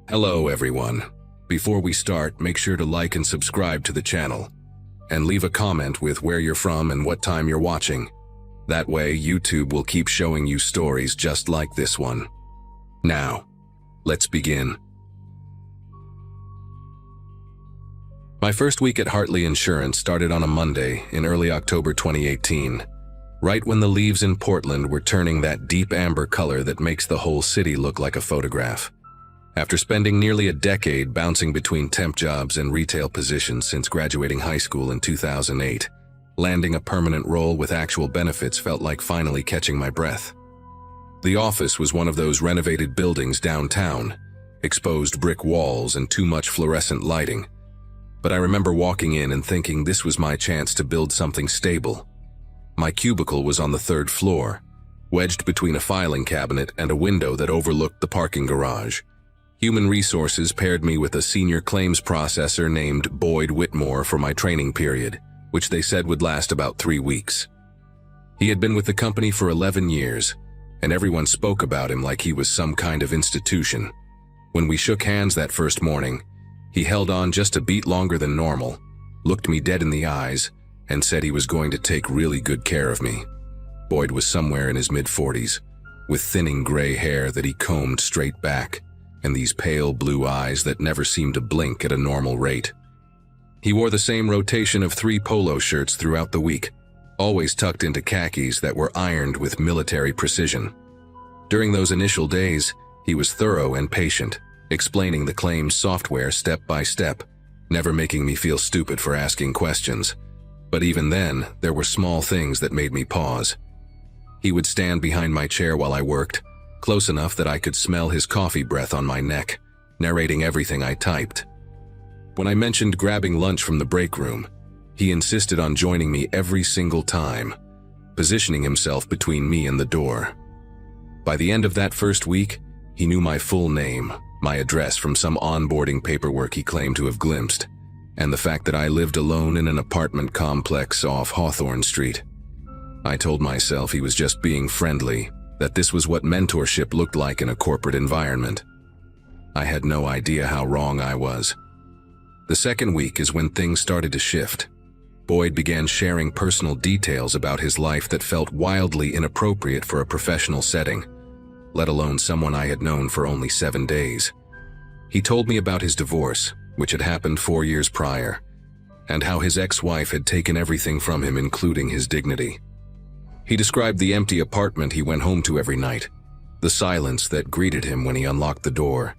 Hello everyone. Before we start, make sure to like and subscribe to the channel. And leave a comment with where you're from and what time you're watching. That way, YouTube will keep showing you stories just like this one. Now, let's begin. My first week at Hartley Insurance started on a Monday in early October 2018, right when the leaves in Portland were turning that deep amber color that makes the whole city look like a photograph. After spending nearly a decade bouncing between temp jobs and retail positions since graduating high school in 2008, landing a permanent role with actual benefits felt like finally catching my breath. The office was one of those renovated buildings downtown, exposed brick walls and too much fluorescent lighting. But I remember walking in and thinking this was my chance to build something stable. My cubicle was on the third floor, wedged between a filing cabinet and a window that overlooked the parking garage. Human Resources paired me with a senior claims processor named Boyd Whitmore for my training period, which they said would last about 3 weeks. He had been with the company for 11 years, and everyone spoke about him like he was some kind of institution. When we shook hands that first morning, he held on just a beat longer than normal, looked me dead in the eyes, and said he was going to take really good care of me. Boyd was somewhere in his mid-40s, with thinning gray hair that he combed straight back, and these pale blue eyes that never seemed to blink at a normal rate. He wore the same rotation of 3 polo shirts throughout the week, always tucked into khakis that were ironed with military precision. During those initial days, he was thorough and patient, explaining the claims software step by step, never making me feel stupid for asking questions. But even then, there were small things that made me pause. He would stand behind my chair while I worked, close enough that I could smell his coffee breath on my neck, narrating everything I typed. When I mentioned grabbing lunch from the break room, he insisted on joining me every single time, positioning himself between me and the door. By the end of that first week, he knew my full name, my address from some onboarding paperwork he claimed to have glimpsed, and the fact that I lived alone in an apartment complex off Hawthorne Street. I told myself he was just being friendly, that this was what mentorship looked like in a corporate environment. I had no idea how wrong I was. The second week is when things started to shift. Boyd began sharing personal details about his life that felt wildly inappropriate for a professional setting, let alone someone I had known for only 7 days. He told me about his divorce, which had happened 4 years prior, and how his ex-wife had taken everything from him, including his dignity. He described the empty apartment he went home to every night, the silence that greeted him when he unlocked the door,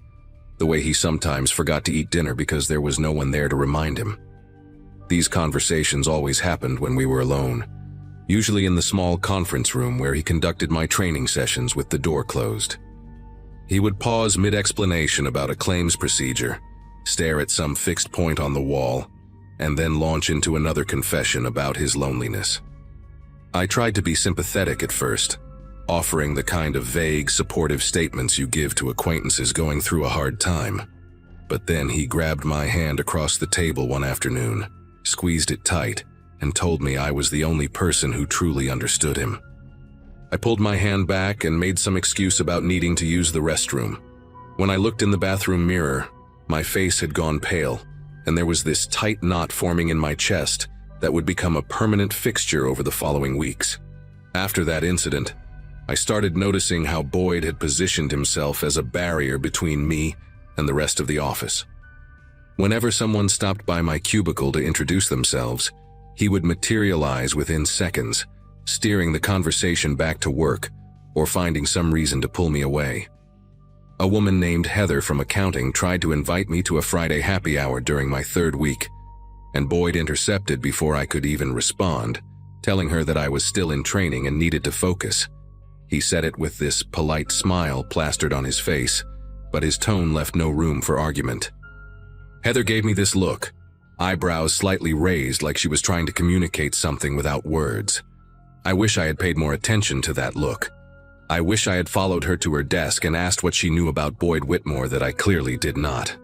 the way he sometimes forgot to eat dinner because there was no one there to remind him. These conversations always happened when we were alone, usually in the small conference room where he conducted my training sessions with the door closed. He would pause mid-explanation about a claims procedure, stare at some fixed point on the wall, and then launch into another confession about his loneliness. I tried to be sympathetic at first, offering the kind of vague, supportive statements you give to acquaintances going through a hard time. But then he grabbed my hand across the table one afternoon, squeezed it tight, and told me I was the only person who truly understood him. I pulled my hand back and made some excuse about needing to use the restroom. When I looked in the bathroom mirror, my face had gone pale, and there was this tight knot forming in my chest that would become a permanent fixture over the following weeks. After that incident, I started noticing how Boyd had positioned himself as a barrier between me and the rest of the office. Whenever someone stopped by my cubicle to introduce themselves, he would materialize within seconds, steering the conversation back to work or finding some reason to pull me away. A woman named Heather from accounting tried to invite me to a Friday happy hour during my 3rd week, and Boyd intercepted before I could even respond, telling her that I was still in training and needed to focus. He said it with this polite smile plastered on his face, but his tone left no room for argument. Heather gave me this look, eyebrows slightly raised like she was trying to communicate something without words. I wish I had paid more attention to that look. I wish I had followed her to her desk and asked what she knew about Boyd Whitmore that I clearly did not.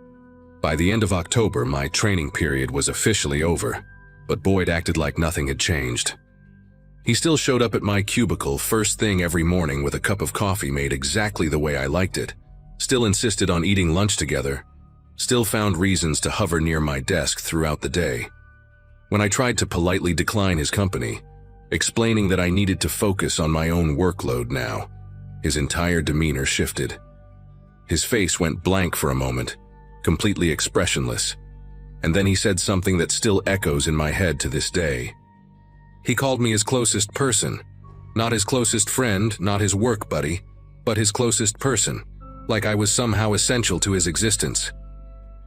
By the end of October, my training period was officially over, but Boyd acted like nothing had changed. He still showed up at my cubicle first thing every morning with a cup of coffee made exactly the way I liked it, still insisted on eating lunch together, still found reasons to hover near my desk throughout the day. When I tried to politely decline his company, explaining that I needed to focus on my own workload now, his entire demeanor shifted. His face went blank for a moment, completely expressionless, and then he said something that still echoes in my head to this day. He called me his closest person, not his closest friend, not his work buddy, but his closest person, like I was somehow essential to his existence.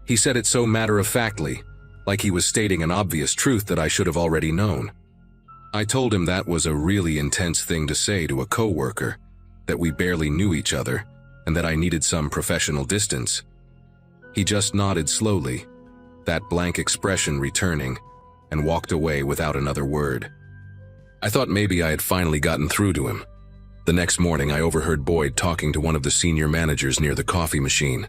He said it so matter-of-factly, like he was stating an obvious truth that I should have already known. I told him that was a really intense thing to say to a coworker, that we barely knew each other, and that I needed some professional distance. He just nodded slowly, that blank expression returning, and walked away without another word. I thought maybe I had finally gotten through to him. The next morning, I overheard Boyd talking to one of the senior managers near the coffee machine.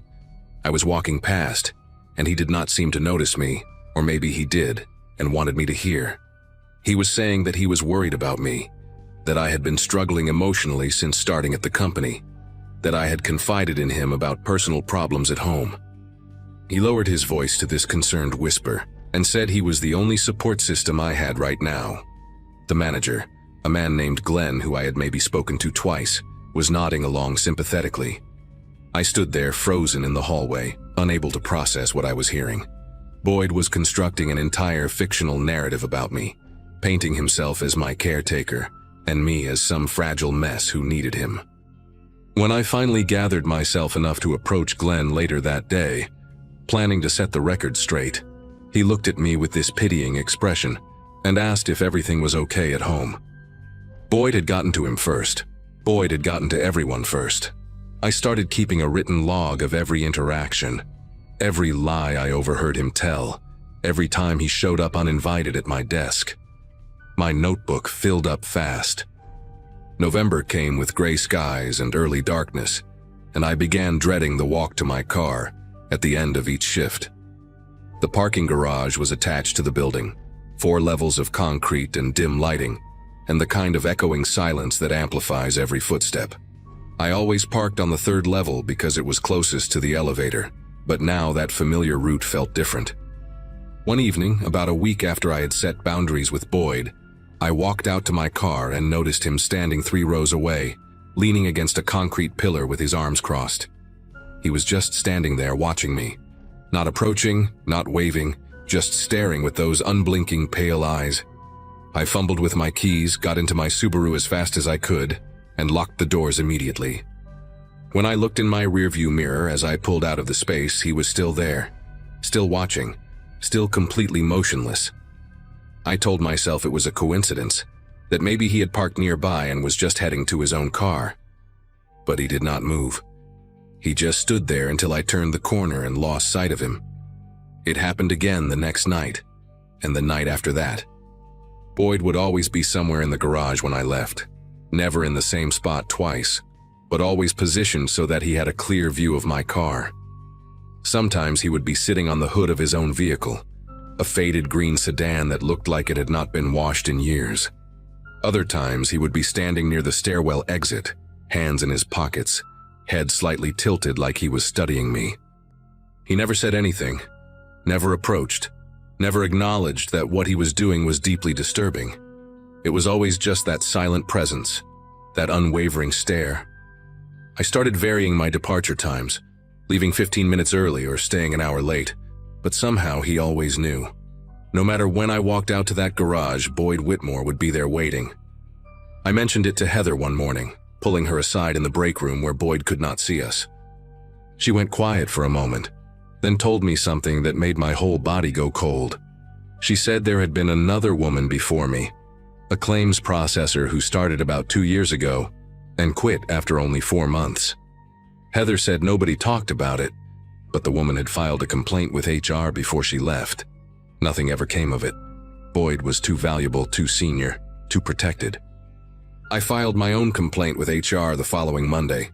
I was walking past, and he did not seem to notice me, or maybe he did, and wanted me to hear. He was saying that he was worried about me, that I had been struggling emotionally since starting at the company, that I had confided in him about personal problems at home. He lowered his voice to this concerned whisper and said he was the only support system I had right now. The manager, a man named Glenn who I had maybe spoken to twice, was nodding along sympathetically. I stood there frozen in the hallway, unable to process what I was hearing. Boyd was constructing an entire fictional narrative about me, painting himself as my caretaker, and me as some fragile mess who needed him. When I finally gathered myself enough to approach Glenn later that day, planning to set the record straight, he looked at me with this pitying expression and asked if everything was okay at home. Boyd had gotten to him first. Boyd had gotten to everyone first. I started keeping a written log of every interaction, every lie I overheard him tell, every time he showed up uninvited at my desk. My notebook filled up fast. November came with gray skies and early darkness, and I began dreading the walk to my car at the end of each shift. The parking garage was attached to the building, 4 levels of concrete and dim lighting, and the kind of echoing silence that amplifies every footstep. I always parked on the 3rd level because it was closest to the elevator, but now that familiar route felt different. One evening, about a week after I had set boundaries with Boyd, I walked out to my car and noticed him standing 3 rows away, leaning against a concrete pillar with his arms crossed. He was just standing there watching me, not approaching, not waving, just staring with those unblinking pale eyes. I fumbled with my keys, got into my Subaru as fast as I could, and locked the doors immediately. When I looked in my rearview mirror as I pulled out of the space, he was still there, still watching, still completely motionless. I told myself it was a coincidence, that maybe he had parked nearby and was just heading to his own car. But he did not move. He just stood there until I turned the corner and lost sight of him. It happened again the next night, and the night after that. Boyd would always be somewhere in the garage when I left, never in the same spot twice, but always positioned so that he had a clear view of my car. Sometimes he would be sitting on the hood of his own vehicle, a faded green sedan that looked like it had not been washed in years. Other times he would be standing near the stairwell exit, hands in his pockets, head slightly tilted like he was studying me. He never said anything, never approached, never acknowledged that what he was doing was deeply disturbing. It was always just that silent presence, that unwavering stare. I started varying my departure times, leaving 15 minutes early or staying an hour late, but somehow he always knew. No matter when I walked out to that garage, Boyd Whitmore would be there waiting. I mentioned it to Heather one morning, pulling her aside in the break room where Boyd could not see us. She went quiet for a moment, then told me something that made my whole body go cold. She said there had been another woman before me, a claims processor who started about 2 years ago and quit after only 4 months. Heather said nobody talked about it, but the woman had filed a complaint with HR before she left. Nothing ever came of it. Boyd was too valuable, too senior, too protected. I filed my own complaint with HR the following Monday,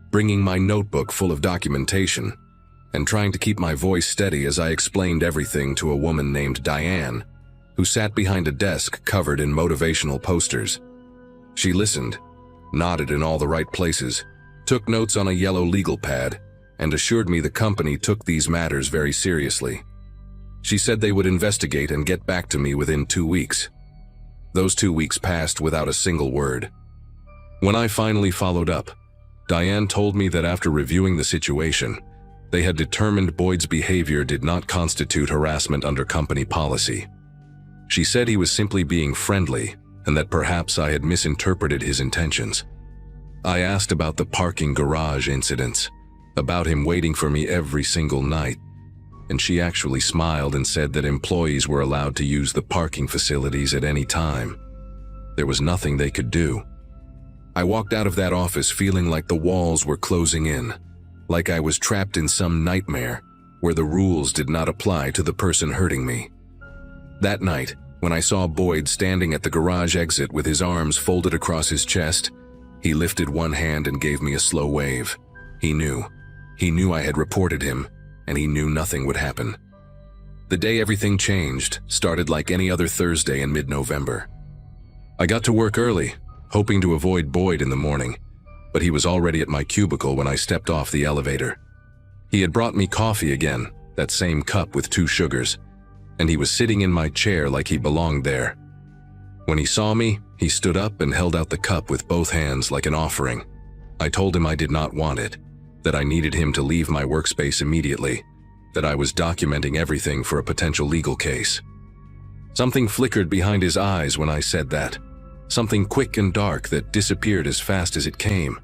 bringing my notebook full of documentation and trying to keep my voice steady as I explained everything to a woman named Diane, who sat behind a desk covered in motivational posters. She listened, nodded in all the right places, took notes on a yellow legal pad, and assured me the company took these matters very seriously. She said they would investigate and get back to me within 2 weeks. Those 2 weeks passed without a single word. When I finally followed up, Diane told me that after reviewing the situation, they had determined Boyd's behavior did not constitute harassment under company policy. She said he was simply being friendly and that perhaps I had misinterpreted his intentions. I asked about the parking garage incidents, about him waiting for me every single night, and she actually smiled and said that employees were allowed to use the parking facilities at any time. There was nothing they could do. I walked out of that office feeling like the walls were closing in, like I was trapped in some nightmare where the rules did not apply to the person hurting me. That night, when I saw Boyd standing at the garage exit with his arms folded across his chest, he lifted one hand and gave me a slow wave. He knew I had reported him, and he knew nothing would happen. The day everything changed started like any other Thursday in mid-November. I got to work early, hoping to avoid Boyd in the morning, but he was already at my cubicle when I stepped off the elevator. He had brought me coffee again, that same cup with 2 sugars, and he was sitting in my chair like he belonged there. When he saw me, he stood up and held out the cup with both hands like an offering. I told him I did not want it, that I needed him to leave my workspace immediately, that I was documenting everything for a potential legal case. Something flickered behind his eyes when I said that, something quick and dark that disappeared as fast as it came.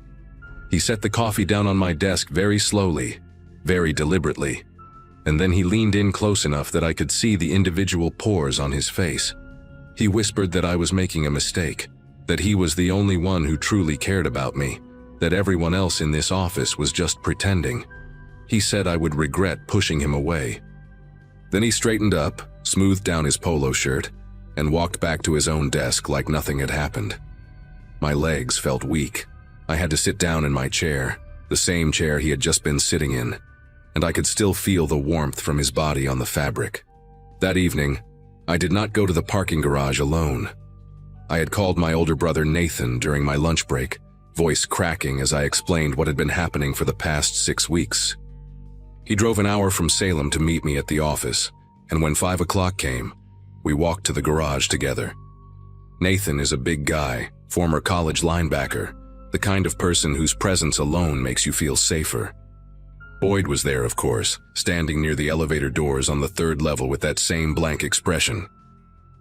He set the coffee down on my desk very slowly, very deliberately, and then he leaned in close enough that I could see the individual pores on his face. He whispered that I was making a mistake, that he was the only one who truly cared about me, that everyone else in this office was just pretending. He said I would regret pushing him away. Then he straightened up, smoothed down his polo shirt, and walked back to his own desk like nothing had happened. My legs felt weak. I had to sit down in my chair, the same chair he had just been sitting in, and I could still feel the warmth from his body on the fabric. That evening, I did not go to the parking garage alone. I had called my older brother Nathan during my lunch break, voice cracking as I explained what had been happening for the past 6 weeks. He drove an hour from Salem to meet me at the office, and when 5 o'clock came, we walked to the garage together. Nathan is a big guy, former college linebacker, the kind of person whose presence alone makes you feel safer. Boyd was there, of course, standing near the elevator doors on the 3rd level with that same blank expression.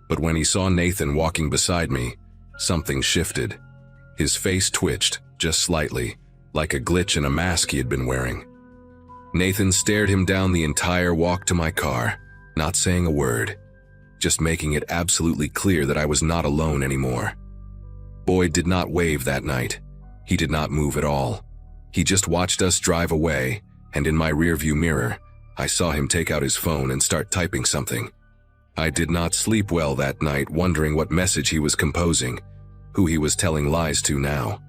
But when he saw Nathan walking beside me, something shifted. His face twitched, just slightly, like a glitch in a mask he had been wearing. Nathan stared him down the entire walk to my car, not saying a word, just making it absolutely clear that I was not alone anymore. Boyd did not wave that night. He did not move at all. He just watched us drive away, and in my rearview mirror, I saw him take out his phone and start typing something. I did not sleep well that night, wondering what message he was composing, who he was telling lies to now.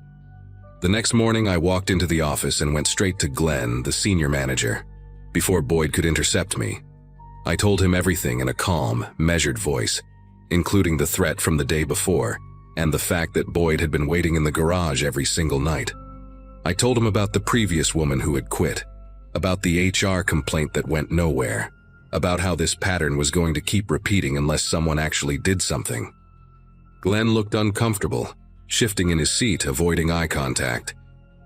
The next morning, I walked into the office and went straight to Glenn, the senior manager, before Boyd could intercept me. I told him everything in a calm, measured voice, including the threat from the day before, and the fact that Boyd had been waiting in the garage every single night. I told him about the previous woman who had quit, about the HR complaint that went nowhere, about how this pattern was going to keep repeating unless someone actually did something. Glenn looked uncomfortable, shifting in his seat, avoiding eye contact.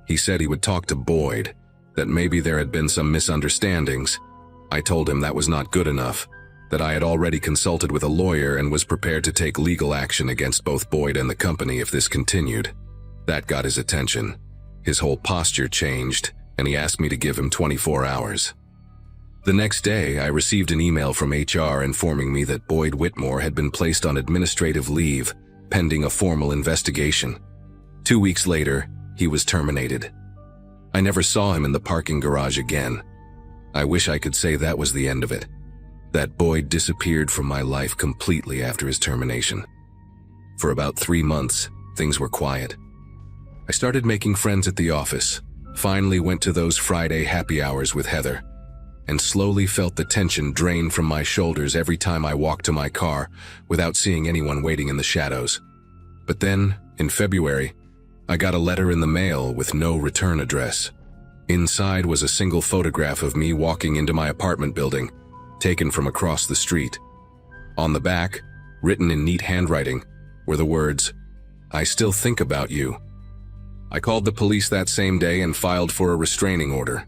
He said he would talk to Boyd, that maybe there had been some misunderstandings. I told him that was not good enough, that I had already consulted with a lawyer and was prepared to take legal action against both Boyd and the company if this continued. That got his attention. His whole posture changed, and he asked me to give him 24 hours. The next day, I received an email from HR informing me that Boyd Whitmore had been placed on administrative leave, pending a formal investigation. 2 weeks later, he was terminated. I never saw him in the parking garage again. I wish I could say that was the end of it, that Boyd disappeared from my life completely after his termination. For about 3 months, things were quiet. I started making friends at the office, finally went to those Friday happy hours with Heather, and slowly felt the tension drain from my shoulders every time I walked to my car without seeing anyone waiting in the shadows. But then, in February, I got a letter in the mail with no return address. Inside was a single photograph of me walking into my apartment building, taken from across the street. On the back, written in neat handwriting, were the words, "I still think about you." I called the police that same day and filed for a restraining order.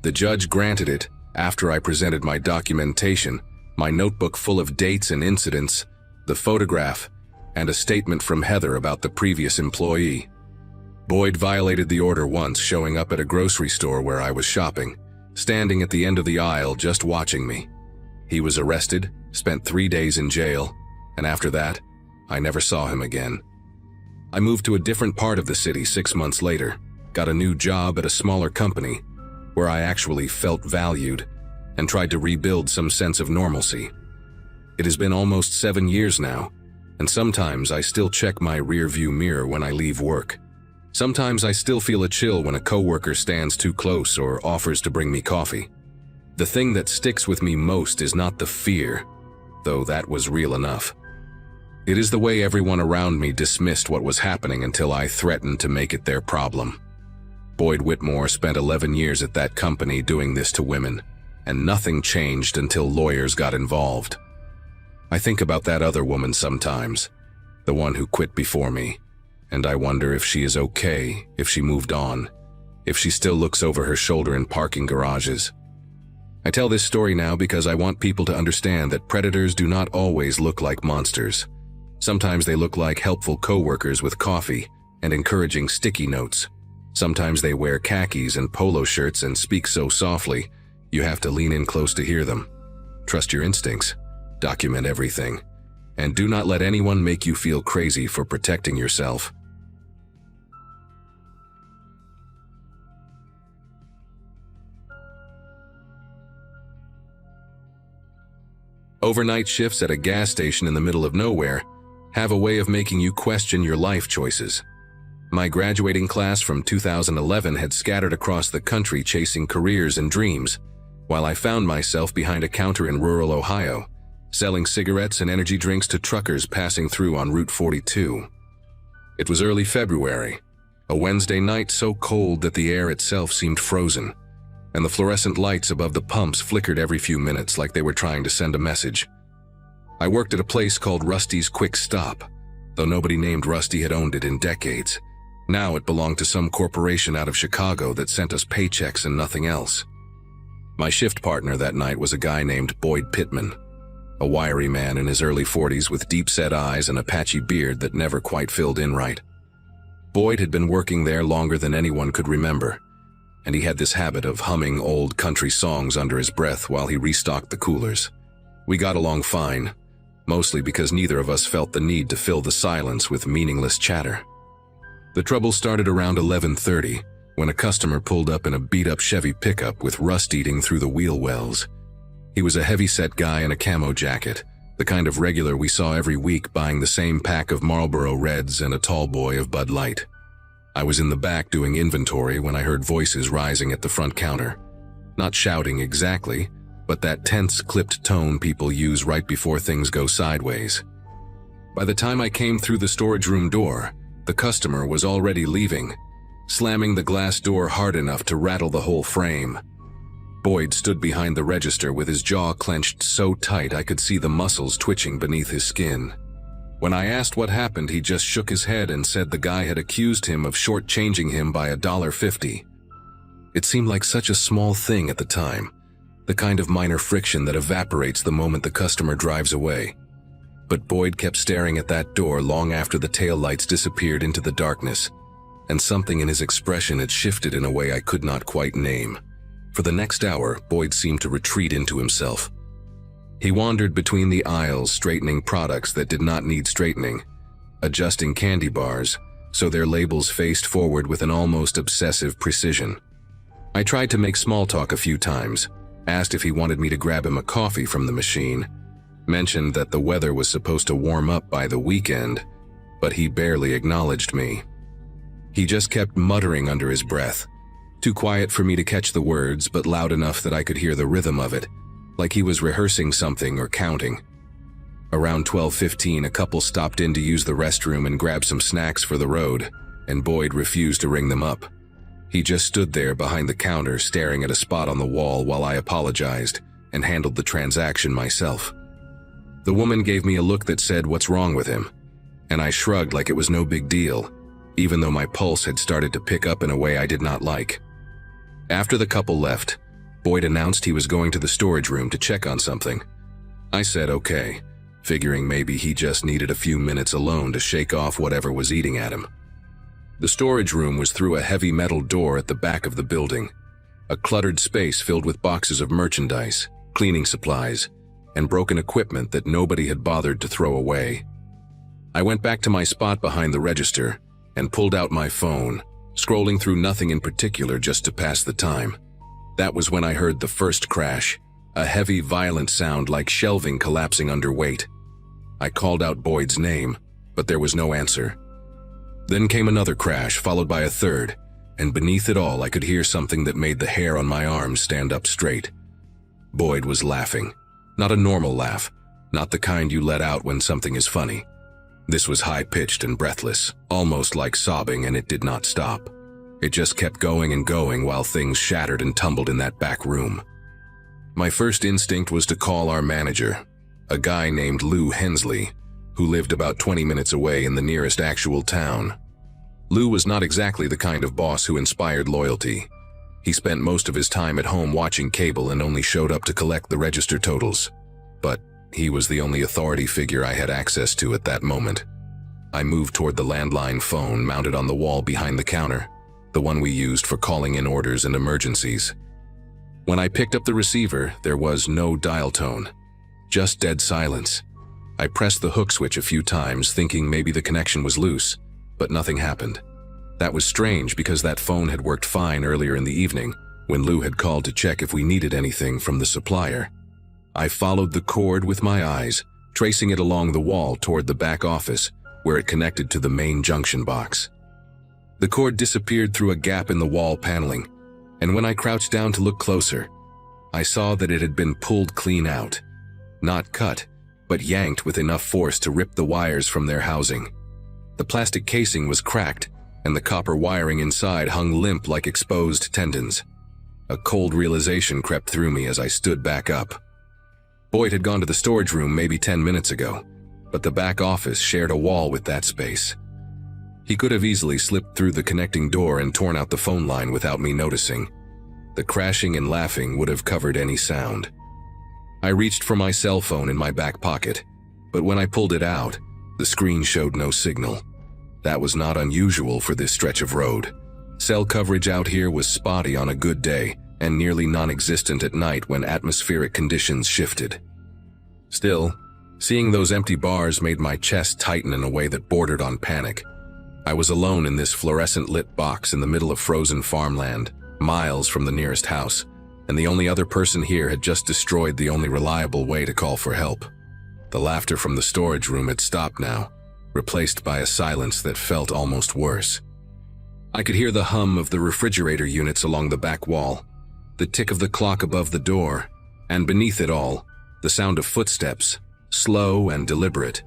The judge granted it after I presented my documentation, my notebook full of dates and incidents, the photograph, and a statement from Heather about the previous employee. Boyd violated the order once, showing up at a grocery store where I was shopping, standing at the end of the aisle just watching me. He was arrested, spent 3 days in jail, and after that, I never saw him again. I moved to a different part of the city 6 months later, got a new job at a smaller company, where I actually felt valued, and tried to rebuild some sense of normalcy. It has been almost 7 years now, and sometimes I still check my rearview mirror when I leave work. Sometimes I still feel a chill when a coworker stands too close or offers to bring me coffee. The thing that sticks with me most is not the fear, though that was real enough. It is the way everyone around me dismissed what was happening until I threatened to make it their problem. Boyd Whitmore spent 11 years at that company doing this to women, and nothing changed until lawyers got involved. I think about that other woman sometimes, the one who quit before me, and I wonder if she is okay, if she moved on, if she still looks over her shoulder in parking garages. I tell this story now because I want people to understand that predators do not always look like monsters. Sometimes they look like helpful coworkers with coffee and encouraging sticky notes. Sometimes they wear khakis and polo shirts and speak so softly, you have to lean in close to hear them. Trust your instincts, document everything, and do not let anyone make you feel crazy for protecting yourself. Overnight shifts at a gas station in the middle of nowhere have a way of making you question your life choices. My graduating class from 2011 had scattered across the country chasing careers and dreams, while I found myself behind a counter in rural Ohio, selling cigarettes and energy drinks to truckers passing through on Route 42. It was early February, a Wednesday night so cold that the air itself seemed frozen, and the fluorescent lights above the pumps flickered every few minutes like they were trying to send a message. I worked at a place called Rusty's Quick Stop, though nobody named Rusty had owned it in decades. Now it belonged to some corporation out of Chicago that sent us paychecks and nothing else. My shift partner that night was a guy named Boyd Pittman, a wiry man in his early 40s with deep-set eyes and a patchy beard that never quite filled in right. Boyd had been working there longer than anyone could remember, and he had this habit of humming old country songs under his breath while he restocked the coolers. We got along fine, mostly because neither of us felt the need to fill the silence with meaningless chatter. The trouble started around 11:30, when a customer pulled up in a beat-up Chevy pickup with rust eating through the wheel wells. He was a heavy-set guy in a camo jacket, the kind of regular we saw every week buying the same pack of Marlboro Reds and a tall boy of Bud Light. I was in the back doing inventory when I heard voices rising at the front counter. Not shouting exactly, but that tense, clipped tone people use right before things go sideways. By the time I came through the storage room door, the customer was already leaving, slamming the glass door hard enough to rattle the whole frame. Boyd stood behind the register with his jaw clenched so tight I could see the muscles twitching beneath his skin. When I asked what happened, he just shook his head and said the guy had accused him of shortchanging him by $1.50. It seemed like such a small thing at the time, the kind of minor friction that evaporates the moment the customer drives away. But Boyd kept staring at that door long after the taillights disappeared into the darkness, and something in his expression had shifted in a way I could not quite name. For the next hour, Boyd seemed to retreat into himself. He wandered between the aisles, straightening products that did not need straightening, adjusting candy bars so their labels faced forward with an almost obsessive precision. I tried to make small talk a few times, asked if he wanted me to grab him a coffee from the machine, mentioned that the weather was supposed to warm up by the weekend, but he barely acknowledged me. He just kept muttering under his breath, too quiet for me to catch the words, but loud enough that I could hear the rhythm of it, like he was rehearsing something or counting. Around 12:15, a couple stopped in to use the restroom and grab some snacks for the road, and Boyd refused to ring them up. He just stood there behind the counter staring at a spot on the wall while I apologized and handled the transaction myself. The woman gave me a look that said, "What's wrong with him?" And I shrugged like it was no big deal, even though my pulse had started to pick up in a way I did not like. After the couple left, Boyd announced he was going to the storage room to check on something. I said okay, figuring maybe he just needed a few minutes alone to shake off whatever was eating at him. The storage room was through a heavy metal door at the back of the building, a cluttered space filled with boxes of merchandise, cleaning supplies, and broken equipment that nobody had bothered to throw away. I went back to my spot behind the register and pulled out my phone, scrolling through nothing in particular just to pass the time. That was when I heard the first crash, a heavy, violent sound like shelving collapsing under weight. I called out Boyd's name, but there was no answer. Then came another crash, followed by a third, and beneath it all I could hear something that made the hair on my arms stand up straight. Boyd was laughing. Not a normal laugh, not the kind you let out when something is funny. This was high-pitched and breathless, almost like sobbing, and it did not stop. It just kept going and going while things shattered and tumbled in that back room. My first instinct was to call our manager, a guy named Lou Hensley, who lived about 20 minutes away in the nearest actual town. Lou was not exactly the kind of boss who inspired loyalty. He spent most of his time at home watching cable and only showed up to collect the register totals. But he was the only authority figure I had access to at that moment. I moved toward the landline phone mounted on the wall behind the counter, the one we used for calling in orders and emergencies. When I picked up the receiver, there was no dial tone, just dead silence. I pressed the hook switch a few times, thinking maybe the connection was loose, but nothing happened. That was strange because that phone had worked fine earlier in the evening when Lou had called to check if we needed anything from the supplier. I followed the cord with my eyes, tracing it along the wall toward the back office where it connected to the main junction box. The cord disappeared through a gap in the wall paneling, and when I crouched down to look closer, I saw that it had been pulled clean out. Not cut, but yanked with enough force to rip the wires from their housing. The plastic casing was cracked, and the copper wiring inside hung limp like exposed tendons. A cold realization crept through me as I stood back up. Boyd had gone to the storage room maybe 10 minutes ago, but the back office shared a wall with that space. He could have easily slipped through the connecting door and torn out the phone line without me noticing. The crashing and laughing would have covered any sound. I reached for my cell phone in my back pocket, but when I pulled it out, the screen showed no signal. That was not unusual for this stretch of road. Cell coverage out here was spotty on a good day and nearly non-existent at night when atmospheric conditions shifted. Still, seeing those empty bars made my chest tighten in a way that bordered on panic. I was alone in this fluorescent-lit box in the middle of frozen farmland, miles from the nearest house, and the only other person here had just destroyed the only reliable way to call for help. The laughter from the storage room had stopped now, replaced by a silence that felt almost worse. I could hear the hum of the refrigerator units along the back wall, the tick of the clock above the door, and beneath it all, the sound of footsteps, slow and deliberate,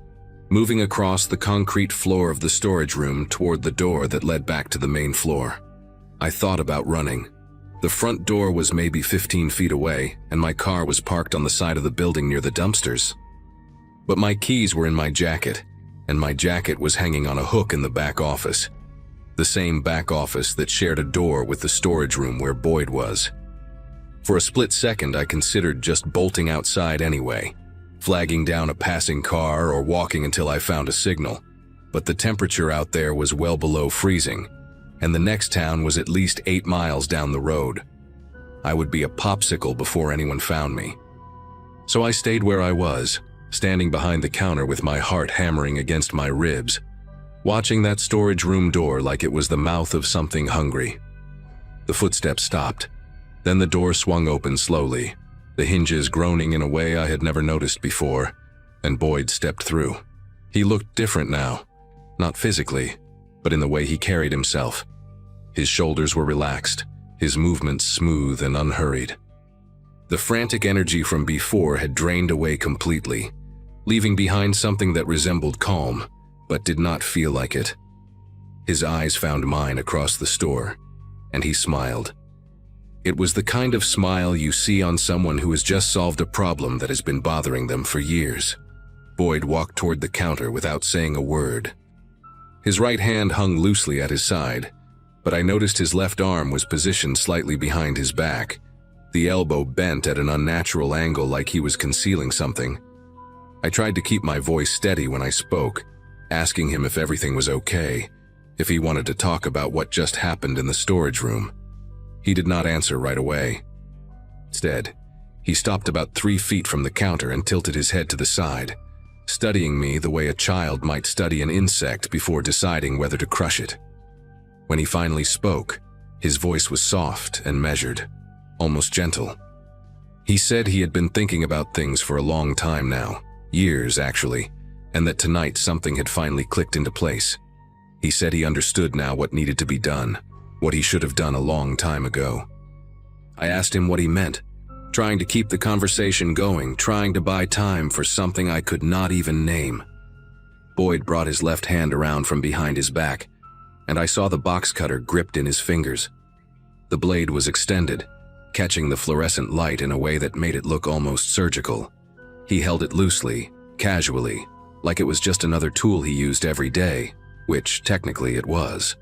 moving across the concrete floor of the storage room toward the door that led back to the main floor. I thought about running. The front door was maybe 15 feet away, and my car was parked on the side of the building near the dumpsters. But my keys were in my jacket, and my jacket was hanging on a hook in the back office. The same back office that shared a door with the storage room where Boyd was. For a split second, I considered just bolting outside anyway, flagging down a passing car or walking until I found a signal. But the temperature out there was well below freezing, and the next town was at least 8 miles down the road. I would be a popsicle before anyone found me. So I stayed where I was, standing behind the counter with my heart hammering against my ribs, watching that storage room door like it was the mouth of something hungry. The footsteps stopped. Then the door swung open slowly, the hinges groaning in a way I had never noticed before, and Boyd stepped through. He looked different now, not physically, but in the way he carried himself. His shoulders were relaxed, his movements smooth and unhurried. The frantic energy from before had drained away completely, leaving behind something that resembled calm, but did not feel like it. His eyes found mine across the store. and he smiled. It was the kind of smile you see on someone who has just solved a problem that has been bothering them for years. Boyd walked toward the counter without saying a word. His right hand hung loosely at his side, but I noticed his left arm was positioned slightly behind his back, the elbow bent at an unnatural angle like he was concealing something. I tried to keep my voice steady when I spoke, asking him if everything was okay, if he wanted to talk about what just happened in the storage room. He did not answer right away. Instead, he stopped about 3 feet from the counter and tilted his head to the side, studying me the way a child might study an insect before deciding whether to crush it. When he finally spoke, his voice was soft and measured, almost gentle. He said he had been thinking about things for a long time now, years actually, and that tonight something had finally clicked into place. He said he understood now what needed to be done, what he should have done a long time ago. I asked him what he meant, trying to keep the conversation going, trying to buy time for something I could not even name. Boyd brought his left hand around from behind his back, and I saw the box cutter gripped in his fingers. The blade was extended, catching the fluorescent light in a way that made it look almost surgical. He held it loosely, casually, like it was just another tool he used every day, which technically it was.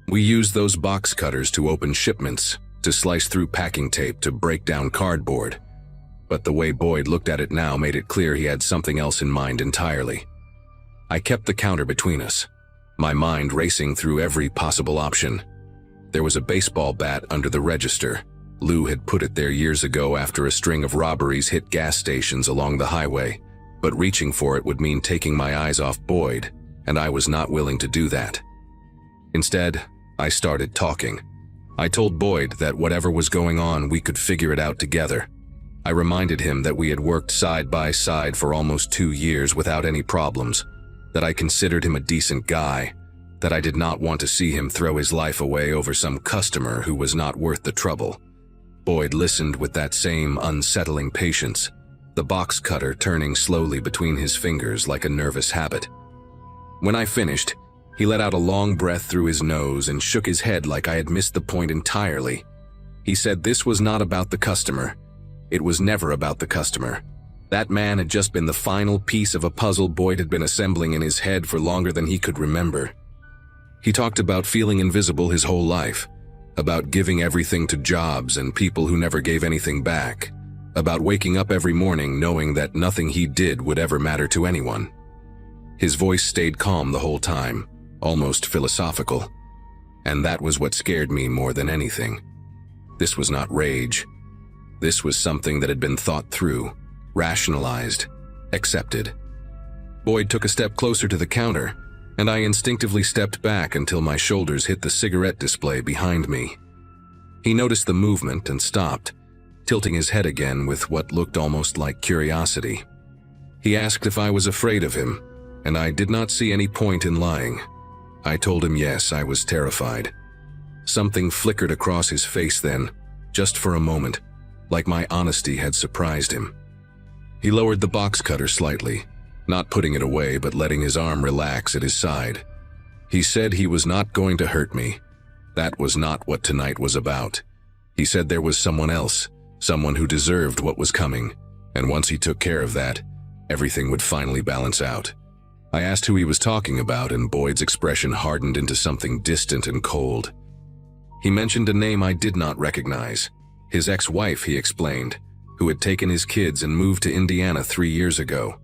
We used those box cutters to open shipments, to slice through packing tape, to break down cardboard. But the way Boyd looked at it now made it clear he had something else in mind entirely. I kept the counter between us, my mind racing through every possible option. There was a baseball bat under the register. Lou had put it there years ago after a string of robberies hit gas stations along the highway, but reaching for it would mean taking my eyes off Boyd, and I was not willing to do that. Instead, I started talking. I told Boyd that whatever was going on, we could figure it out together. I reminded him that we had worked side by side for almost 2 years without any problems, that I considered him a decent guy, that I did not want to see him throw his life away over some customer who was not worth the trouble. Boyd listened with that same unsettling patience, the box cutter turning slowly between his fingers like a nervous habit. When I finished, he let out a long breath through his nose and shook his head like I had missed the point entirely. He said this was not about the customer. It was never about the customer. That man had just been the final piece of a puzzle Boyd had been assembling in his head for longer than he could remember. He talked about feeling invisible his whole life, about giving everything to jobs and people who never gave anything back, about waking up every morning knowing that nothing he did would ever matter to anyone. His voice stayed calm the whole time, almost philosophical, and that was what scared me more than anything. This was not rage. This was something that had been thought through, rationalized, accepted. Boyd took a step closer to the counter, and I instinctively stepped back until my shoulders hit the cigarette display behind me. He noticed the movement and stopped, tilting his head again with what looked almost like curiosity. He asked if I was afraid of him, and I did not see any point in lying. I told him yes, I was terrified. Something flickered across his face then, just for a moment, like my honesty had surprised him. He lowered the box cutter slightly, not putting it away but letting his arm relax at his side. He said he was not going to hurt me. That was not what tonight was about. He said there was someone else, someone who deserved what was coming, and once he took care of that, everything would finally balance out. I asked who he was talking about, and Boyd's expression hardened into something distant and cold. He mentioned a name I did not recognize. His ex-wife, he explained, who had taken his kids and moved to Indiana 3 years ago.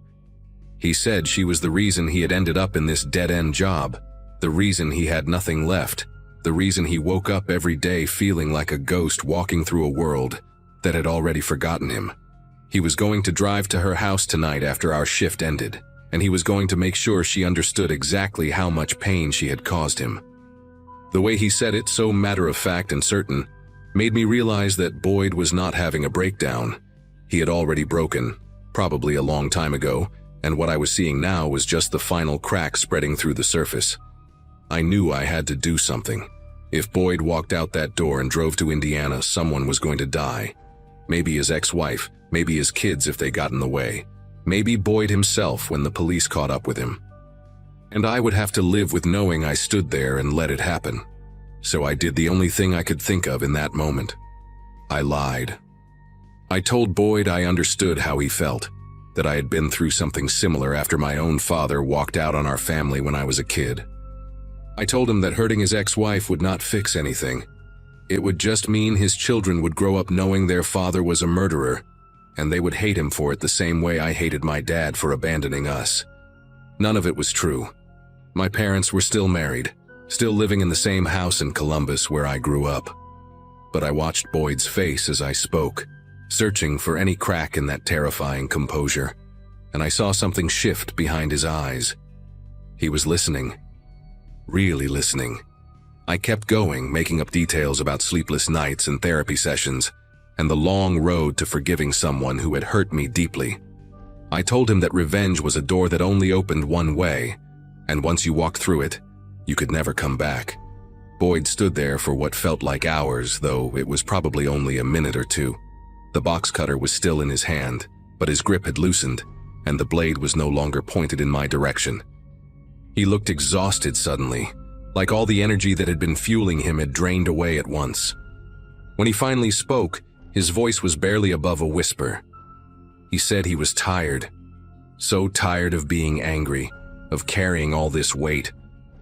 He said she was the reason he had ended up in this dead-end job, the reason he had nothing left, the reason he woke up every day feeling like a ghost walking through a world that had already forgotten him. He was going to drive to her house tonight after our shift ended, and he was going to make sure she understood exactly how much pain she had caused him. The way he said it, so matter-of-fact and certain, made me realize that Boyd was not having a breakdown. He had already broken, probably a long time ago, and what I was seeing now was just the final crack spreading through the surface. I knew I had to do something. If Boyd walked out that door and drove to Indiana, someone was going to die. Maybe his ex-wife, maybe his kids if they got in the way. Maybe Boyd himself when the police caught up with him. And I would have to live with knowing I stood there and let it happen. so I did the only thing I could think of in that moment. I lied. I told Boyd I understood how he felt, that I had been through something similar after my own father walked out on our family when I was a kid. I told him that hurting his ex-wife would not fix anything. It would just mean his children would grow up knowing their father was a murderer, and they would hate him for it the same way I hated my dad for abandoning us. None of it was true. My parents were still married, still living in the same house in Columbus where I grew up. But I watched Boyd's face as I spoke, searching for any crack in that terrifying composure, and I saw something shift behind his eyes. He was listening. Really listening. I kept going, making up details about sleepless nights and therapy sessions, and the long road to forgiving someone who had hurt me deeply. I told him that revenge was a door that only opened one way, and once you walked through it, you could never come back. Boyd stood there for what felt like hours, though it was probably only a minute or two. The box cutter was still in his hand, but his grip had loosened, and the blade was no longer pointed in my direction. He looked exhausted suddenly, like all the energy that had been fueling him had drained away at once. When he finally spoke, his voice was barely above a whisper. He said he was tired. So tired of being angry, of carrying all this weight,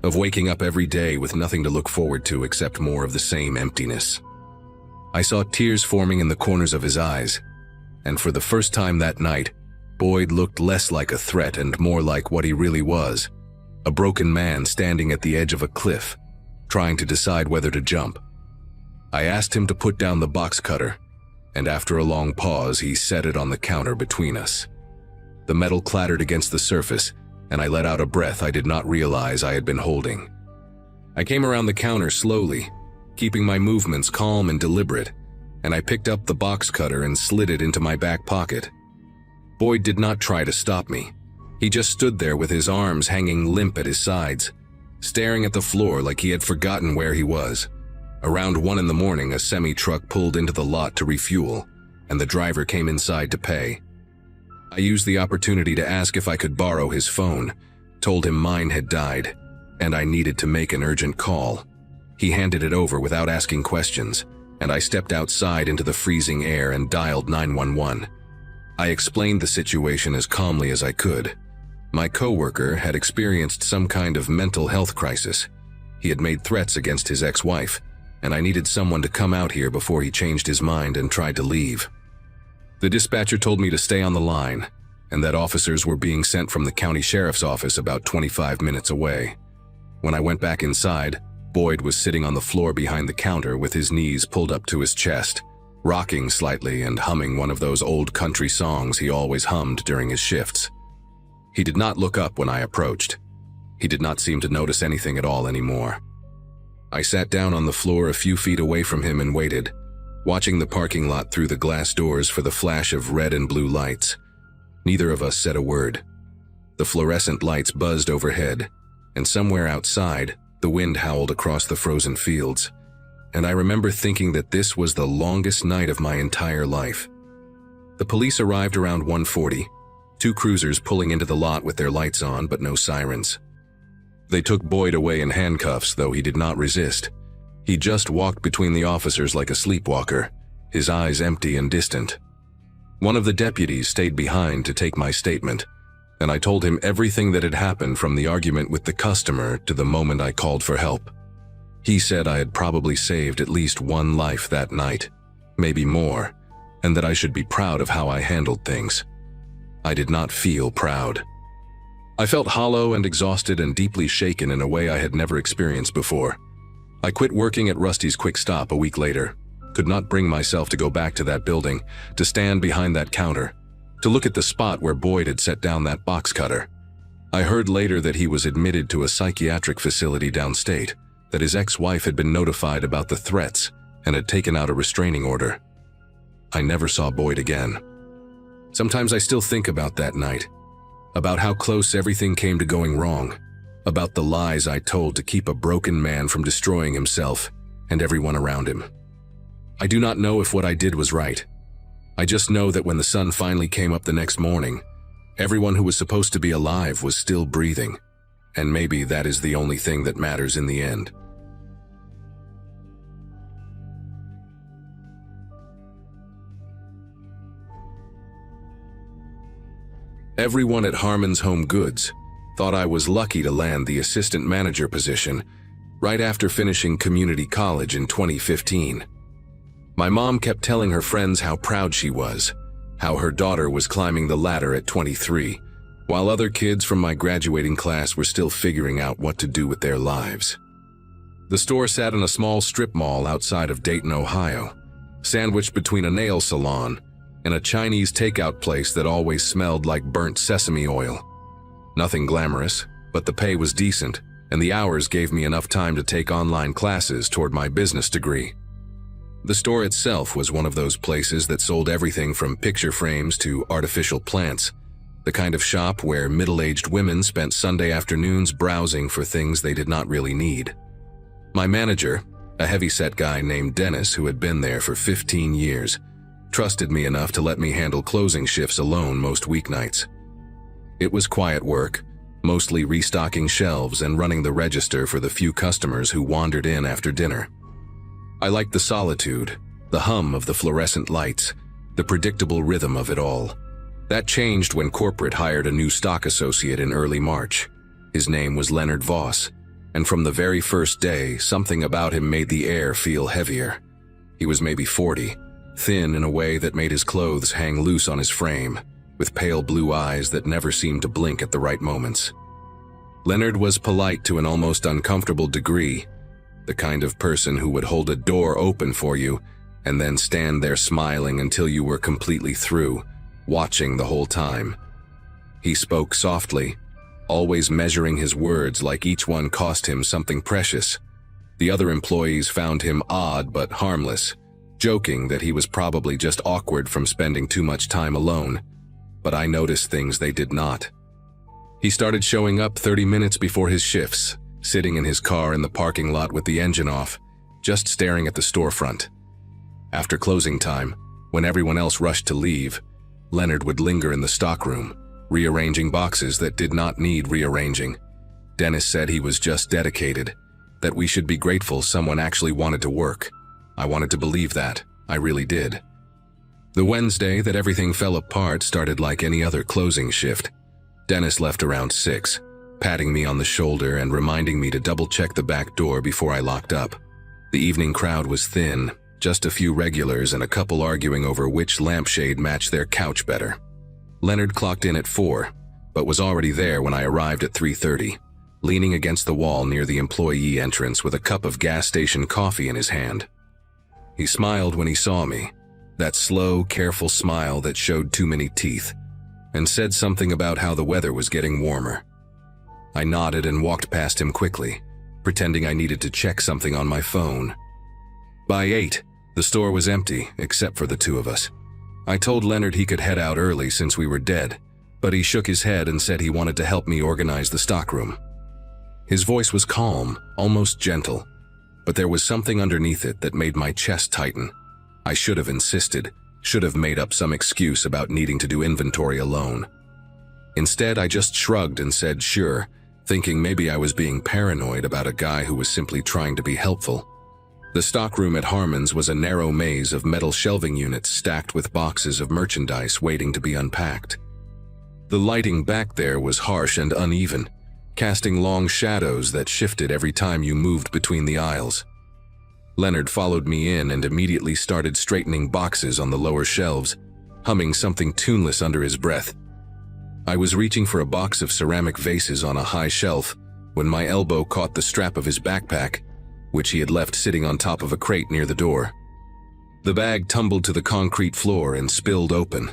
of waking up every day with nothing to look forward to except more of the same emptiness. I saw tears forming in the corners of his eyes, and for the first time that night, Boyd looked less like a threat and more like what he really was, a broken man standing at the edge of a cliff, trying to decide whether to jump. I asked him to put down the box cutter, and after a long pause, he set it on the counter between us. The metal clattered against the surface, and I let out a breath I did not realize I had been holding. I came around the counter slowly, keeping my movements calm and deliberate, and I picked up the box cutter and slid it into my back pocket. Boyd did not try to stop me. He just stood there with his arms hanging limp at his sides, staring at the floor like he had forgotten where he was. Around 1 a.m, a semi-truck pulled into the lot to refuel, and the driver came inside to pay. I used the opportunity to ask if I could borrow his phone, told him mine had died, and I needed to make an urgent call. He handed it over without asking questions, and I stepped outside into the freezing air and dialed 911. I explained the situation as calmly as I could. My coworker had experienced some kind of mental health crisis. He had made threats against his ex-wife, and I needed someone to come out here before he changed his mind and tried to leave. The dispatcher told me to stay on the line, and that officers were being sent from the county sheriff's office about 25 minutes away. When I went back inside, Boyd was sitting on the floor behind the counter with his knees pulled up to his chest, rocking slightly and humming one of those old country songs he always hummed during his shifts. He did not look up when I approached. He did not seem to notice anything at all anymore. I sat down on the floor a few feet away from him and waited, watching the parking lot through the glass doors for the flash of red and blue lights. Neither of us said a word. The fluorescent lights buzzed overhead, and somewhere outside, the wind howled across the frozen fields, and I remember thinking that this was the longest night of my entire life. The police arrived around 1:40, 2 cruisers pulling into the lot with their lights on but no sirens. They took Boyd away in handcuffs, though he did not resist. He just walked between the officers like a sleepwalker, his eyes empty and distant. One of the deputies stayed behind to take my statement, and I told him everything that had happened from the argument with the customer to the moment I called for help. He said I had probably saved at least 1 life that night, maybe more, and that I should be proud of how I handled things. I did not feel proud. I felt hollow and exhausted and deeply shaken in a way I had never experienced before. I quit working at Rusty's Quick Stop a week later, could not bring myself to go back to that building, to stand behind that counter, to look at the spot where Boyd had set down that box cutter. I heard later that he was admitted to a psychiatric facility downstate, that his ex-wife had been notified about the threats and had taken out a restraining order. I never saw Boyd again. Sometimes I still think about that night, about how close everything came to going wrong, about the lies I told to keep a broken man from destroying himself and everyone around him. I do not know if what I did was right. I just know that when the sun finally came up the next morning, everyone who was supposed to be alive was still breathing, and maybe that is the only thing that matters in the end. Everyone at Harmon's Home Goods thought I was lucky to land the assistant manager position right after finishing community college in 2015. My mom kept telling her friends how proud she was, how her daughter was climbing the ladder at 23, while other kids from my graduating class were still figuring out what to do with their lives. The store sat in a small strip mall outside of Dayton, Ohio, sandwiched between a nail salon and a Chinese takeout place that always smelled like burnt sesame oil. Nothing glamorous, but the pay was decent, and the hours gave me enough time to take online classes toward my business degree. The store itself was one of those places that sold everything from picture frames to artificial plants, the kind of shop where middle-aged women spent Sunday afternoons browsing for things they did not really need. My manager, a heavy-set guy named Dennis who had been there for 15 years, trusted me enough to let me handle closing shifts alone most weeknights. It was quiet work, mostly restocking shelves and running the register for the few customers who wandered in after dinner. I liked the solitude, the hum of the fluorescent lights, the predictable rhythm of it all. That changed when corporate hired a new stock associate in early March. His name was Leonard Voss, and from the very first day, something about him made the air feel heavier. He was maybe 40, thin in a way that made his clothes hang loose on his frame, with pale blue eyes that never seemed to blink at the right moments. Leonard was polite to an almost uncomfortable degree, the kind of person who would hold a door open for you and then stand there smiling until you were completely through, watching the whole time. He spoke softly, always measuring his words like each one cost him something precious. The other employees found him odd but harmless, joking that he was probably just awkward from spending too much time alone, but I noticed things they did not. He started showing up 30 minutes before his shifts, sitting in his car in the parking lot with the engine off, just staring at the storefront. After closing time, when everyone else rushed to leave, Leonard would linger in the stockroom, rearranging boxes that did not need rearranging. Dennis said he was just dedicated, that we should be grateful someone actually wanted to work. I wanted to believe that. I really did. The Wednesday that everything fell apart started like any other closing shift. Dennis left around 6, patting me on the shoulder and reminding me to double-check the back door before I locked up. The evening crowd was thin, just a few regulars and a couple arguing over which lampshade matched their couch better. Leonard clocked in at 4, but was already there when I arrived at 3:30, leaning against the wall near the employee entrance with a cup of gas station coffee in his hand. He smiled when he saw me, that slow, careful smile that showed too many teeth, and said something about how the weather was getting warmer. I nodded and walked past him quickly, pretending I needed to check something on my phone. By 8, the store was empty, except for the two of us. I told Leonard he could head out early since we were dead, but he shook his head and said he wanted to help me organize the stockroom. His voice was calm, almost gentle, but there was something underneath it that made my chest tighten. I should have insisted, should have made up some excuse about needing to do inventory alone. Instead, I just shrugged and said sure, thinking maybe I was being paranoid about a guy who was simply trying to be helpful. The stockroom at Harmon's was a narrow maze of metal shelving units stacked with boxes of merchandise waiting to be unpacked. The lighting back there was harsh and uneven, casting long shadows that shifted every time you moved between the aisles. Leonard followed me in and immediately started straightening boxes on the lower shelves, humming something tuneless under his breath. I was reaching for a box of ceramic vases on a high shelf when my elbow caught the strap of his backpack, which he had left sitting on top of a crate near the door. The bag tumbled to the concrete floor and spilled open,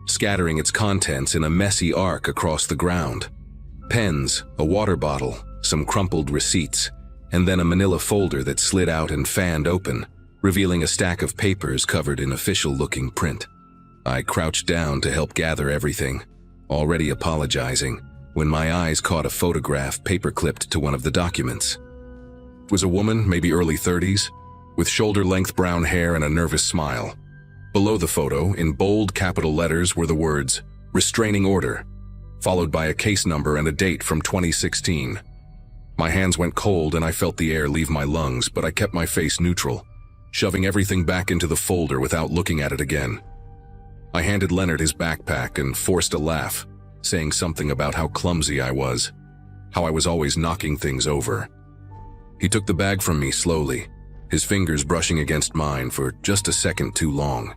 scattering its contents in a messy arc across the ground. Pens, a water bottle, some crumpled receipts, and then a manila folder that slid out and fanned open, revealing a stack of papers covered in official-looking print. I crouched down to help gather everything, already apologizing, when my eyes caught a photograph paper-clipped to one of the documents. It was a woman, maybe early 30s, with shoulder-length brown hair and a nervous smile. Below the photo, in bold capital letters, were the words, "Restraining Order," followed by a case number and a date from 2016. My hands went cold and I felt the air leave my lungs, but I kept my face neutral, shoving everything back into the folder without looking at it again. I handed Leonard his backpack and forced a laugh, saying something about how clumsy I was, how I was always knocking things over. He took the bag from me slowly, his fingers brushing against mine for just a second too long.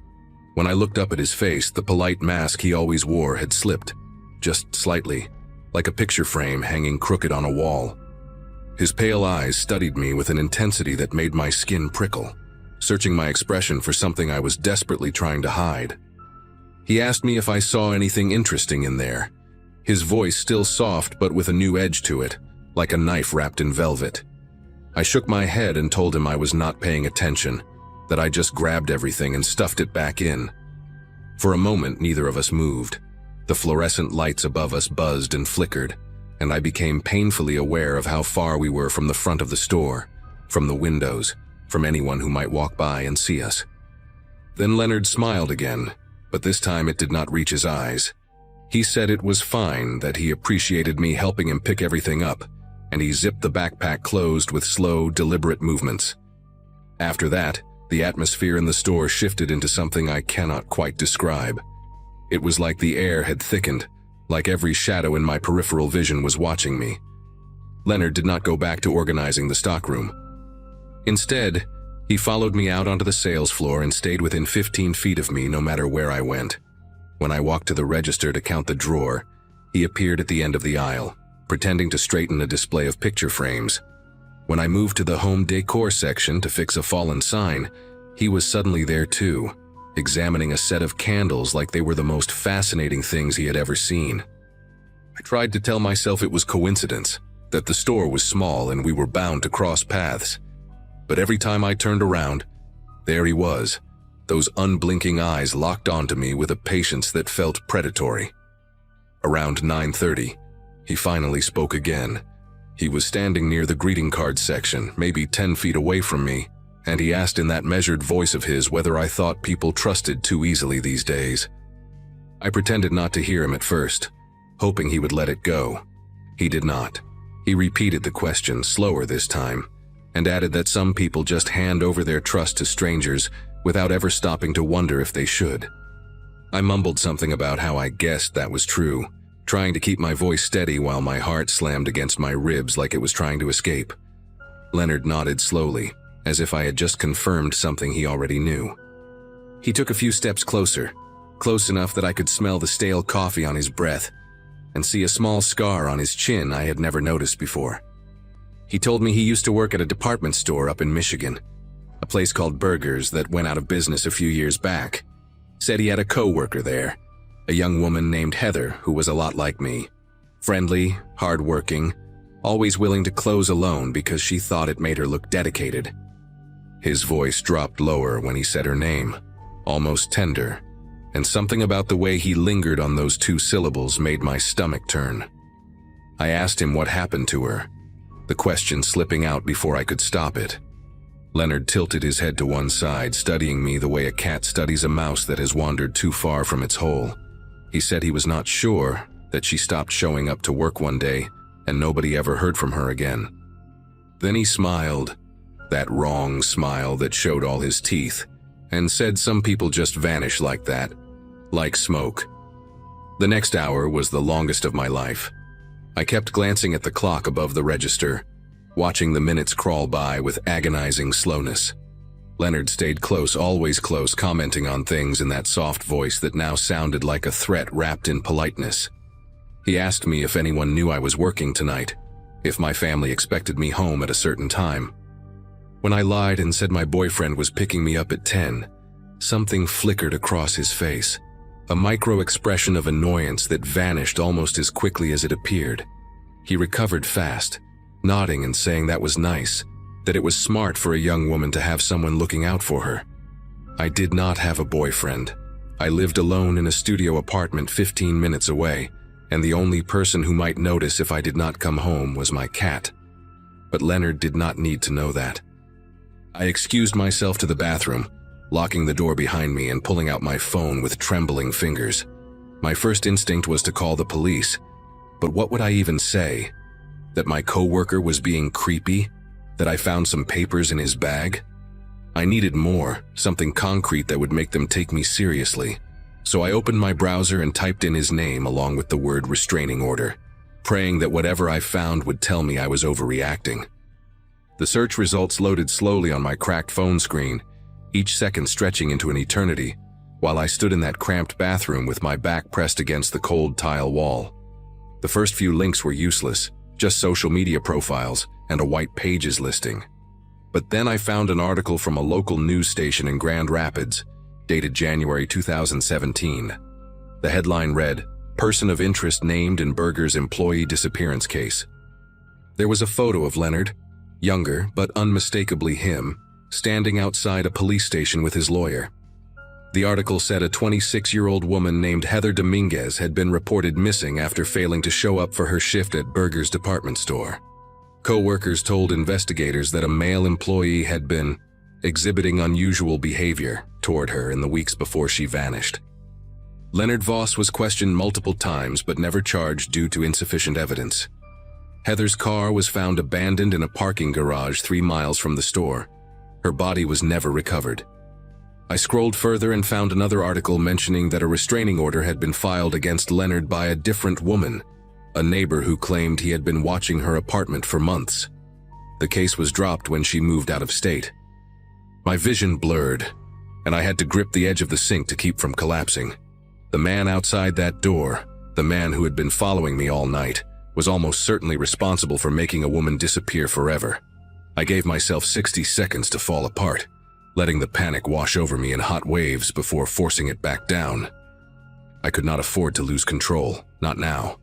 When I looked up at his face, the polite mask he always wore had slipped, just slightly, like a picture frame hanging crooked on a wall. His pale eyes studied me with an intensity that made my skin prickle, searching my expression for something I was desperately trying to hide. He asked me if I saw anything interesting in there, his voice still soft but with a new edge to it, like a knife wrapped in velvet. I shook my head and told him I was not paying attention, that I just grabbed everything and stuffed it back in. For a moment, neither of us moved. The fluorescent lights above us buzzed and flickered, and I became painfully aware of how far we were from the front of the store, from the windows, from anyone who might walk by and see us. Then Leonard smiled again, but this time it did not reach his eyes. He said it was fine, that he appreciated me helping him pick everything up, and he zipped the backpack closed with slow, deliberate movements. After that, the atmosphere in the store shifted into something I cannot quite describe. It was like the air had thickened, like every shadow in my peripheral vision was watching me. Leonard did not go back to organizing the stockroom. Instead, he followed me out onto the sales floor and stayed within 15 feet of me no matter where I went. When I walked to the register to count the drawer, he appeared at the end of the aisle, pretending to straighten a display of picture frames. When I moved to the home decor section to fix a fallen sign, he was suddenly there too, examining a set of candles like they were the most fascinating things he had ever seen. I tried to tell myself it was coincidence, that the store was small and we were bound to cross paths. But every time I turned around, there he was, those unblinking eyes locked onto me with a patience that felt predatory. Around 9:30, he finally spoke again. He was standing near the greeting card section, maybe 10 feet away from me, and he asked in that measured voice of his whether I thought people trusted too easily these days. I pretended not to hear him at first, hoping he would let it go. He did not. He repeated the question, slower this time, and added that some people just hand over their trust to strangers without ever stopping to wonder if they should. I mumbled something about how I guessed that was true, trying to keep my voice steady while my heart slammed against my ribs like it was trying to escape. Leonard nodded slowly, as if I had just confirmed something he already knew. He took a few steps closer, close enough that I could smell the stale coffee on his breath and see a small scar on his chin I had never noticed before. He told me he used to work at a department store up in Michigan, a place called Burgers that went out of business a few years back. Said he had a coworker there, a young woman named Heather who was a lot like me. Friendly, hardworking, always willing to close alone because she thought it made her look dedicated. His voice dropped lower when he said her name, almost tender, and something about the way he lingered on those two syllables made my stomach turn. I asked him what happened to her, the question slipping out before I could stop it. Leonard tilted his head to one side, studying me the way a cat studies a mouse that has wandered too far from its hole. He said he was not sure, that she stopped showing up to work one day and nobody ever heard from her again. Then he smiled, that wrong smile that showed all his teeth, and said some people just vanish like that, like smoke. The next hour was the longest of my life. I kept glancing at the clock above the register, watching the minutes crawl by with agonizing slowness. Leonard stayed close, always close, commenting on things in that soft voice that now sounded like a threat wrapped in politeness. He asked me if anyone knew I was working tonight, if my family expected me home at a certain time. When I lied and said my boyfriend was picking me up at 10, something flickered across his face, a micro-expression of annoyance that vanished almost as quickly as it appeared. He recovered fast, nodding and saying that was nice, that it was smart for a young woman to have someone looking out for her. I did not have a boyfriend. I lived alone in a studio apartment 15 minutes away, and the only person who might notice if I did not come home was my cat. But Leonard did not need to know that. I excused myself to the bathroom, locking the door behind me and pulling out my phone with trembling fingers. My first instinct was to call the police, but what would I even say? That my coworker was being creepy? That I found some papers in his bag? I needed more, something concrete that would make them take me seriously. So I opened my browser and typed in his name along with the word restraining order, praying that whatever I found would tell me I was overreacting. The search results loaded slowly on my cracked phone screen, each second stretching into an eternity, while I stood in that cramped bathroom with my back pressed against the cold tile wall. The first few links were useless, just social media profiles and a white pages listing. But then I found an article from a local news station in Grand Rapids, dated January 2017. The headline read, "Person of interest named in Berger's employee disappearance case." There was a photo of Leonard, younger but unmistakably him, standing outside a police station with his lawyer. The article said a 26-year-old woman named Heather Dominguez had been reported missing after failing to show up for her shift at Berger's department store. Coworkers told investigators that a male employee had been exhibiting unusual behavior toward her in the weeks before she vanished. Leonard Voss was questioned multiple times but never charged due to insufficient evidence. Heather's car was found abandoned in a parking garage 3 miles from the store. Her body was never recovered. I scrolled further and found another article mentioning that a restraining order had been filed against Leonard by a different woman, a neighbor who claimed he had been watching her apartment for months. The case was dropped when she moved out of state. My vision blurred, and I had to grip the edge of the sink to keep from collapsing. The man outside that door, the man who had been following me all night, was almost certainly responsible for making a woman disappear forever. I gave myself 60 seconds to fall apart, letting the panic wash over me in hot waves before forcing it back down. I could not afford to lose control, not now.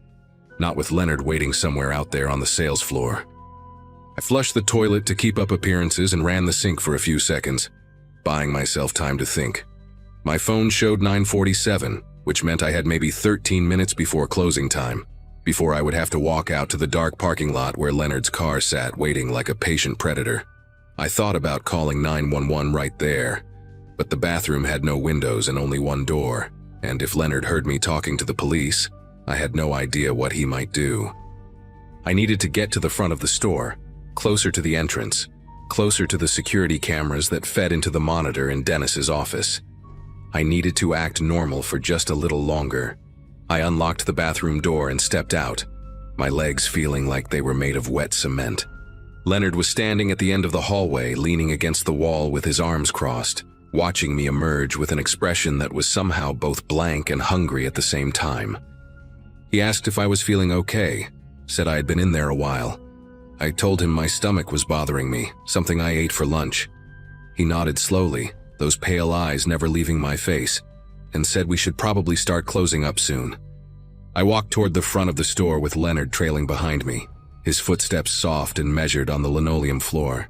Not with Leonard waiting somewhere out there on the sales floor. I flushed the toilet to keep up appearances and ran the sink for a few seconds, buying myself time to think. My phone showed 9:47, which meant I had maybe 13 minutes before closing time, before I would have to walk out to the dark parking lot where Leonard's car sat waiting like a patient predator. I thought about calling 911 right there, but the bathroom had no windows and only one door, and if Leonard heard me talking to the police, I had no idea what he might do. I needed to get to the front of the store, closer to the entrance, closer to the security cameras that fed into the monitor in Dennis's office. I needed to act normal for just a little longer. I unlocked the bathroom door and stepped out, my legs feeling like they were made of wet cement. Leonard was standing at the end of the hallway, leaning against the wall with his arms crossed, watching me emerge with an expression that was somehow both blank and hungry at the same time. He asked if I was feeling okay, said I had been in there a while. I told him my stomach was bothering me, something I ate for lunch. He nodded slowly, those pale eyes never leaving my face, and said we should probably start closing up soon. I walked toward the front of the store with Leonard trailing behind me, his footsteps soft and measured on the linoleum floor.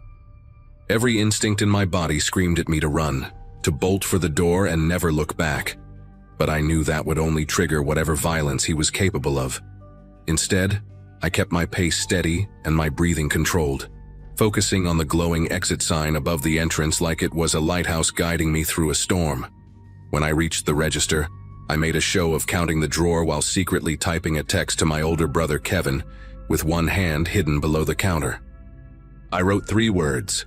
Every instinct in my body screamed at me to run, to bolt for the door and never look back. But I knew that would only trigger whatever violence he was capable of. Instead, I kept my pace steady and my breathing controlled, focusing on the glowing exit sign above the entrance like it was a lighthouse guiding me through a storm. When I reached the register, I made a show of counting the drawer while secretly typing a text to my older brother Kevin, with one hand hidden below the counter. I wrote 3 words: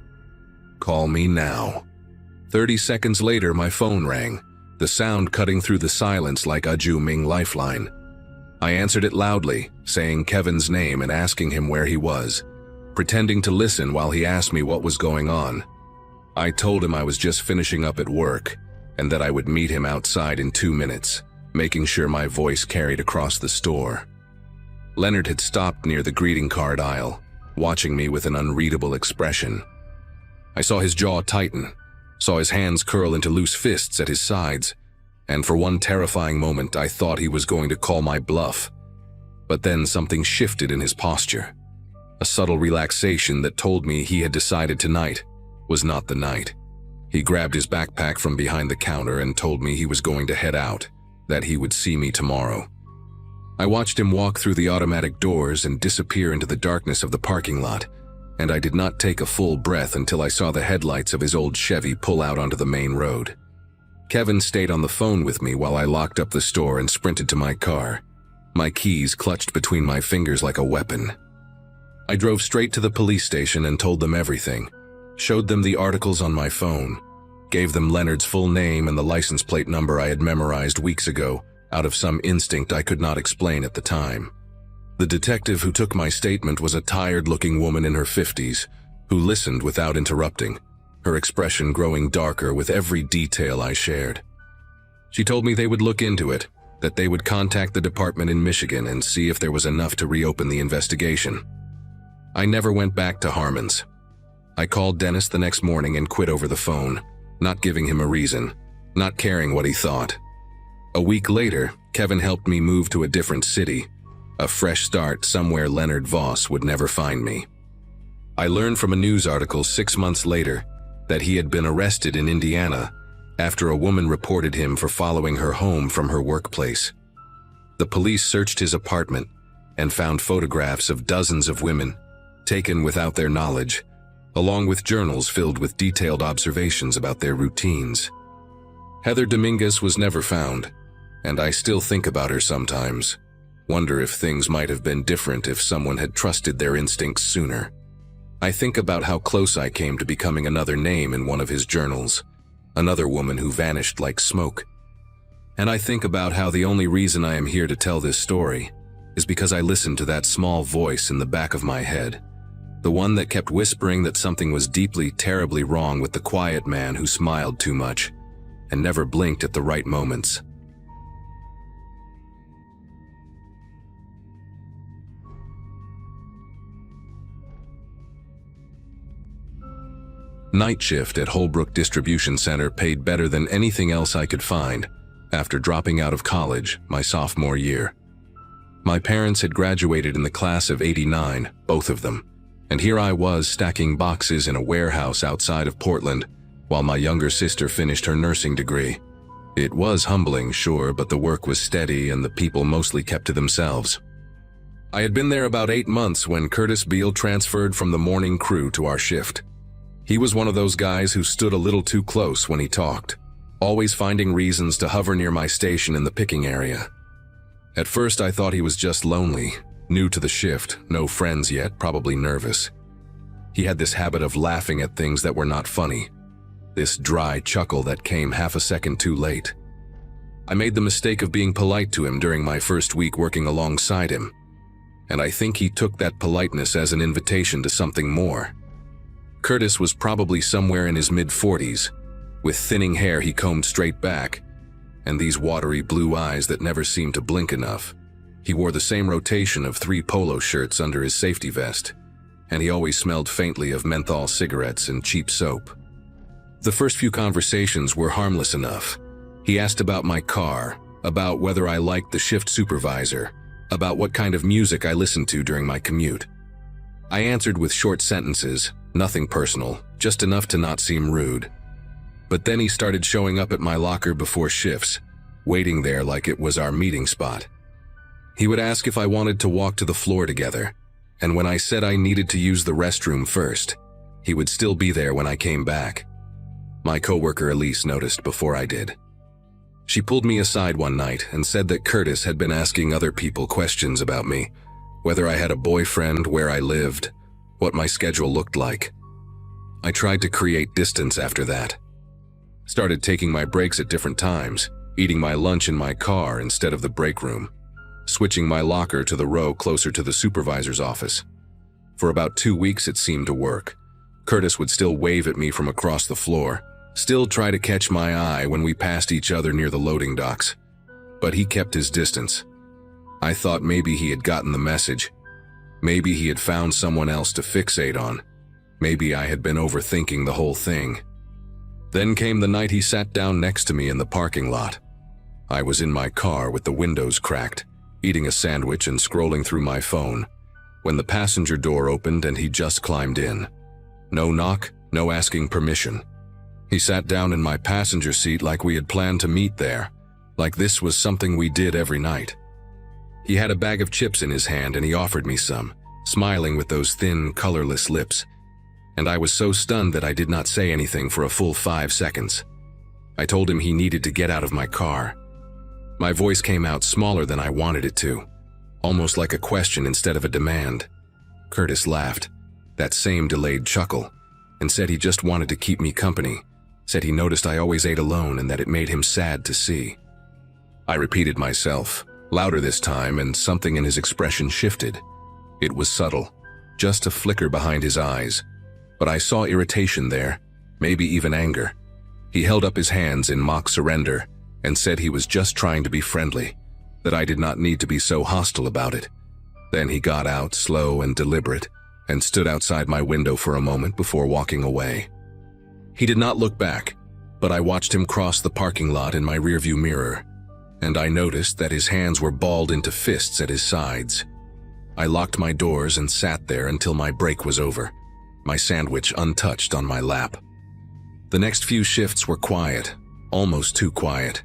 "Call me now." 30 seconds later, my phone rang, the sound cutting through the silence like a Ju Ming lifeline. I answered it loudly, saying Kevin's name and asking him where he was, pretending to listen while he asked me what was going on. I told him I was just finishing up at work, and that I would meet him outside in 2 minutes, making sure my voice carried across the store. Leonard had stopped near the greeting card aisle, watching me with an unreadable expression. I saw his jaw tighten, saw his hands curl into loose fists at his sides, and for one terrifying moment I thought he was going to call my bluff. But then something shifted in his posture, a subtle relaxation that told me he had decided tonight was not the night. He grabbed his backpack from behind the counter and told me he was going to head out, that he would see me tomorrow. I watched him walk through the automatic doors and disappear into the darkness of the parking lot, and I did not take a full breath until I saw the headlights of his old Chevy pull out onto the main road. Kevin stayed on the phone with me while I locked up the store and sprinted to my car, my keys clutched between my fingers like a weapon. I drove straight to the police station and told them everything, showed them the articles on my phone, gave them Leonard's full name and the license plate number I had memorized weeks ago, out of some instinct I could not explain at the time. The detective who took my statement was a tired-looking woman in her 50s, who listened without interrupting, her expression growing darker with every detail I shared. She told me they would look into it, that they would contact the department in Michigan and see if there was enough to reopen the investigation. I never went back to Harmon's. I called Dennis the next morning and quit over the phone, not giving him a reason, not caring what he thought. A week later, Kevin helped me move to a different city, a fresh start somewhere Leonard Voss would never find me. I learned from a news article 6 months later that he had been arrested in Indiana after a woman reported him for following her home from her workplace. The police searched his apartment and found photographs of dozens of women, taken without their knowledge, along with journals filled with detailed observations about their routines. Heather Dominguez was never found, and I still think about her sometimes, wonder if things might have been different if someone had trusted their instincts sooner. I think about how close I came to becoming another name in one of his journals, another woman who vanished like smoke. And I think about how the only reason I am here to tell this story is because I listened to that small voice in the back of my head, the one that kept whispering that something was deeply, terribly wrong with the quiet man who smiled too much and never blinked at the right moments. Night shift at Holbrook Distribution Center paid better than anything else I could find after dropping out of college my sophomore year. My parents had graduated in the class of '89, both of them, and here I was stacking boxes in a warehouse outside of Portland while my younger sister finished her nursing degree. It was humbling, sure, but the work was steady and the people mostly kept to themselves. I had been there about 8 months when Curtis Beal transferred from the morning crew to our shift. He was one of those guys who stood a little too close when he talked, always finding reasons to hover near my station in the picking area. At first I thought he was just lonely, new to the shift, no friends yet, probably nervous. He had this habit of laughing at things that were not funny, this dry chuckle that came half a second too late. I made the mistake of being polite to him during my first week working alongside him, and I think he took that politeness as an invitation to something more. Curtis was probably somewhere in his mid-40s, with thinning hair he combed straight back, and these watery blue eyes that never seemed to blink enough. He wore the same rotation of 3 polo shirts under his safety vest, and he always smelled faintly of menthol cigarettes and cheap soap. The first few conversations were harmless enough. He asked about my car, about whether I liked the shift supervisor, about what kind of music I listened to during my commute. I answered with short sentences, nothing personal, just enough to not seem rude. But then he started showing up at my locker before shifts, waiting there like it was our meeting spot. He would ask if I wanted to walk to the floor together, and when I said I needed to use the restroom first, he would still be there when I came back. My coworker Elise noticed before I did. She pulled me aside one night and said that Curtis had been asking other people questions about me, whether I had a boyfriend, where I lived, what my schedule looked like. I tried to create distance after that. Started taking my breaks at different times, eating my lunch in my car instead of the break room, switching my locker to the row closer to the supervisor's office. For about 2 weeks it seemed to work. Curtis would still wave at me from across the floor, still try to catch my eye when we passed each other near the loading docks. But he kept his distance. I thought maybe he had gotten the message. Maybe he had found someone else to fixate on. Maybe I had been overthinking the whole thing. Then came the night he sat down next to me in the parking lot. I was in my car with the windows cracked, eating a sandwich and scrolling through my phone, when the passenger door opened and he just climbed in. No knock, no asking permission. He sat down in my passenger seat like we had planned to meet there, like this was something we did every night. He had a bag of chips in his hand and he offered me some, smiling with those thin, colorless lips. And I was so stunned that I did not say anything for a full 5 seconds. I told him he needed to get out of my car. My voice came out smaller than I wanted it to, almost like a question instead of a demand. Curtis laughed, that same delayed chuckle, and said he just wanted to keep me company, Said he noticed I always ate alone and that it made him sad to see. I repeated myself, louder this time, and something in his expression shifted. It was subtle, just a flicker behind his eyes, but I saw irritation there, maybe even anger. He held up his hands in mock surrender and said he was just trying to be friendly, that I did not need to be so hostile about it. Then he got out, slow and deliberate, and stood outside my window for a moment before walking away. He did not look back, but I watched him cross the parking lot in my rearview mirror, and I noticed that his hands were balled into fists at his sides. I locked my doors and sat there until my break was over, my sandwich untouched on my lap. The next few shifts were quiet, almost too quiet.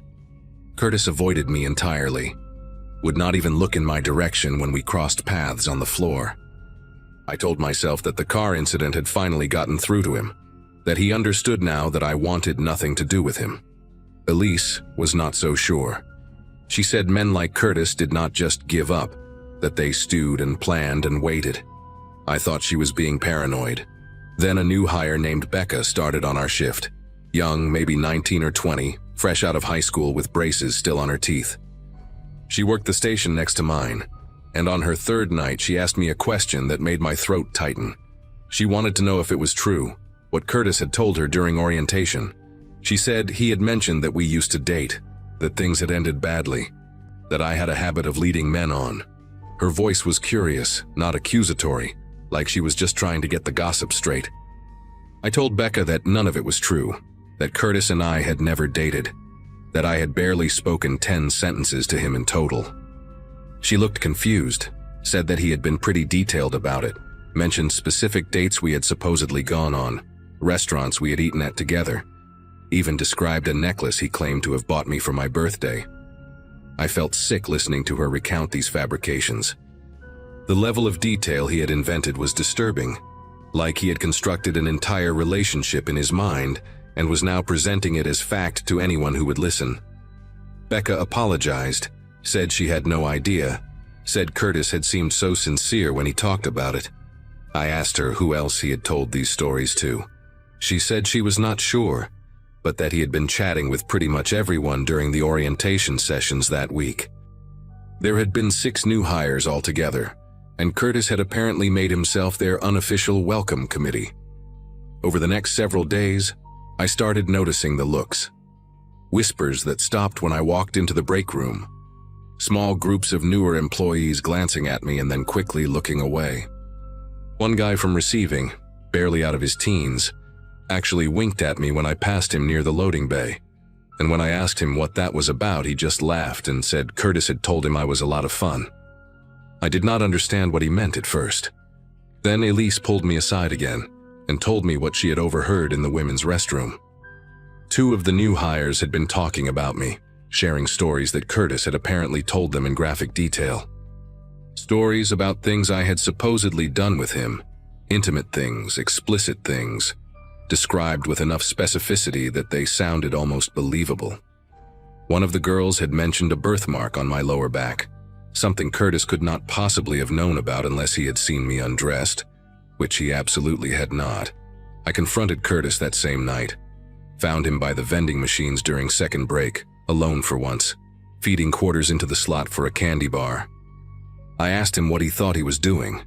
Curtis avoided me entirely, would not even look in my direction when we crossed paths on the floor. I told myself that the car incident had finally gotten through to him, that he understood now that I wanted nothing to do with him. Elise was not so sure. She said men like Curtis did not just give up, that they stewed and planned and waited. I thought she was being paranoid. Then a new hire named Becca started on our shift. Young, maybe 19 or 20, fresh out of high school with braces still on her teeth. She worked the station next to mine, and on her third night she asked me a question that made my throat tighten. She wanted to know if it was true, what Curtis had told her during orientation. She said he had mentioned that we used to date, that things had ended badly, that I had a habit of leading men on. Her voice was curious, not accusatory, like she was just trying to get the gossip straight. I told Becca that none of it was true, that Curtis and I had never dated, that I had barely spoken 10 sentences to him in total. She looked confused, said that he had been pretty detailed about it, mentioned specific dates we had supposedly gone on, restaurants we had eaten at together, even described a necklace he claimed to have bought me for my birthday. I felt sick listening to her recount these fabrications. The level of detail he had invented was disturbing, like he had constructed an entire relationship in his mind and was now presenting it as fact to anyone who would listen. Becca apologized, said she had no idea, said Curtis had seemed so sincere when he talked about it. I asked her who else he had told these stories to. She said she was not sure, but that he had been chatting with pretty much everyone during the orientation sessions that week. There had been 6 new hires altogether, and Curtis had apparently made himself their unofficial welcome committee. Over the next several days, I started noticing the looks. Whispers that stopped when I walked into the break room. Small groups of newer employees glancing at me and then quickly looking away. One guy from receiving, barely out of his teens, actually winked at me when I passed him near the loading bay, and when I asked him what that was about, he just laughed and said Curtis had told him I was a lot of fun. I did not understand what he meant at first. Then Elise pulled me aside again and told me what she had overheard in the women's restroom. 2 of the new hires had been talking about me, sharing stories that Curtis had apparently told them in graphic detail. Stories about things I had supposedly done with him, intimate things, explicit things, described with enough specificity that they sounded almost believable. One of the girls had mentioned a birthmark on my lower back, something Curtis could not possibly have known about unless he had seen me undressed, which he absolutely had not. I confronted Curtis that same night, found him by the vending machines during second break, alone for once, feeding quarters into the slot for a candy bar. I asked him what he thought he was doing,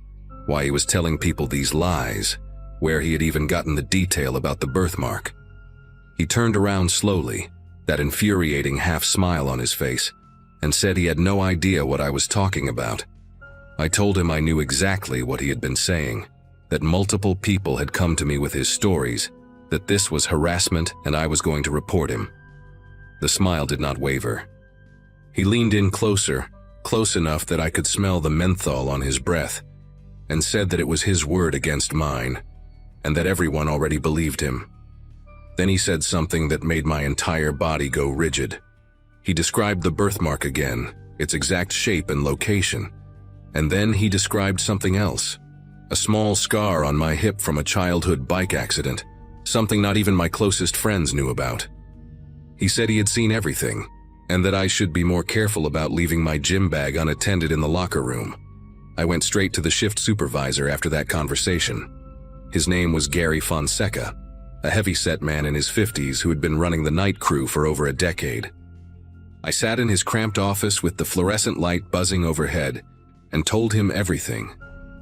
why he was telling people these lies, where he had even gotten the detail about the birthmark. He turned around slowly, that infuriating half-smile on his face, and said he had no idea what I was talking about. I told him I knew exactly what he had been saying, that multiple people had come to me with his stories, that this was harassment and I was going to report him. The smile did not waver. He leaned in closer, close enough that I could smell the menthol on his breath, and said that it was his word against mine, and that everyone already believed him. Then he said something that made my entire body go rigid. He described the birthmark again, its exact shape and location, and then he described something else, a small scar on my hip from a childhood bike accident, something not even my closest friends knew about. He said he had seen everything, and that I should be more careful about leaving my gym bag unattended in the locker room. I went straight to the shift supervisor after that conversation. His name was Gary Fonseca. a heavy-set man in his 50s who had been running the night crew for over a decade. I sat in his cramped office with the fluorescent light buzzing overhead and told him everything: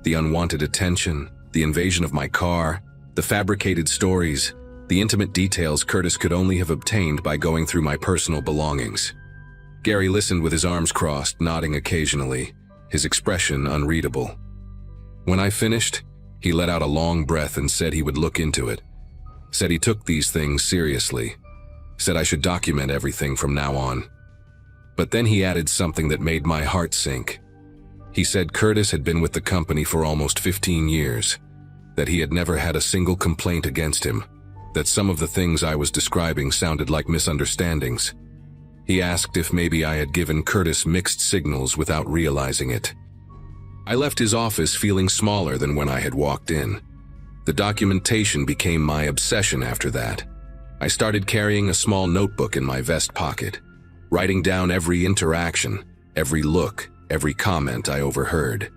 the unwanted attention, the invasion of my car, the fabricated stories, the intimate details Curtis could only have obtained by going through my personal belongings. Gary listened with his arms crossed, nodding occasionally, his expression unreadable. When I finished, he let out a long breath and said he would look into it. Said he took these things seriously. Said I should document everything from now on. But then he added something that made my heart sink. He said Curtis had been with the company for almost 15 years, that he had never had a single complaint against him, that some of the things I was describing sounded like misunderstandings. He asked if maybe I had given Curtis mixed signals without realizing it. I left his office feeling smaller than when I had walked in. The documentation became my obsession after that. I started carrying a small notebook in my vest pocket, writing down every interaction, every look, every comment I overheard.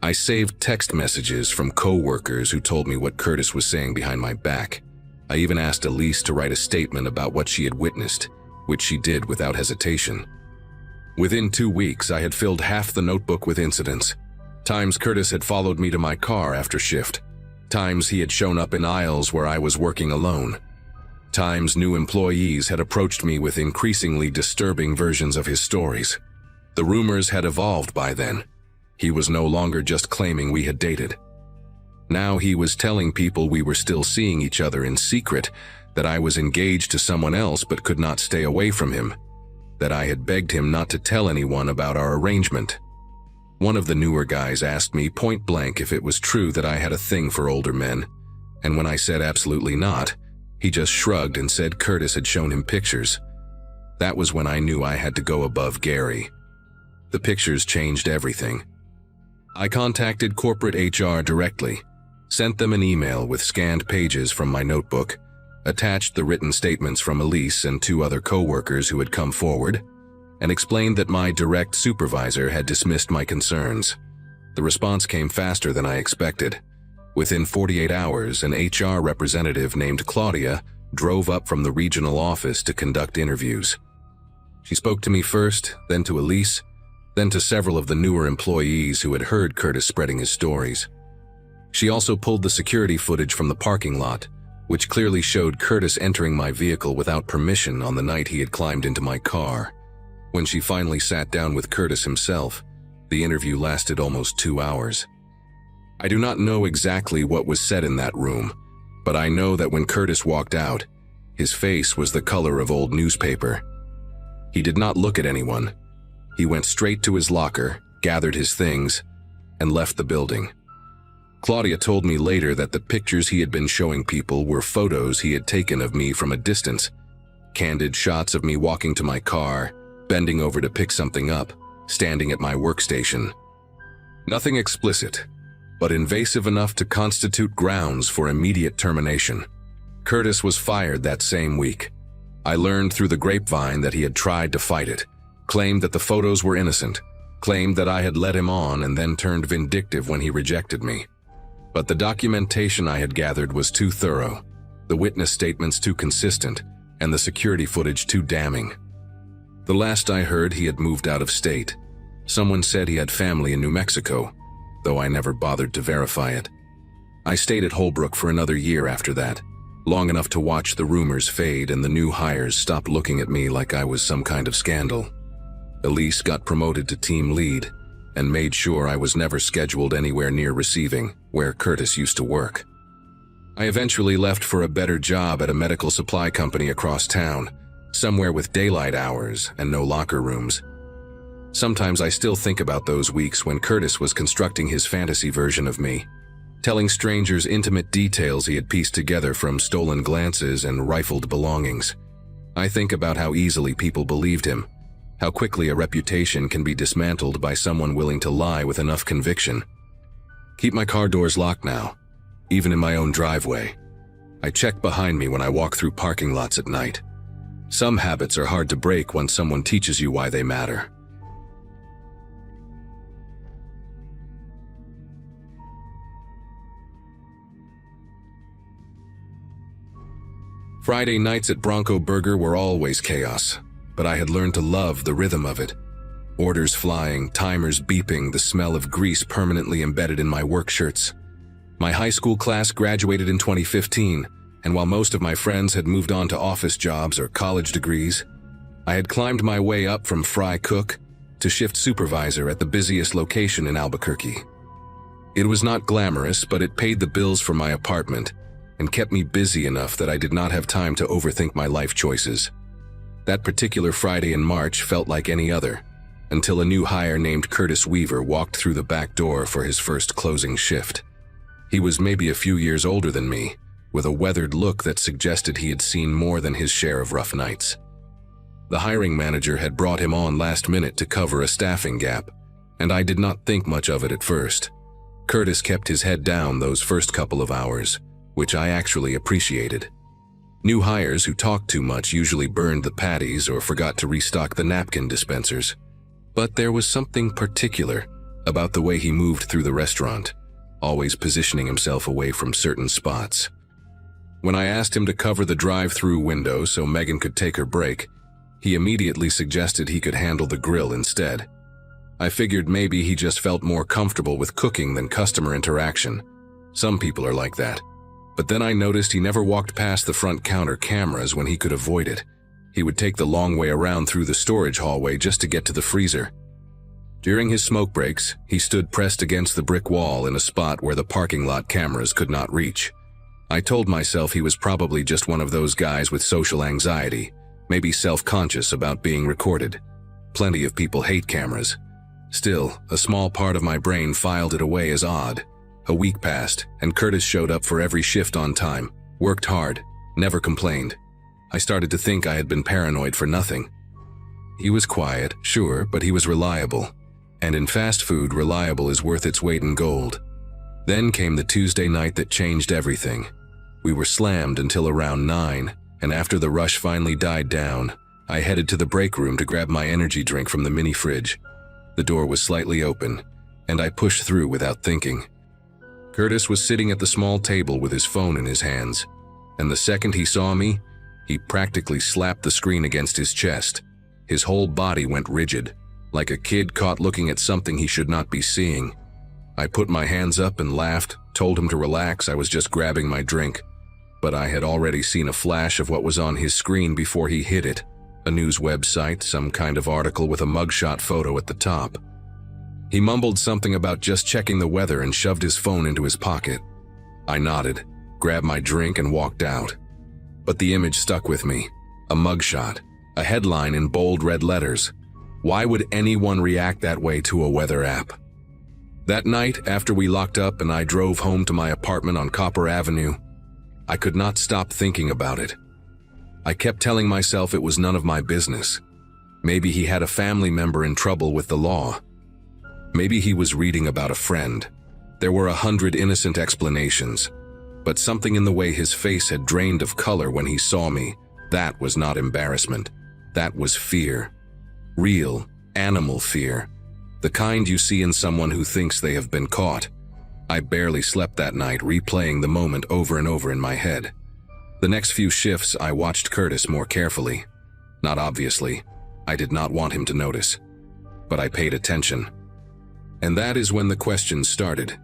I saved text messages from coworkers who told me what Curtis was saying behind my back. I even asked Elise to write a statement about what she had witnessed, which she did without hesitation. Within 2 weeks, I had filled half the notebook with incidents. Times Curtis had followed me to my car after shift. Times he had shown up in aisles where I was working alone. Times new employees had approached me with increasingly disturbing versions of his stories. The rumors had evolved by then. He was no longer just claiming we had dated. Now he was telling people we were still seeing each other in secret, that I was engaged to someone else but could not stay away from him, that I had begged him not to tell anyone about our arrangement. One of the newer guys asked me point blank if it was true that I had a thing for older men, and when I said absolutely not, he just shrugged and said Curtis had shown him pictures. That was when I knew I had to go above Gary. The pictures changed everything. I contacted corporate HR directly, sent them an email with scanned pages from my notebook, attached the written statements from Elise and 2 other coworkers who had come forward, and explained that my direct supervisor had dismissed my concerns. The response came faster than I expected. Within 48 hours, an HR representative named Claudia drove up from the regional office to conduct interviews. She spoke to me first, then to Elise, then to several of the newer employees who had heard Curtis spreading his stories. She also pulled the security footage from the parking lot, which clearly showed Curtis entering my vehicle without permission on the night he had climbed into my car. When she finally sat down with Curtis himself, the interview lasted almost 2 hours. I do not know exactly what was said in that room, but I know that when Curtis walked out, his face was the color of old newspaper. He did not look at anyone. He went straight to his locker, gathered his things, and left the building. Claudia told me later that the pictures he had been showing people were photos he had taken of me from a distance, candid shots of me walking to my car, bending over to pick something up, standing at my workstation. Nothing explicit, but invasive enough to constitute grounds for immediate termination. Curtis was fired that same week. I learned through the grapevine that he had tried to fight it, claimed that the photos were innocent, claimed that I had led him on and then turned vindictive when he rejected me. But the documentation I had gathered was too thorough, the witness statements too consistent, and the security footage too damning. The last I heard, he had moved out of state. Someone said he had family in New Mexico, though I never bothered to verify it. I stayed at Holbrook for another year after that, long enough to watch the rumors fade and the new hires stop looking at me like I was some kind of scandal. Elise got promoted to team lead and made sure I was never scheduled anywhere near receiving, where Curtis used to work. I eventually left for a better job at a medical supply company across town, somewhere with daylight hours and no locker rooms. Sometimes I still think about those weeks when Curtis was constructing his fantasy version of me, telling strangers intimate details he had pieced together from stolen glances and rifled belongings. I think about how easily people believed him, how quickly a reputation can be dismantled by someone willing to lie with enough conviction. Keep my car doors locked now, even in my own driveway. I check behind me when I walk through parking lots at night. Some habits are hard to break once someone teaches you why they matter. Friday nights at Bronco Burger were always chaos, but I had learned to love the rhythm of it. Orders flying, timers beeping, the smell of grease permanently embedded in my work shirts. My high school class graduated in 2015, and while most of my friends had moved on to office jobs or college degrees, I had climbed my way up from fry cook to shift supervisor at the busiest location in Albuquerque. It was not glamorous, but it paid the bills for my apartment and kept me busy enough that I did not have time to overthink my life choices. That particular Friday in March felt like any other, until a new hire named Curtis Weaver walked through the back door for his first closing shift. He was maybe a few years older than me, with a weathered look that suggested he had seen more than his share of rough nights. The hiring manager had brought him on last minute to cover a staffing gap, and I did not think much of it at first. Curtis kept his head down those first couple of hours, which I actually appreciated. New hires who talked too much usually burned the patties or forgot to restock the napkin dispensers. But there was something particular about the way he moved through the restaurant, always positioning himself away from certain spots. When I asked him to cover the drive-through window so Megan could take her break, he immediately suggested he could handle the grill instead. I figured maybe he just felt more comfortable with cooking than customer interaction. Some people are like that. But then I noticed he never walked past the front counter cameras when he could avoid it. He would take the long way around through the storage hallway just to get to the freezer. During his smoke breaks, he stood pressed against the brick wall in a spot where the parking lot cameras could not reach. I told myself he was probably just one of those guys with social anxiety, maybe self-conscious about being recorded. Plenty of people hate cameras. Still, a small part of my brain filed it away as odd. A week passed, and Curtis showed up for every shift on time, worked hard, never complained. I started to think I had been paranoid for nothing. He was quiet, sure, but he was reliable. And in fast food, reliable is worth its weight in gold. Then came the Tuesday night that changed everything. We were slammed until around 9, and after the rush finally died down, I headed to the break room to grab my energy drink from the mini fridge. The door was slightly open, and I pushed through without thinking. Curtis was sitting at the small table with his phone in his hands, and the second he saw me, he practically slapped the screen against his chest. His whole body went rigid, like a kid caught looking at something he should not be seeing. I put my hands up and laughed, told him to relax, I was just grabbing my drink. But I had already seen a flash of what was on his screen before he hit it. A news website, some kind of article with a mugshot photo at the top. He mumbled something about just checking the weather and shoved his phone into his pocket. I nodded, grabbed my drink and walked out. But the image stuck with me. A mugshot, a headline in bold red letters. Why would anyone react that way to a weather app? That night, after we locked up and I drove home to my apartment on Copper Avenue, I could not stop thinking about it. I kept telling myself it was none of my business. Maybe he had a family member in trouble with the law. Maybe he was reading about a friend. There were 100 innocent explanations, but something in the way his face had drained of color when he saw me, that was not embarrassment. That was fear. Real, animal fear. The kind you see in someone who thinks they have been caught. I barely slept that night, replaying the moment over and over in my head. The next few shifts, I watched Curtis more carefully. Not obviously. I did not want him to notice. But I paid attention. And that is when the questions started.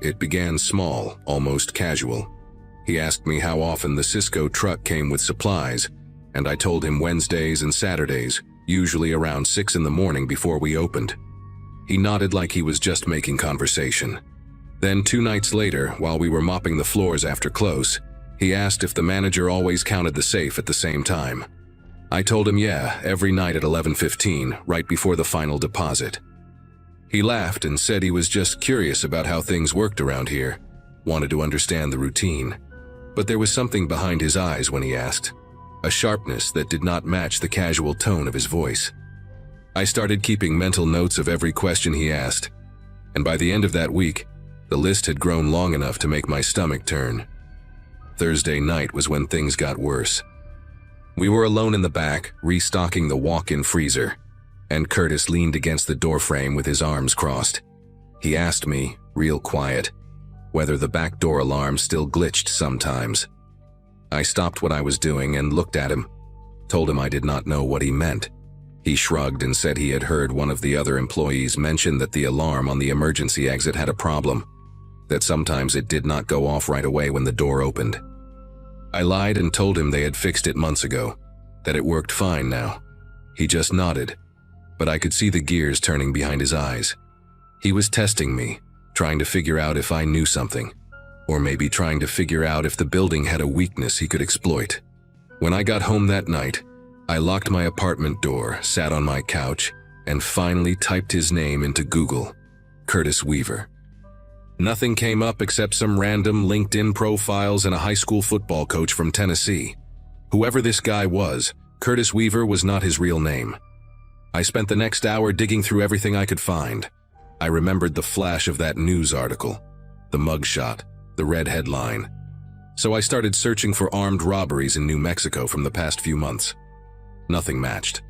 It began small, almost casual. He asked me how often the Cisco truck came with supplies, and I told him Wednesdays and Saturdays, usually around 6 in the morning before we opened. He nodded like he was just making conversation. Then 2 nights later, while we were mopping the floors after close, he asked if the manager always counted the safe at the same time. I told him yeah, every night at 11:15, right before the final deposit. He laughed and said he was just curious about how things worked around here, wanted to understand the routine. But there was something behind his eyes when he asked, a sharpness that did not match the casual tone of his voice. I started keeping mental notes of every question he asked, and by the end of that week, the list had grown long enough to make my stomach turn. Thursday night was when things got worse. We were alone in the back, restocking the walk-in freezer, and Curtis leaned against the doorframe with his arms crossed. He asked me, real quiet, whether the back door alarm still glitched sometimes. I stopped what I was doing and looked at him, told him I did not know what he meant. He shrugged and said he had heard one of the other employees mention that the alarm on the emergency exit had a problem, that sometimes it did not go off right away when the door opened. I lied and told him they had fixed it months ago, that it worked fine now. He just nodded, but I could see the gears turning behind his eyes. He was testing me, trying to figure out if I knew something, or maybe trying to figure out if the building had a weakness he could exploit. When I got home that night, I locked my apartment door, sat on my couch, and finally typed his name into Google, Curtis Weaver. Nothing came up except some random LinkedIn profiles and a high school football coach from Tennessee. Whoever this guy was, Curtis Weaver was not his real name. I spent the next hour digging through everything I could find. I remembered the flash of that news article, the mugshot, the red headline. So I started searching for armed robberies in New Mexico from the past few months. Nothing matched.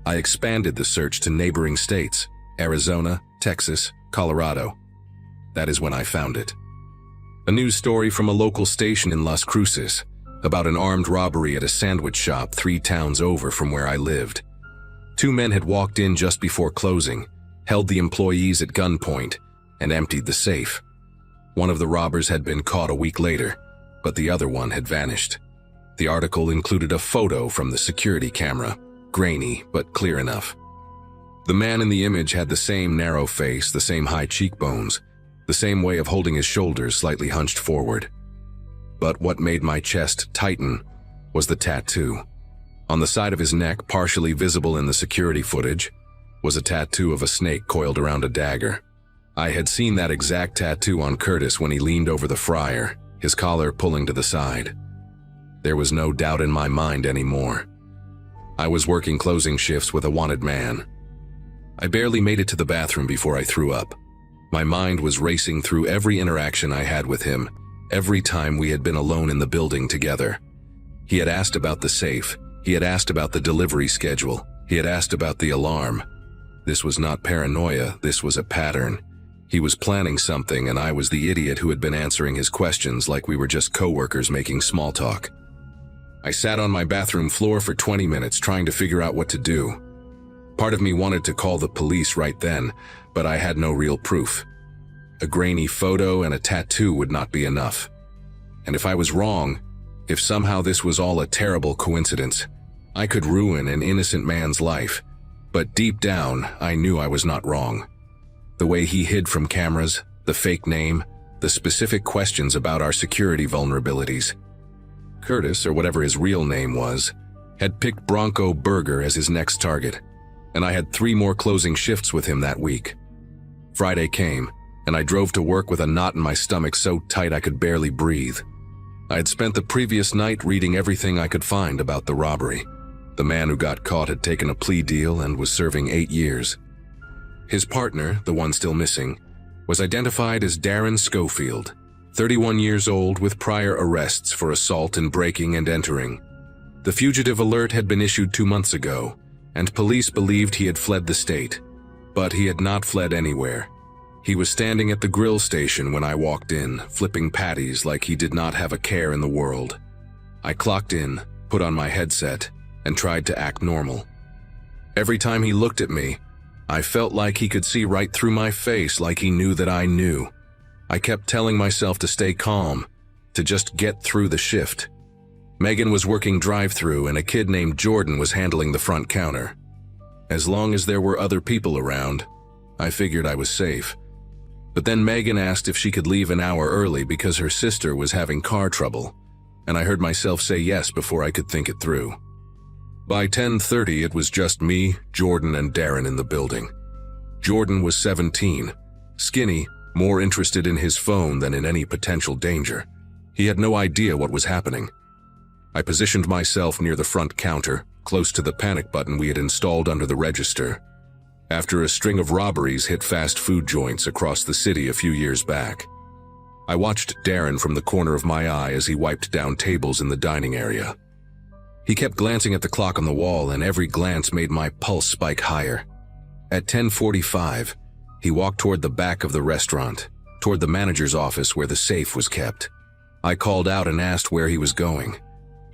I expanded the search to neighboring states, Arizona, Texas, Colorado. That is when I found it. A news story from a local station in Las Cruces about an armed robbery at a sandwich shop 3 towns over from where I lived. 2 men had walked in just before closing, held the employees at gunpoint, and emptied the safe. One of the robbers had been caught a week later, but the other one had vanished. The article included a photo from the security camera, grainy but clear enough. The man in the image had the same narrow face, the same high cheekbones, the same way of holding his shoulders slightly hunched forward. But what made my chest tighten was the tattoo. On the side of his neck, partially visible in the security footage, was a tattoo of a snake coiled around a dagger. I had seen that exact tattoo on Curtis when he leaned over the fryer, his collar pulling to the side. There was no doubt in my mind anymore. I was working closing shifts with a wanted man. I barely made it to the bathroom before I threw up. My mind was racing through every interaction I had with him, every time we had been alone in the building together. He had asked about the safe. He had asked about the delivery schedule. He had asked about the alarm. This was not paranoia, this was a pattern. He was planning something, and I was the idiot who had been answering his questions like we were just coworkers making small talk. I sat on my bathroom floor for 20 minutes trying to figure out what to do. Part of me wanted to call the police right then, but I had no real proof. A grainy photo and a tattoo would not be enough. And if I was wrong, if somehow this was all a terrible coincidence, I could ruin an innocent man's life. But deep down, I knew I was not wrong. The way he hid from cameras, the fake name, the specific questions about our security vulnerabilities. Curtis, or whatever his real name was, had picked Bronco Burger as his next target, and I had 3 more closing shifts with him that week. Friday came, and I drove to work with a knot in my stomach so tight I could barely breathe. I had spent the previous night reading everything I could find about the robbery. The man who got caught had taken a plea deal and was serving 8 years. His partner, the one still missing, was identified as Darren Schofield, 31 years old with prior arrests for assault and breaking and entering. The fugitive alert had been issued 2 months ago, and police believed he had fled the state. But he had not fled anywhere. He was standing at the grill station when I walked in, flipping patties like he did not have a care in the world. I clocked in, put on my headset, and tried to act normal. Every time he looked at me, I felt like he could see right through my face, like he knew that I knew. I kept telling myself to stay calm, to just get through the shift. Megan was working drive-through and a kid named Jordan was handling the front counter. As long as there were other people around, I figured I was safe. But then Megan asked if she could leave an hour early because her sister was having car trouble, and I heard myself say yes before I could think it through. By 10:30, it was just me, Jordan, and Darren in the building. Jordan was 17, skinny, more interested in his phone than in any potential danger. He had no idea what was happening. I positioned myself near the front counter, close to the panic button we had installed under the register. After a string of robberies hit fast food joints across the city a few years back. I watched Darren from the corner of my eye as he wiped down tables in the dining area. He kept glancing at the clock on the wall, and every glance made my pulse spike higher. At 10:45, he walked toward the back of the restaurant, toward the manager's office where the safe was kept. I called out and asked where he was going.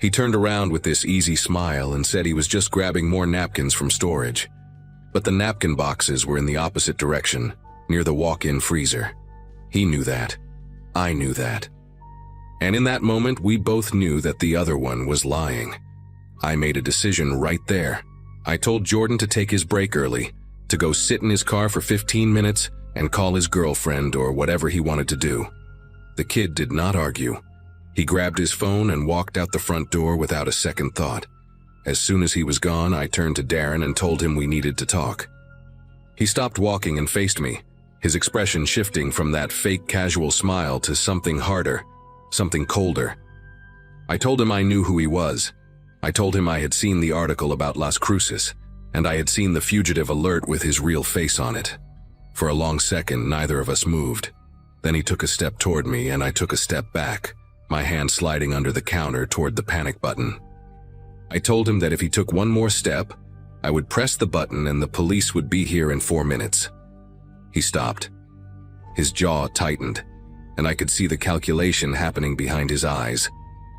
He turned around with this easy smile and said he was just grabbing more napkins from storage. But the napkin boxes were in the opposite direction, near the walk-in freezer. He knew that. I knew that. And in that moment, we both knew that the other one was lying. I made a decision right there. I told Jordan to take his break early, to go sit in his car for 15 minutes and call his girlfriend or whatever he wanted to do. The kid did not argue. He grabbed his phone and walked out the front door without a second thought. As soon as he was gone, I turned to Darren and told him we needed to talk. He stopped walking and faced me, his expression shifting from that fake casual smile to something harder, something colder. I told him I knew who he was. I told him I had seen the article about Las Cruces, and I had seen the fugitive alert with his real face on it. For a long second, neither of us moved. Then he took a step toward me and I took a step back, my hand sliding under the counter toward the panic button. I told him that if he took one more step, I would press the button and the police would be here in 4 minutes. He stopped. His jaw tightened, and I could see the calculation happening behind his eyes,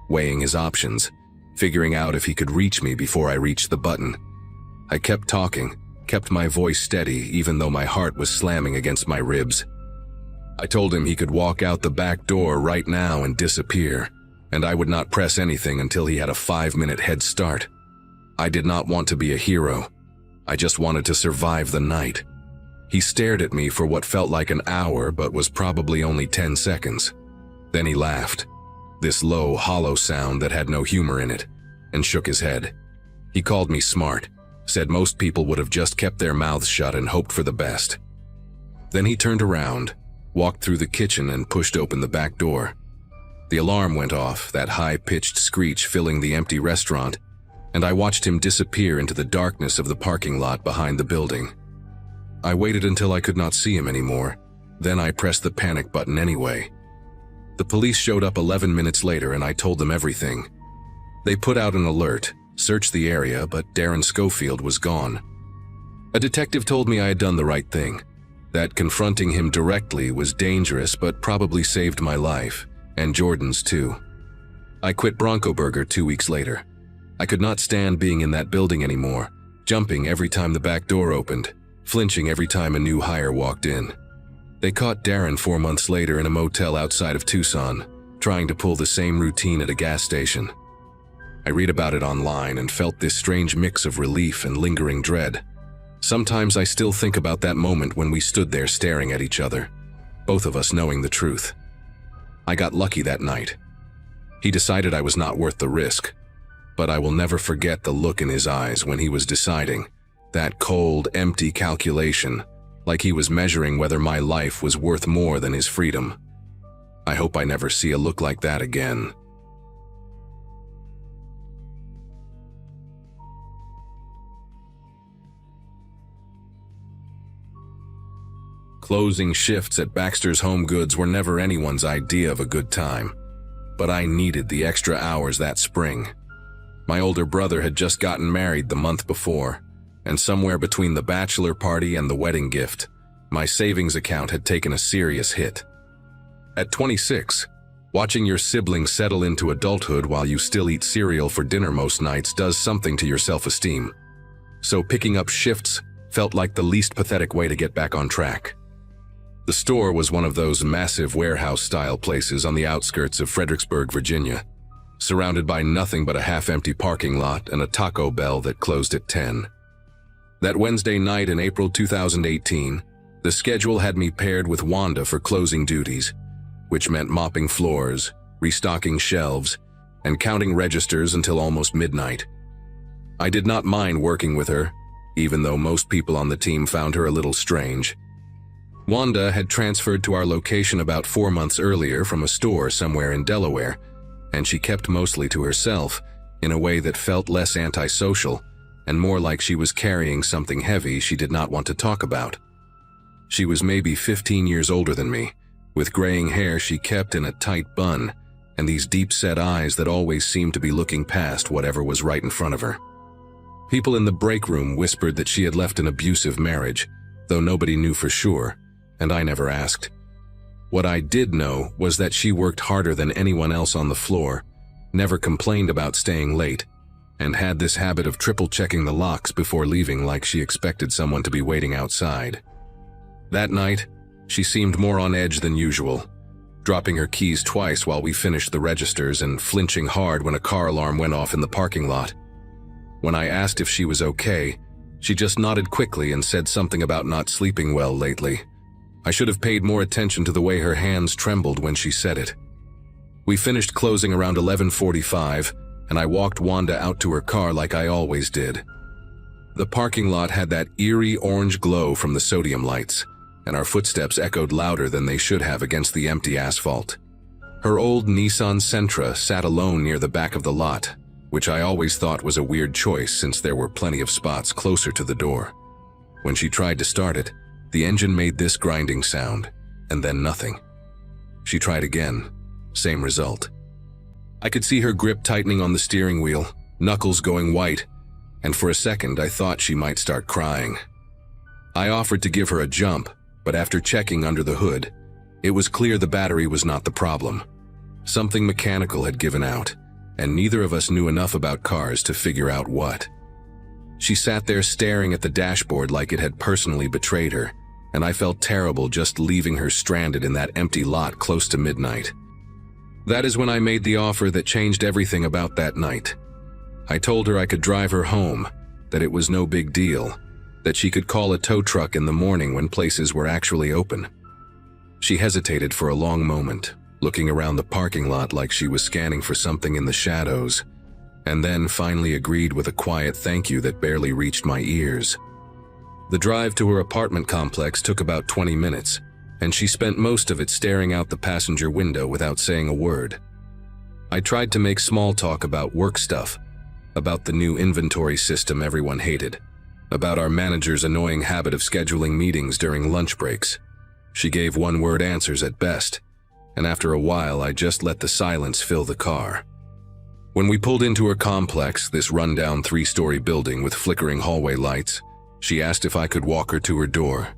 weighing his options, figuring out if he could reach me before I reached the button. I kept talking, kept my voice steady even though my heart was slamming against my ribs. I told him he could walk out the back door right now and disappear, and I would not press anything until he had a 5-minute head start. I did not want to be a hero. I just wanted to survive the night. He stared at me for what felt like an hour but was probably only 10 seconds. Then he laughed, this low, hollow sound that had no humor in it, and shook his head. He called me smart, said most people would have just kept their mouths shut and hoped for the best. Then he turned around, walked through the kitchen and pushed open the back door. The alarm went off, that high-pitched screech filling the empty restaurant, and I watched him disappear into the darkness of the parking lot behind the building. I waited until I could not see him anymore. Then I pressed the panic button anyway. The police showed up 11 minutes later and I told them everything. They put out an alert, searched the area, but Darren Schofield was gone. A detective told me I had done the right thing, that confronting him directly was dangerous but probably saved my life, and Jordan's too. I quit Bronco Burger 2 weeks later. I could not stand being in that building anymore, jumping every time the back door opened, flinching every time a new hire walked in. They caught Darren 4 months later in a motel outside of Tucson, trying to pull the same routine at a gas station. I read about it online and felt this strange mix of relief and lingering dread. Sometimes I still think about that moment when we stood there staring at each other, both of us knowing the truth. I got lucky that night. He decided I was not worth the risk, but I will never forget the look in his eyes when he was deciding, that cold, empty calculation, like he was measuring whether my life was worth more than his freedom. I hope I never see a look like that again. Closing shifts at Baxter's Home Goods were never anyone's idea of a good time, but I needed the extra hours that spring. My older brother had just gotten married the month before, and somewhere between the bachelor party and the wedding gift, my savings account had taken a serious hit. At 26, watching your siblings settle into adulthood while you still eat cereal for dinner most nights does something to your self-esteem. So picking up shifts felt like the least pathetic way to get back on track. The store was one of those massive warehouse-style places on the outskirts of Fredericksburg, Virginia, surrounded by nothing but a half-empty parking lot and a Taco Bell that closed at 10. That Wednesday night in April 2018, the schedule had me paired with Wanda for closing duties, which meant mopping floors, restocking shelves, and counting registers until almost midnight. I did not mind working with her, even though most people on the team found her a little strange. Wanda had transferred to our location about 4 months earlier from a store somewhere in Delaware, and she kept mostly to herself in a way that felt less antisocial and more like she was carrying something heavy she did not want to talk about. She was maybe 15 years older than me, with graying hair she kept in a tight bun, and these deep-set eyes that always seemed to be looking past whatever was right in front of her. People in the break room whispered that she had left an abusive marriage, though nobody knew for sure, and I never asked. What I did know was that she worked harder than anyone else on the floor, never complained about staying late, and had this habit of triple-checking the locks before leaving like she expected someone to be waiting outside. That night, she seemed more on edge than usual, dropping her keys twice while we finished the registers and flinching hard when a car alarm went off in the parking lot. When I asked if she was okay, she just nodded quickly and said something about not sleeping well lately. I should have paid more attention to the way her hands trembled when she said it. We finished closing around 11:45, and I walked Wanda out to her car like I always did. The parking lot had that eerie orange glow from the sodium lights, and our footsteps echoed louder than they should have against the empty asphalt. Her old Nissan Sentra sat alone near the back of the lot, which I always thought was a weird choice since there were plenty of spots closer to the door. When she tried to start it, the engine made this grinding sound, and then nothing. She tried again, same result. I could see her grip tightening on the steering wheel, knuckles going white, and for a second I thought she might start crying. I offered to give her a jump, but after checking under the hood, it was clear the battery was not the problem. Something mechanical had given out, and neither of us knew enough about cars to figure out what. She sat there staring at the dashboard like it had personally betrayed her, and I felt terrible just leaving her stranded in that empty lot close to midnight. That is when I made the offer that changed everything about that night. I told her I could drive her home, that it was no big deal, that she could call a tow truck in the morning when places were actually open. She hesitated for a long moment, looking around the parking lot like she was scanning for something in the shadows, and then finally agreed with a quiet thank you that barely reached my ears. The drive to her apartment complex took about 20 minutes, and she spent most of it staring out the passenger window without saying a word. I tried to make small talk about work stuff, about the new inventory system everyone hated, about our manager's annoying habit of scheduling meetings during lunch breaks. She gave one-word answers at best, and after a while I just let the silence fill the car. When we pulled into her complex, this rundown 3-story building with flickering hallway lights, she asked if I could walk her to her door.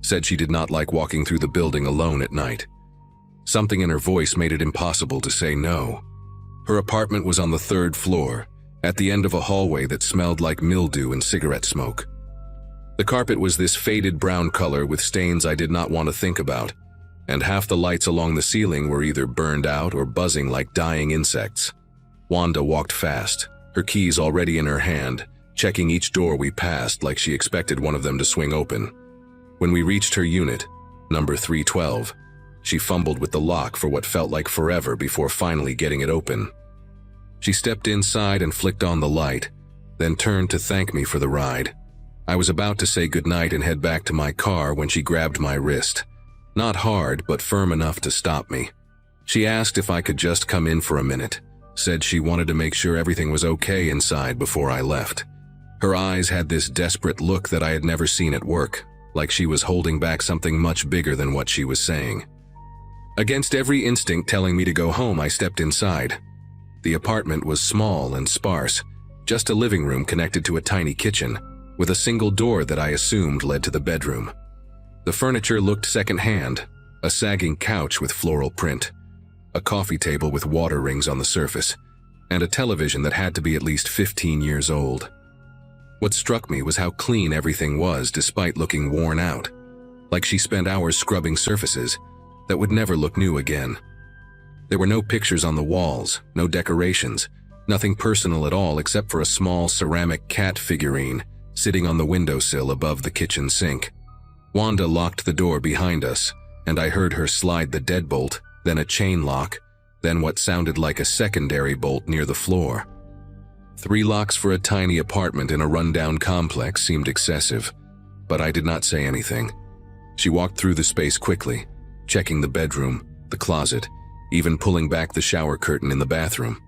Said she did not like walking through the building alone at night. Something in her voice made it impossible to say no. Her apartment was on the 3rd floor, at the end of a hallway that smelled like mildew and cigarette smoke. The carpet was this faded brown color with stains I did not want to think about, and half the lights along the ceiling were either burned out or buzzing like dying insects. Wanda walked fast, her keys already in her hand, checking each door we passed like she expected one of them to swing open. When we reached her unit, number 312, she fumbled with the lock for what felt like forever before finally getting it open. She stepped inside and flicked on the light, then turned to thank me for the ride. I was about to say goodnight and head back to my car when she grabbed my wrist. Not hard, but firm enough to stop me. She asked if I could just come in for a minute, said she wanted to make sure everything was okay inside before I left. Her eyes had this desperate look that I had never seen at work, like she was holding back something much bigger than what she was saying. Against every instinct telling me to go home, I stepped inside. The apartment was small and sparse, just a living room connected to a tiny kitchen, with a single door that I assumed led to the bedroom. The furniture looked secondhand, a sagging couch with floral print, a coffee table with water rings on the surface, and a television that had to be at least 15 years old. What struck me was how clean everything was despite looking worn out, like she spent hours scrubbing surfaces that would never look new again. There were no pictures on the walls, no decorations, nothing personal at all except for a small ceramic cat figurine sitting on the windowsill above the kitchen sink. Wanda locked the door behind us, and I heard her slide the deadbolt, then a chain lock, then what sounded like a secondary bolt near the floor. 3 locks for a tiny apartment in a rundown complex seemed excessive, but I did not say anything. She walked through the space quickly, checking the bedroom, the closet, even pulling back the shower curtain in the bathroom.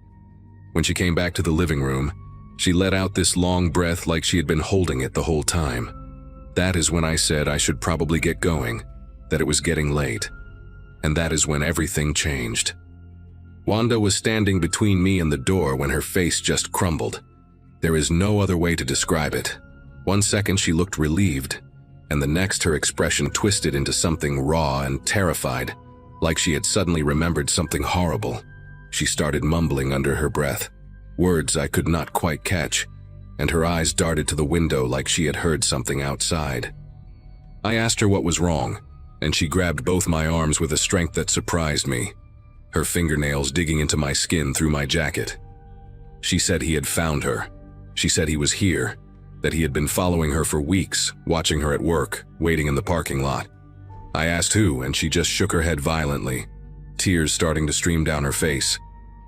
When she came back to the living room, she let out this long breath like she had been holding it the whole time. That is when I said I should probably get going, that it was getting late. And that is when everything changed. Wanda was standing between me and the door when her face just crumbled. There is no other way to describe it. One second she looked relieved, and the next her expression twisted into something raw and terrified, like she had suddenly remembered something horrible. She started mumbling under her breath, words I could not quite catch, and her eyes darted to the window like she had heard something outside. I asked her what was wrong, and she grabbed both my arms with a strength that surprised me, her fingernails digging into my skin through my jacket. She said he had found her. She said he was here, that he had been following her for weeks, watching her at work, waiting in the parking lot. I asked who, and she just shook her head violently, tears starting to stream down her face.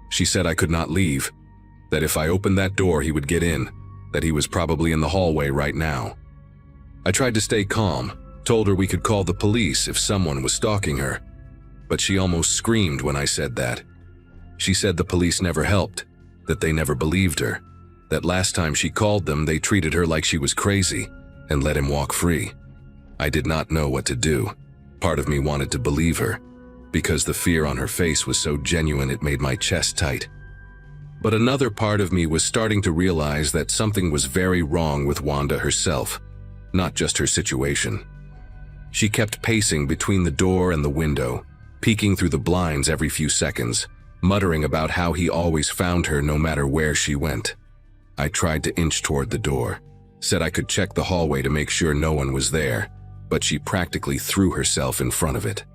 She said I could not leave, that if I opened that door he would get in, that he was probably in the hallway right now. I tried to stay calm, told her we could call the police if someone was stalking her, but she almost screamed when I said that. She said the police never helped, that they never believed her, that last time she called them they treated her like she was crazy and let him walk free. I did not know what to do. Part of me wanted to believe her, because the fear on her face was so genuine it made my chest tight. But another part of me was starting to realize that something was very wrong with Wanda herself, not just her situation. She kept pacing between the door and the window, peeking through the blinds every few seconds, muttering about how he always found her no matter where she went. I tried to inch toward the door, said I could check the hallway to make sure no one was there, but she practically threw herself in front of it.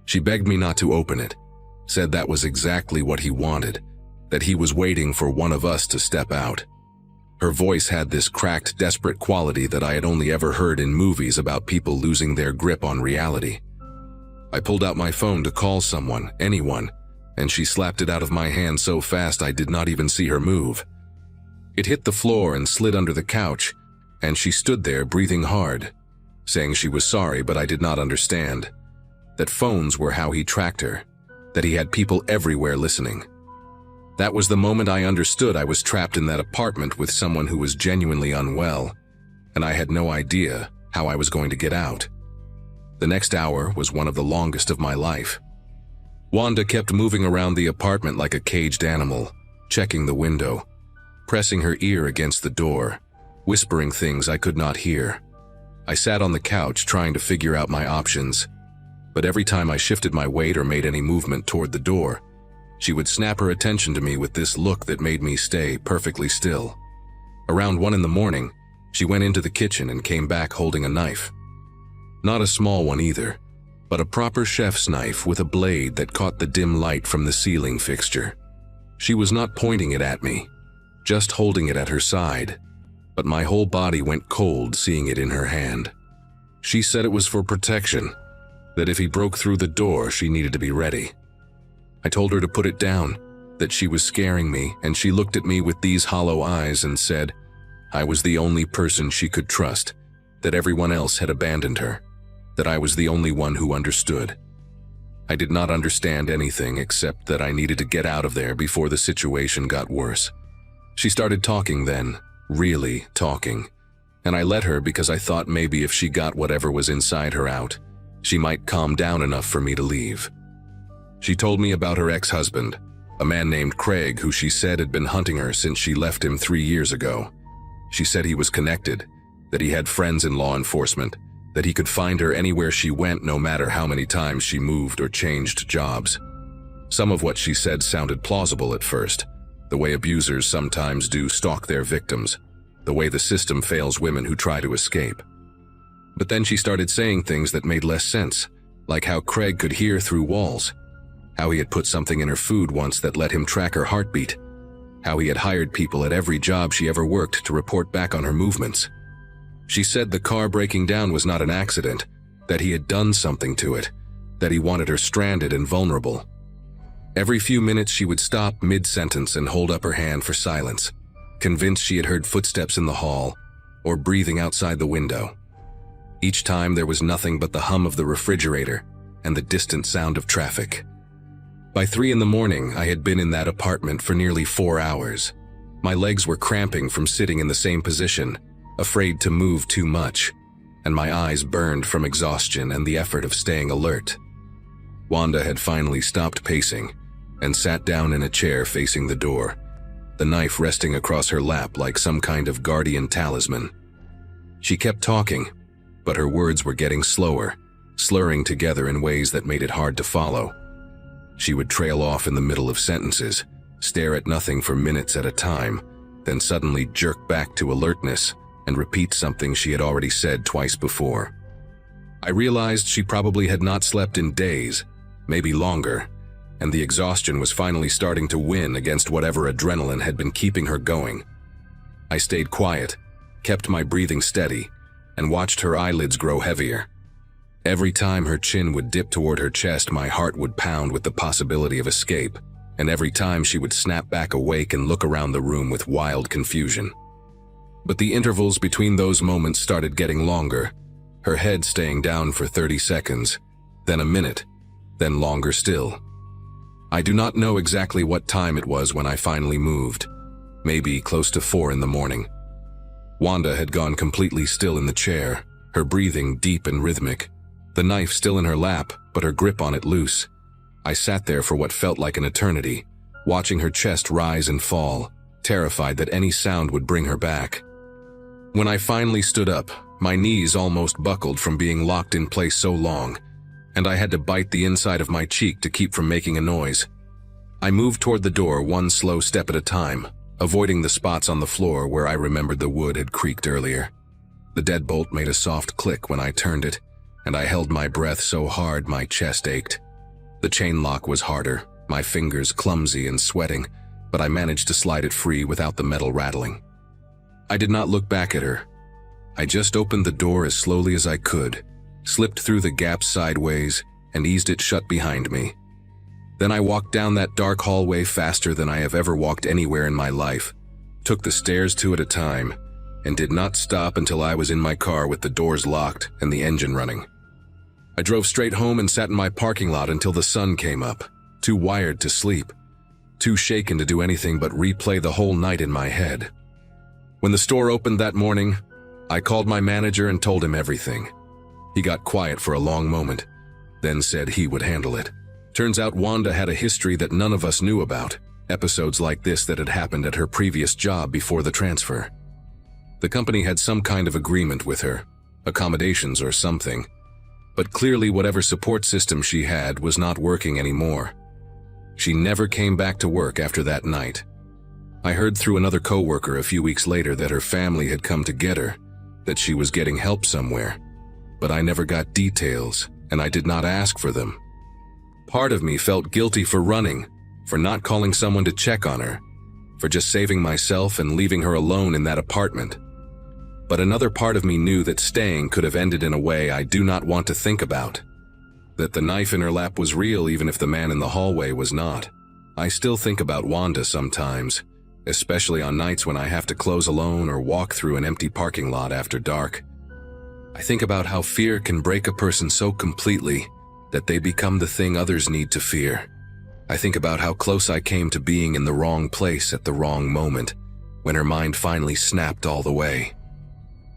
She begged me not to open it, said that was exactly what he wanted, that he was waiting for one of us to step out. Her voice had this cracked, desperate quality that I had only ever heard in movies about people losing their grip on reality. I pulled out my phone to call someone, anyone, and she slapped it out of my hand so fast I did not even see her move. It hit the floor and slid under the couch, and she stood there breathing hard, saying she was sorry but I did not understand, that phones were how he tracked her, that he had people everywhere listening. That was the moment I understood I was trapped in that apartment with someone who was genuinely unwell, and I had no idea how I was going to get out. The next hour was one of the longest of my life. Wanda kept moving around the apartment like a caged animal, checking the window, pressing her ear against the door, whispering things I could not hear. I sat on the couch trying to figure out my options, but every time I shifted my weight or made any movement toward the door, she would snap her attention to me with this look that made me stay perfectly still. Around 1 a.m, she went into the kitchen and came back holding a knife. Not a small one either, but a proper chef's knife with a blade that caught the dim light from the ceiling fixture. She was not pointing it at me, just holding it at her side, but my whole body went cold seeing it in her hand. She said it was for protection, that if he broke through the door, she needed to be ready. I told her to put it down, that she was scaring me, and she looked at me with these hollow eyes and said I was the only person she could trust, that everyone else had abandoned her, that I was the only one who understood. I did not understand anything except that I needed to get out of there before the situation got worse. She started talking then, really talking, and I let her because I thought maybe if she got whatever was inside her out, she might calm down enough for me to leave. She told me about her ex-husband, a man named Craig who she said had been hunting her since she left him 3 years ago. She said he was connected, that he had friends in law enforcement, that he could find her anywhere she went no matter how many times she moved or changed jobs. Some of what she said sounded plausible at first, the way abusers sometimes do stalk their victims, the way the system fails women who try to escape. But then she started saying things that made less sense, like how Craig could hear through walls, how he had put something in her food once that let him track her heartbeat, how he had hired people at every job she ever worked to report back on her movements. She said the car breaking down was not an accident, that he had done something to it, that he wanted her stranded and vulnerable. Every few minutes she would stop mid-sentence and hold up her hand for silence, convinced she had heard footsteps in the hall or breathing outside the window. Each time there was nothing but the hum of the refrigerator and the distant sound of traffic. By 3 a.m, I had been in that apartment for nearly 4 hours. My legs were cramping from sitting in the same position, afraid to move too much, and my eyes burned from exhaustion and the effort of staying alert. Wanda had finally stopped pacing and sat down in a chair facing the door, the knife resting across her lap like some kind of guardian talisman. She kept talking, but her words were getting slower, slurring together in ways that made it hard to follow. She would trail off in the middle of sentences, stare at nothing for minutes at a time, then suddenly jerk back to alertness and repeat something she had already said twice before. I realized she probably had not slept in days, maybe longer, and the exhaustion was finally starting to win against whatever adrenaline had been keeping her going. I stayed quiet, kept my breathing steady, and watched her eyelids grow heavier. Every time her chin would dip toward her chest, my heart would pound with the possibility of escape, and every time she would snap back awake and look around the room with wild confusion. But the intervals between those moments started getting longer, her head staying down for 30 seconds, then a minute, then longer still. I do not know exactly what time it was when I finally moved, maybe close to 4 in the morning. Wanda had gone completely still in the chair, her breathing deep and rhythmic, the knife still in her lap, but her grip on it loose. I sat there for what felt like an eternity, watching her chest rise and fall, terrified that any sound would bring her back. When I finally stood up, my knees almost buckled from being locked in place so long, and I had to bite the inside of my cheek to keep from making a noise. I moved toward the door one slow step at a time, avoiding the spots on the floor where I remembered the wood had creaked earlier. The deadbolt made a soft click when I turned it, and I held my breath so hard my chest ached. The chain lock was harder, my fingers clumsy and sweating, but I managed to slide it free without the metal rattling. I did not look back at her. I just opened the door as slowly as I could, slipped through the gap sideways, and eased it shut behind me. Then I walked down that dark hallway faster than I have ever walked anywhere in my life, took the stairs 2 at a time, and did not stop until I was in my car with the doors locked and the engine running. I drove straight home and sat in my parking lot until the sun came up, too wired to sleep, too shaken to do anything but replay the whole night in my head. When the store opened that morning, I called my manager and told him everything. He got quiet for a long moment, then said he would handle it. Turns out Wanda had a history that none of us knew about, episodes like this that had happened at her previous job before the transfer. The company had some kind of agreement with her, accommodations or something, but clearly whatever support system she had was not working anymore. She never came back to work after that night. I heard through another coworker a few weeks later that her family had come to get her, that she was getting help somewhere, but I never got details, and I did not ask for them. Part of me felt guilty for running, for not calling someone to check on her, for just saving myself and leaving her alone in that apartment. But another part of me knew that staying could have ended in a way I do not want to think about. That the knife in her lap was real even if the man in the hallway was not. I still think about Wanda sometimes, especially on nights when I have to close alone or walk through an empty parking lot after dark. I think about how fear can break a person so completely that they become the thing others need to fear. I think about how close I came to being in the wrong place at the wrong moment, when her mind finally snapped all the way.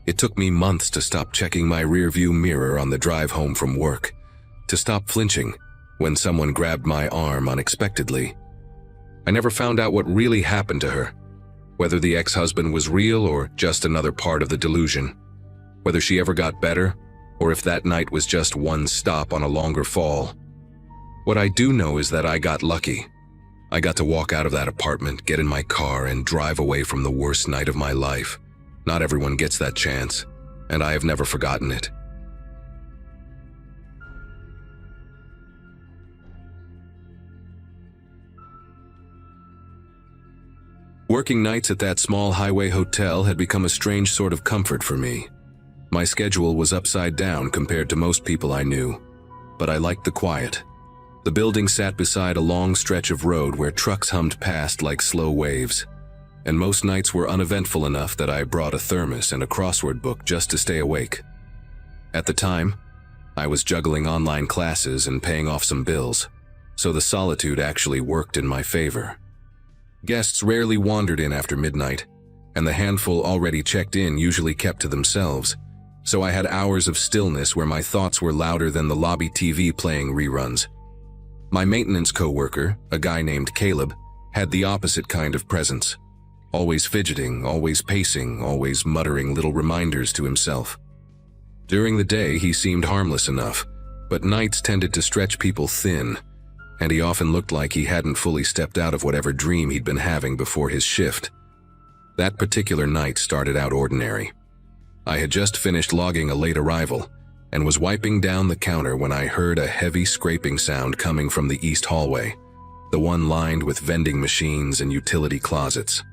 It took me months to stop checking my rearview mirror on the drive home from work, to stop flinching when someone grabbed my arm unexpectedly. I never found out what really happened to her, whether the ex-husband was real or just another part of the delusion, whether she ever got better, or if that night was just one stop on a longer fall. What I do know is that I got lucky. I got to walk out of that apartment, get in my car, and drive away from the worst night of my life. Not everyone gets that chance, and I have never forgotten it. Working nights at that small highway hotel had become a strange sort of comfort for me. My schedule was upside down compared to most people I knew, but I liked the quiet. The building sat beside a long stretch of road where trucks hummed past like slow waves, and most nights were uneventful enough that I brought a thermos and a crossword book just to stay awake. At the time, I was juggling online classes and paying off some bills, so the solitude actually worked in my favor. Guests rarely wandered in after midnight, and the handful already checked in usually kept to themselves, so I had hours of stillness where my thoughts were louder than the lobby TV playing reruns. My maintenance coworker, a guy named Caleb, had the opposite kind of presence. Always fidgeting, always pacing, always muttering little reminders to himself. During the day, he seemed harmless enough, but nights tended to stretch people thin, and he often looked like he hadn't fully stepped out of whatever dream he'd been having before his shift. That particular night started out ordinary. I had just finished logging a late arrival and was wiping down the counter when I heard a heavy scraping sound coming from the east hallway, the one lined with vending machines and utility closets.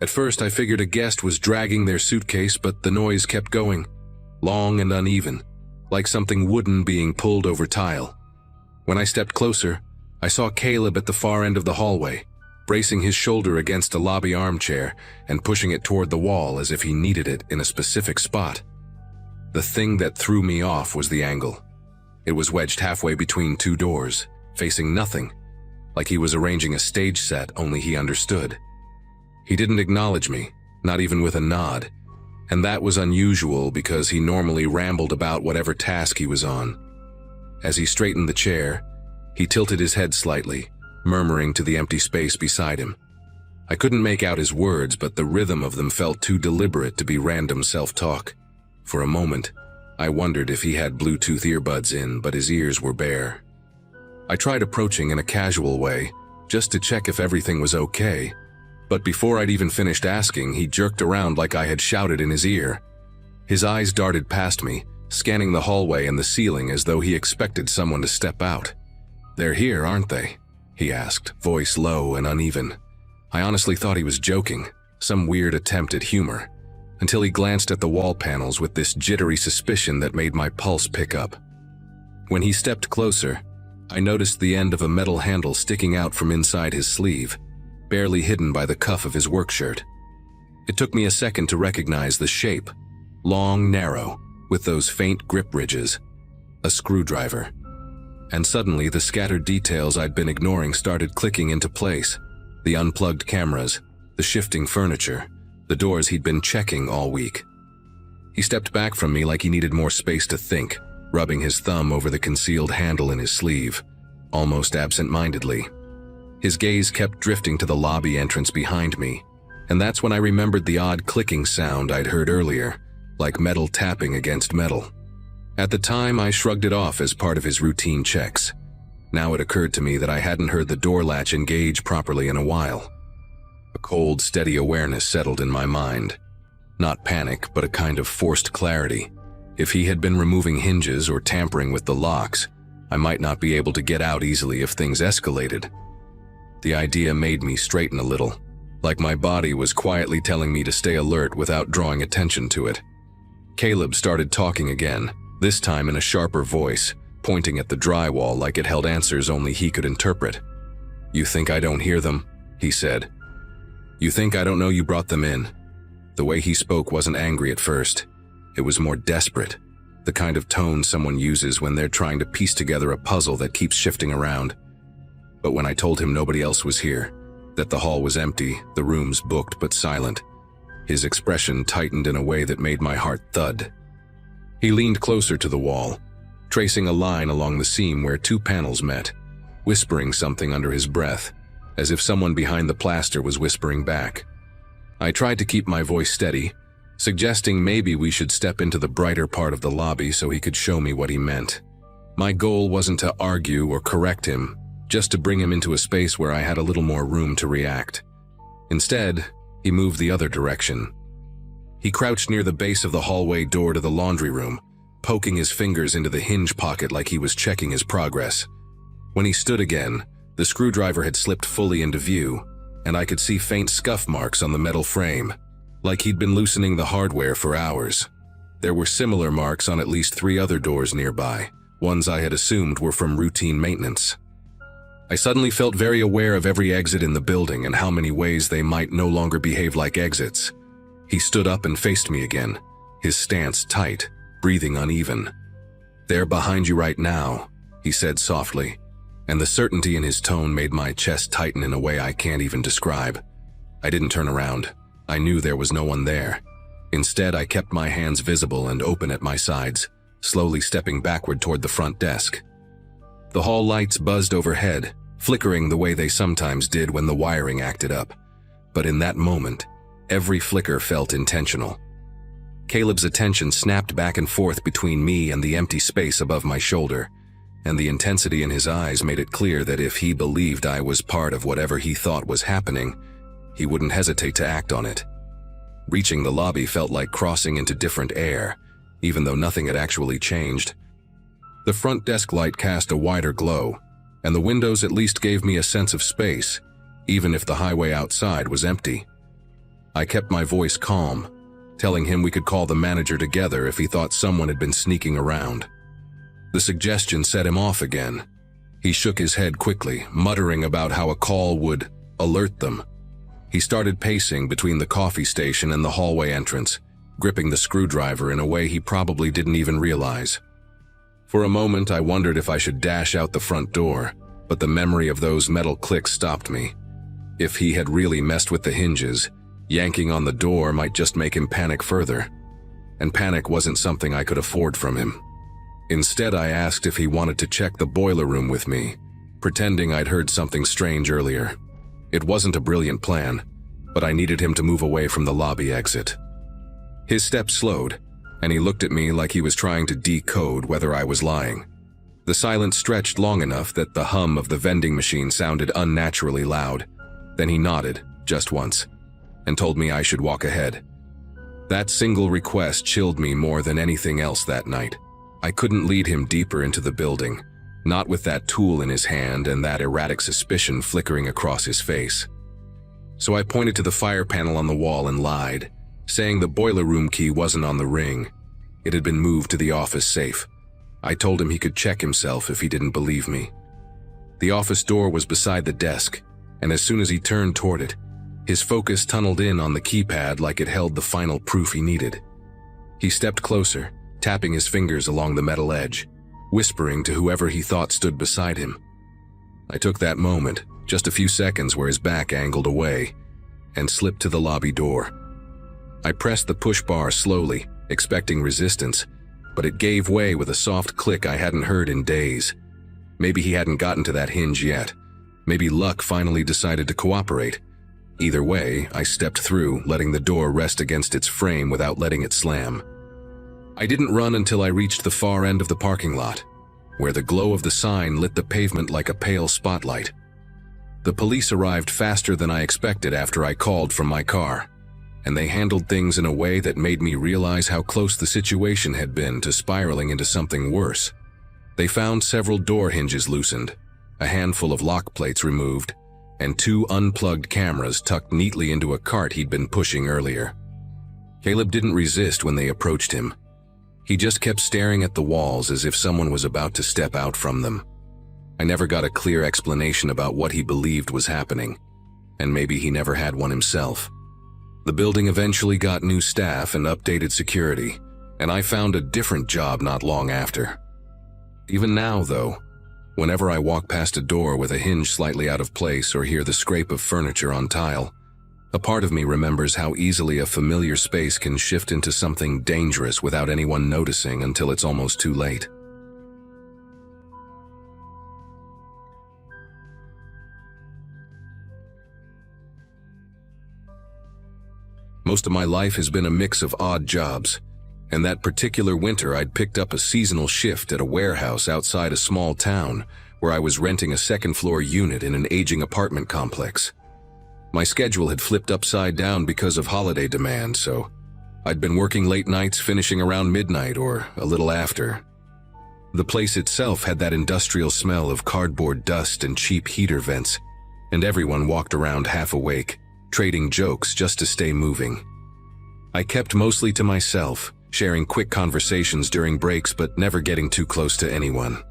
At first, I figured a guest was dragging their suitcase, but the noise kept going, long and uneven, like something wooden being pulled over tile. When I stepped closer, I saw Caleb at the far end of the hallway, bracing his shoulder against a lobby armchair and pushing it toward the wall as if he needed it in a specific spot. The thing that threw me off was the angle. It was wedged halfway between two doors, facing nothing, like he was arranging a stage set, only he understood. He didn't acknowledge me, not even with a nod, and that was unusual because he normally rambled about whatever task he was on. As he straightened the chair, he tilted his head slightly, murmuring to the empty space beside him. I couldn't make out his words, but the rhythm of them felt too deliberate to be random self-talk. For a moment, I wondered if he had Bluetooth earbuds in, but his ears were bare. I tried approaching in a casual way, just to check if everything was okay, but before I'd even finished asking, he jerked around like I had shouted in his ear. His eyes darted past me, scanning the hallway and the ceiling as though he expected someone to step out. "They're here, aren't they?" he asked, voice low and uneven. I honestly thought he was joking, some weird attempt at humor, until he glanced at the wall panels with this jittery suspicion that made my pulse pick up. When he stepped closer, I noticed the end of a metal handle sticking out from inside his sleeve, barely hidden by the cuff of his work shirt. It took me a second to recognize the shape, long, narrow, with those faint grip ridges. A screwdriver. And suddenly the scattered details I'd been ignoring started clicking into place. The unplugged cameras, the shifting furniture, the doors he'd been checking all week. He stepped back from me like he needed more space to think, rubbing his thumb over the concealed handle in his sleeve, almost absent-mindedly. His gaze kept drifting to the lobby entrance behind me, and that's when I remembered the odd clicking sound I'd heard earlier, like metal tapping against metal. At the time, I shrugged it off as part of his routine checks. Now it occurred to me that I hadn't heard the door latch engage properly in a while. A cold, steady awareness settled in my mind. Not panic, but a kind of forced clarity. If he had been removing hinges or tampering with the locks, I might not be able to get out easily if things escalated. The idea made me straighten a little, like my body was quietly telling me to stay alert without drawing attention to it. Caleb started talking again, this time in a sharper voice, pointing at the drywall like it held answers only he could interpret. "You think I don't hear them?" he said. "You think I don't know you brought them in?" The way he spoke wasn't angry at first. It was more desperate, the kind of tone someone uses when they're trying to piece together a puzzle that keeps shifting around. But when I told him nobody else was here, that the hall was empty, the rooms booked but silent, his expression tightened in a way that made my heart thud. He leaned closer to the wall, tracing a line along the seam where two panels met, whispering something under his breath, as if someone behind the plaster was whispering back. I tried to keep my voice steady, suggesting maybe we should step into the brighter part of the lobby so he could show me what he meant. My goal wasn't to argue or correct him, just to bring him into a space where I had a little more room to react. Instead, he moved the other direction. He crouched near the base of the hallway door to the laundry room, poking his fingers into the hinge pocket like he was checking his progress. When he stood again, the screwdriver had slipped fully into view, and I could see faint scuff marks on the metal frame, like he'd been loosening the hardware for hours. There were similar marks on at least 3 other doors nearby, ones I had assumed were from routine maintenance. I suddenly felt very aware of every exit in the building and how many ways they might no longer behave like exits. He stood up and faced me again, his stance tight, breathing uneven. "They're behind you right now," he said softly, and the certainty in his tone made my chest tighten in a way I can't even describe. I didn't turn around. I knew there was no one there. Instead, I kept my hands visible and open at my sides, slowly stepping backward toward the front desk. The hall lights buzzed overhead, flickering the way they sometimes did when the wiring acted up. But in that moment, every flicker felt intentional. Caleb's attention snapped back and forth between me and the empty space above my shoulder, and the intensity in his eyes made it clear that if he believed I was part of whatever he thought was happening, he wouldn't hesitate to act on it. Reaching the lobby felt like crossing into different air, even though nothing had actually changed. The front desk light cast a wider glow, and the windows at least gave me a sense of space, even if the highway outside was empty. I kept my voice calm, telling him we could call the manager together if he thought someone had been sneaking around. The suggestion set him off again. He shook his head quickly, muttering about how a call would alert them. He started pacing between the coffee station and the hallway entrance, gripping the screwdriver in a way he probably didn't even realize. For a moment, I wondered if I should dash out the front door, but the memory of those metal clicks stopped me. If he had really messed with the hinges, yanking on the door might just make him panic further. And panic wasn't something I could afford from him. Instead, I asked if he wanted to check the boiler room with me, pretending I'd heard something strange earlier. It wasn't a brilliant plan, but I needed him to move away from the lobby exit. His steps slowed, and he looked at me like he was trying to decode whether I was lying. The silence stretched long enough that the hum of the vending machine sounded unnaturally loud. Then he nodded, just once, and told me I should walk ahead. That single request chilled me more than anything else that night. I couldn't lead him deeper into the building, not with that tool in his hand and that erratic suspicion flickering across his face. So I pointed to the fire panel on the wall and lied, saying the boiler room key wasn't on the ring. It had been moved to the office safe. I told him he could check himself if he didn't believe me. The office door was beside the desk, and as soon as he turned toward it, his focus tunneled in on the keypad like it held the final proof he needed. He stepped closer, tapping his fingers along the metal edge, whispering to whoever he thought stood beside him. I took that moment, just a few seconds where his back angled away, and slipped to the lobby door. I pressed the push bar slowly, expecting resistance, but it gave way with a soft click I hadn't heard in days. Maybe he hadn't gotten to that hinge yet. Maybe luck finally decided to cooperate. Either way, I stepped through, letting the door rest against its frame without letting it slam. I didn't run until I reached the far end of the parking lot, where the glow of the sign lit the pavement like a pale spotlight. The police arrived faster than I expected after I called from my car, and they handled things in a way that made me realize how close the situation had been to spiraling into something worse. They found several door hinges loosened, a handful of lock plates removed, and 2 unplugged cameras tucked neatly into a cart he'd been pushing earlier. Caleb didn't resist when they approached him. He just kept staring at the walls as if someone was about to step out from them. I never got a clear explanation about what he believed was happening, and maybe he never had one himself. The building eventually got new staff and updated security, and I found a different job not long after. Even now, though, whenever I walk past a door with a hinge slightly out of place or hear the scrape of furniture on tile, a part of me remembers how easily a familiar space can shift into something dangerous without anyone noticing until it's almost too late. Most of my life has been a mix of odd jobs, and that particular winter I'd picked up a seasonal shift at a warehouse outside a small town where I was renting a second-floor unit in an aging apartment complex. My schedule had flipped upside down because of holiday demand, so I'd been working late nights finishing around midnight or a little after. The place itself had that industrial smell of cardboard dust and cheap heater vents, and everyone walked around half awake, trading jokes just to stay moving. I kept mostly to myself, sharing quick conversations during breaks but never getting too close to anyone.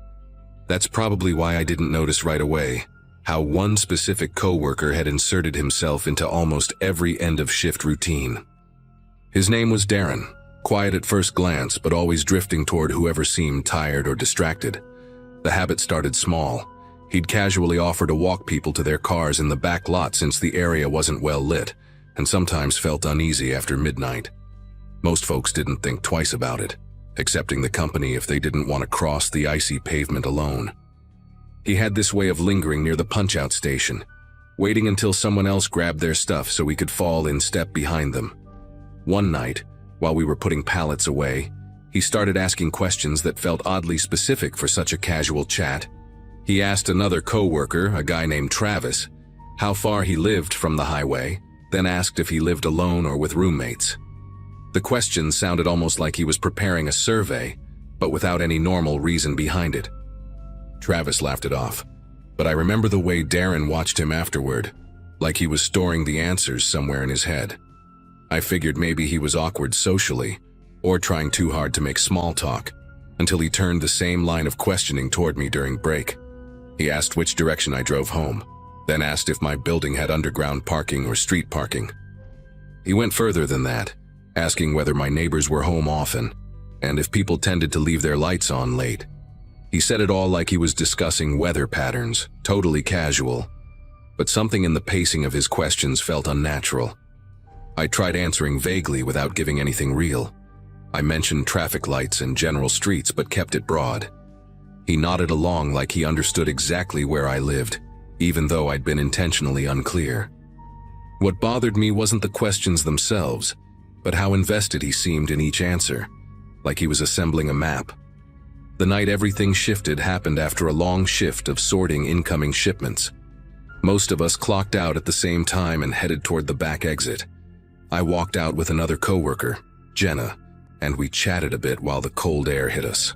That's probably why I didn't notice right away how one specific coworker had inserted himself into almost every end-of-shift routine. His name was Darren, quiet at first glance but always drifting toward whoever seemed tired or distracted. The habit started small. He'd casually offer to walk people to their cars in the back lot since the area wasn't well lit, and sometimes felt uneasy after midnight. Most folks didn't think twice about it, accepting the company if they didn't want to cross the icy pavement alone. He had this way of lingering near the punch-out station, waiting until someone else grabbed their stuff so he could fall in step behind them. One night, while we were putting pallets away, He started asking questions that felt oddly specific for such a casual chat. He asked another coworker, a guy named Travis, how far he lived from the highway, then asked if he lived alone or with roommates. The questions sounded almost like he was preparing a survey, but without any normal reason behind it. Travis laughed it off, but I remember the way Darren watched him afterward, like he was storing the answers somewhere in his head. I figured maybe he was awkward socially, or trying too hard to make small talk, until he turned the same line of questioning toward me during break. He asked which direction I drove home, then asked if my building had underground parking or street parking. He went further than that, asking whether my neighbors were home often, and if people tended to leave their lights on late. He said it all like he was discussing weather patterns, totally casual, but something in the pacing of his questions felt unnatural. I tried answering vaguely without giving anything real. I mentioned traffic lights and general streets but kept it broad. He nodded along like he understood exactly where I lived, even though I'd been intentionally unclear. What bothered me wasn't the questions themselves, but how invested he seemed in each answer, like he was assembling a map. The night everything shifted happened after a long shift of sorting incoming shipments. Most of us clocked out at the same time and headed toward the back exit. I walked out with another coworker, Jenna, and we chatted a bit while the cold air hit us.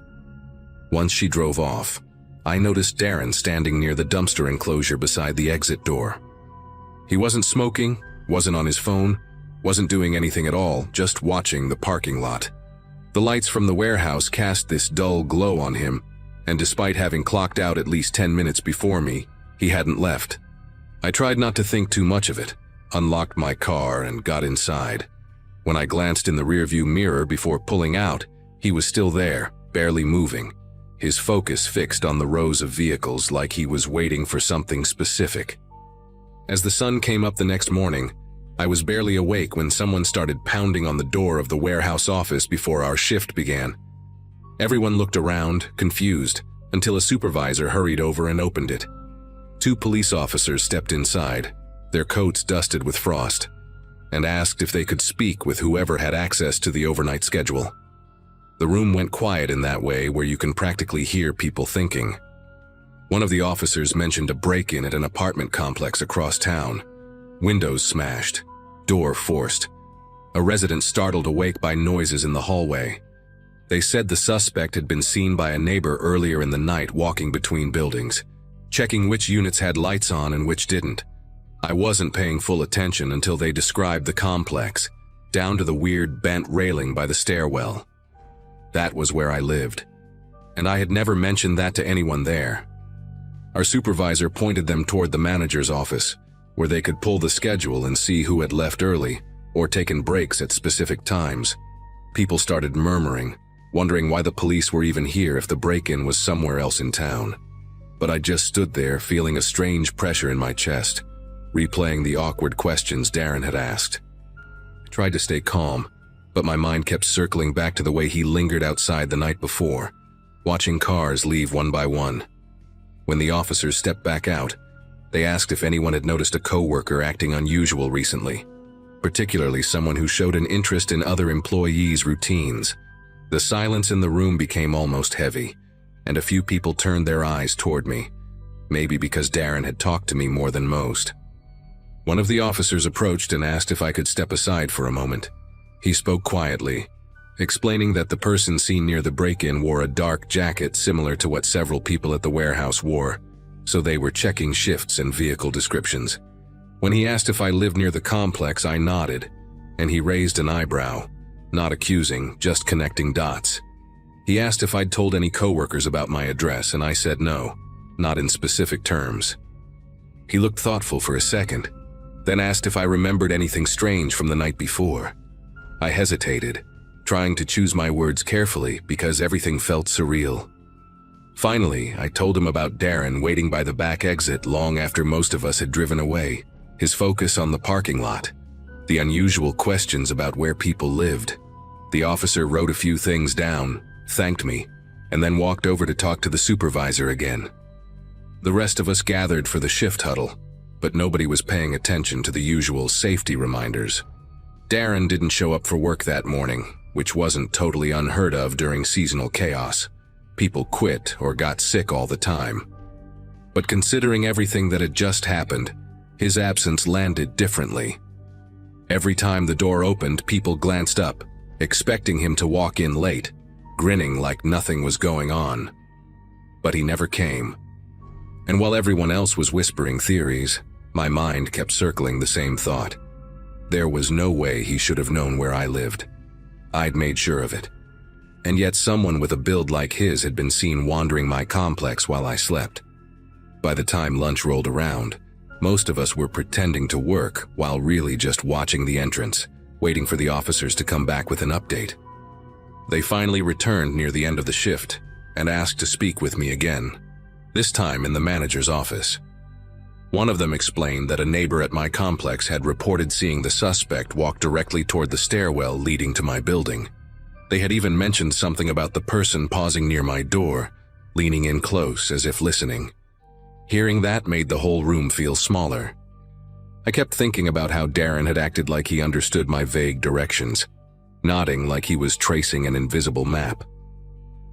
Once she drove off, I noticed Darren standing near the dumpster enclosure beside the exit door. He wasn't smoking, wasn't on his phone, wasn't doing anything at all, just watching the parking lot. The lights from the warehouse cast this dull glow on him, and despite having clocked out at least 10 minutes before me, he hadn't left. I tried not to think too much of it, unlocked my car, and got inside. When I glanced in the rearview mirror before pulling out, he was still there, barely moving, his focus fixed on the rows of vehicles like he was waiting for something specific. As the sun came up the next morning, I was barely awake when someone started pounding on the door of the warehouse office before our shift began. Everyone looked around, confused, until a supervisor hurried over and opened it. 2 police officers stepped inside, their coats dusted with frost, and asked if they could speak with whoever had access to the overnight schedule. The room went quiet in that way where you can practically hear people thinking. One of the officers mentioned a break-in at an apartment complex across town. Windows smashed, door forced. A resident startled awake by noises in the hallway. They said the suspect had been seen by a neighbor earlier in the night walking between buildings, checking which units had lights on and which didn't. I wasn't paying full attention until they described the complex, down to the weird bent railing by the stairwell. That was where I lived, and I had never mentioned that to anyone there. Our supervisor pointed them toward the manager's office, where they could pull the schedule and see who had left early or taken breaks at specific times. People started murmuring, wondering why the police were even here if the break-in was somewhere else in town. But I just stood there feeling a strange pressure in my chest, replaying the awkward questions Darren had asked. I tried to stay calm, but my mind kept circling back to the way he lingered outside the night before, watching cars leave one by one. When the officers stepped back out, they asked if anyone had noticed a coworker acting unusual recently, particularly someone who showed an interest in other employees' routines. The silence in the room became almost heavy, and a few people turned their eyes toward me, maybe because Darren had talked to me more than most. One of the officers approached and asked if I could step aside for a moment. He spoke quietly, explaining that the person seen near the break-in wore a dark jacket similar to what several people at the warehouse wore, so they were checking shifts and vehicle descriptions. When he asked if I lived near the complex, I nodded, and he raised an eyebrow, not accusing, just connecting dots. He asked if I'd told any coworkers about my address, and I said no, not in specific terms. He looked thoughtful for a second, then asked if I remembered anything strange from the night before. I hesitated, trying to choose my words carefully because everything felt surreal. Finally, I told him about Darren waiting by the back exit long after most of us had driven away, his focus on the parking lot, the unusual questions about where people lived. The officer wrote a few things down, thanked me, and then walked over to talk to the supervisor again. The rest of us gathered for the shift huddle, but nobody was paying attention to the usual safety reminders. Darren didn't show up for work that morning, which wasn't totally unheard of during seasonal chaos. People quit or got sick all the time. But considering everything that had just happened, his absence landed differently. Every time the door opened, people glanced up, expecting him to walk in late, grinning like nothing was going on. But he never came. And while everyone else was whispering theories, my mind kept circling the same thought. There was no way he should have known where I lived. I'd made sure of it. And yet someone with a build like his had been seen wandering my complex while I slept. By the time lunch rolled around, most of us were pretending to work while really just watching the entrance, waiting for the officers to come back with an update. They finally returned near the end of the shift and asked to speak with me again, this time in the manager's office. One of them explained that a neighbor at my complex had reported seeing the suspect walk directly toward the stairwell leading to my building. They had even mentioned something about the person pausing near my door, leaning in close as if listening. Hearing that made the whole room feel smaller. I kept thinking about how Darren had acted like he understood my vague directions, nodding like he was tracing an invisible map.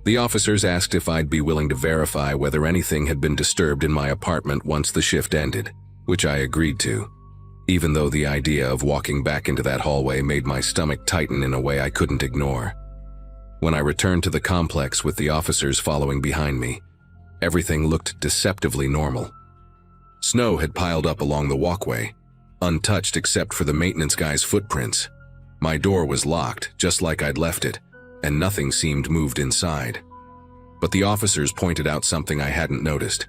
The officers asked if I'd be willing to verify whether anything had been disturbed in my apartment once the shift ended, which I agreed to, even though the idea of walking back into that hallway made my stomach tighten in a way I couldn't ignore. When I returned to the complex with the officers following behind me, everything looked deceptively normal. Snow had piled up along the walkway, untouched except for the maintenance guy's footprints. My door was locked, just like I'd left it, and nothing seemed moved inside. But the officers pointed out something I hadn't noticed.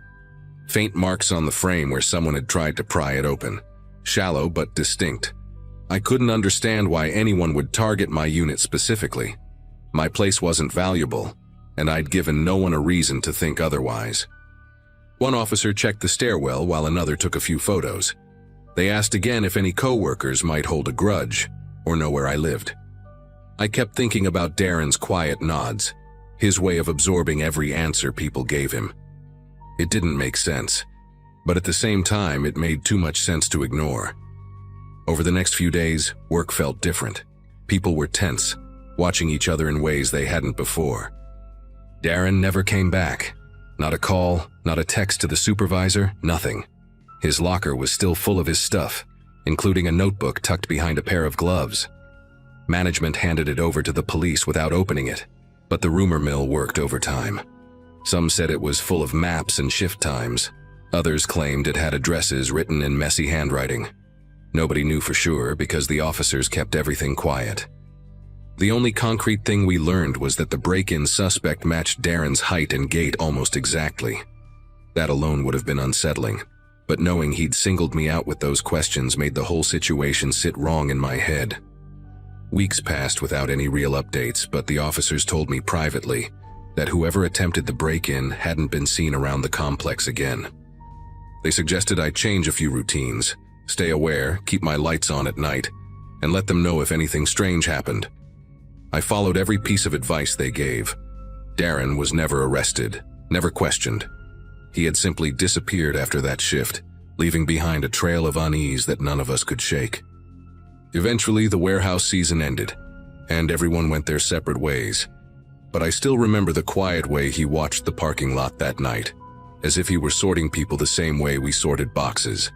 Faint marks on the frame where someone had tried to pry it open. Shallow but distinct. I couldn't understand why anyone would target my unit specifically. My place wasn't valuable, and I'd given no one a reason to think otherwise. One officer checked the stairwell while another took a few photos. They asked again if any coworkers might hold a grudge or know where I lived. I kept thinking about Darren's quiet nods, his way of absorbing every answer people gave him. It didn't make sense, but at the same time it made too much sense to ignore. Over the next few days, work felt different. People were tense, watching each other in ways they hadn't before. Darren never came back. Not a call, not a text to the supervisor, nothing. His locker was still full of his stuff, including a notebook tucked behind a pair of gloves. Management handed it over to the police without opening it, but the rumor mill worked overtime. Some said it was full of maps and shift times. Others claimed it had addresses written in messy handwriting. Nobody knew for sure because the officers kept everything quiet. The only concrete thing we learned was that the break-in suspect matched Darren's height and gait almost exactly. That alone would have been unsettling, but knowing he'd singled me out with those questions made the whole situation sit wrong in my head. Weeks passed without any real updates, but the officers told me privately that whoever attempted the break-in hadn't been seen around the complex again. They suggested I change a few routines, stay aware, keep my lights on at night, and let them know if anything strange happened. I followed every piece of advice they gave. Darren was never arrested, never questioned. He had simply disappeared after that shift, leaving behind a trail of unease that none of us could shake. Eventually, the warehouse season ended, and everyone went their separate ways. But I still remember the quiet way he watched the parking lot that night, as if he were sorting people the same way we sorted boxes.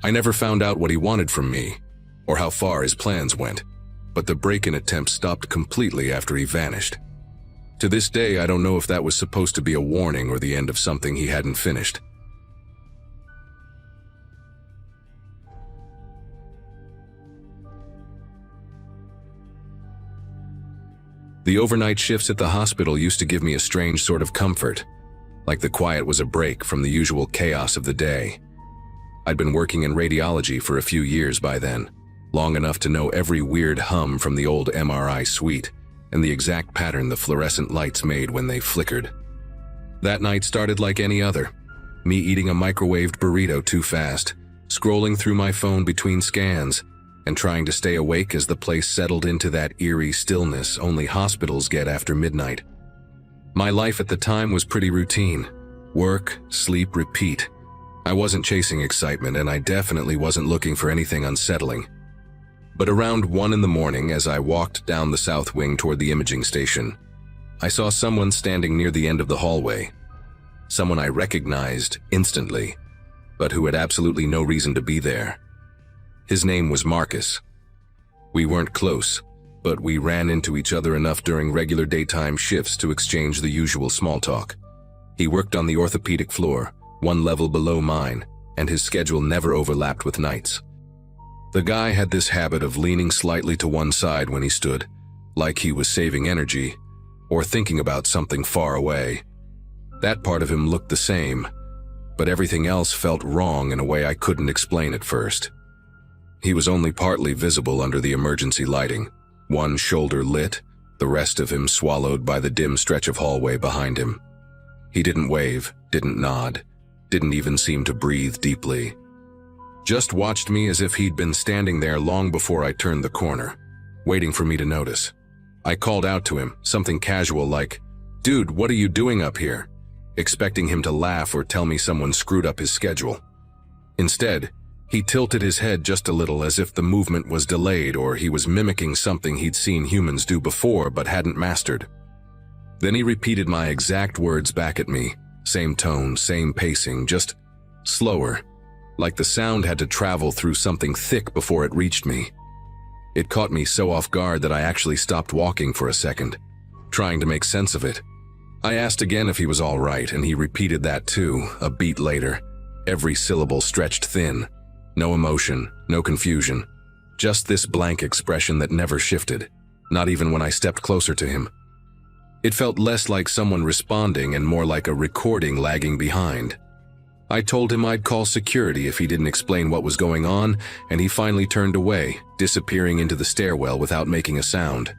I never found out what he wanted from me, or how far his plans went, but the break-in attempt stopped completely after he vanished. To this day, I don't know if that was supposed to be a warning or the end of something he hadn't finished. The overnight shifts at the hospital used to give me a strange sort of comfort, like the quiet was a break from the usual chaos of the day. I'd been working in radiology for a few years by then, long enough to know every weird hum from the old MRI suite and the exact pattern the fluorescent lights made when they flickered. That night started like any other, me eating a microwaved burrito too fast, scrolling through my phone between scans, and trying to stay awake as the place settled into that eerie stillness only hospitals get after midnight. My life at the time was pretty routine. Work, sleep, repeat. I wasn't chasing excitement, and I definitely wasn't looking for anything unsettling. But around 1 in the morning, as I walked down the south wing toward the imaging station, I saw someone standing near the end of the hallway. Someone I recognized instantly, but who had absolutely no reason to be there. His name was Marcus. We weren't close, but we ran into each other enough during regular daytime shifts to exchange the usual small talk. He worked on the orthopedic floor, 1 level below mine, and his schedule never overlapped with nights. The guy had this habit of leaning slightly to one side when he stood, like he was saving energy, or thinking about something far away. That part of him looked the same, but everything else felt wrong in a way I couldn't explain at first. He was only partly visible under the emergency lighting, one shoulder lit, the rest of him swallowed by the dim stretch of hallway behind him. He didn't wave, didn't nod, didn't even seem to breathe deeply. Just watched me as if he'd been standing there long before I turned the corner, waiting for me to notice. I called out to him, something casual like, "Dude, what are you doing up here?" expecting him to laugh or tell me someone screwed up his schedule. Instead, he tilted his head just a little as if the movement was delayed or he was mimicking something he'd seen humans do before but hadn't mastered. Then he repeated my exact words back at me, same tone, same pacing, just slower, like the sound had to travel through something thick before it reached me. It caught me so off guard that I actually stopped walking for a second, trying to make sense of it. I asked again if he was all right, and he repeated that too, a beat later, every syllable stretched thin. No emotion, no confusion, just this blank expression that never shifted, not even when I stepped closer to him. It felt less like someone responding and more like a recording lagging behind. I told him I'd call security if he didn't explain what was going on, and he finally turned away, disappearing into the stairwell without making a sound.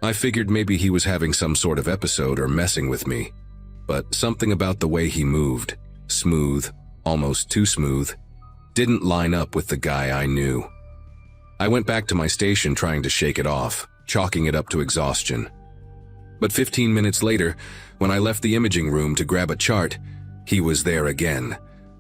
I figured maybe he was having some sort of episode or messing with me, but something about the way he moved, smooth, almost too smooth, didn't line up with the guy I knew. I went back to my station trying to shake it off, chalking it up to exhaustion. But 15 minutes later, when I left the imaging room to grab a chart, he was there again.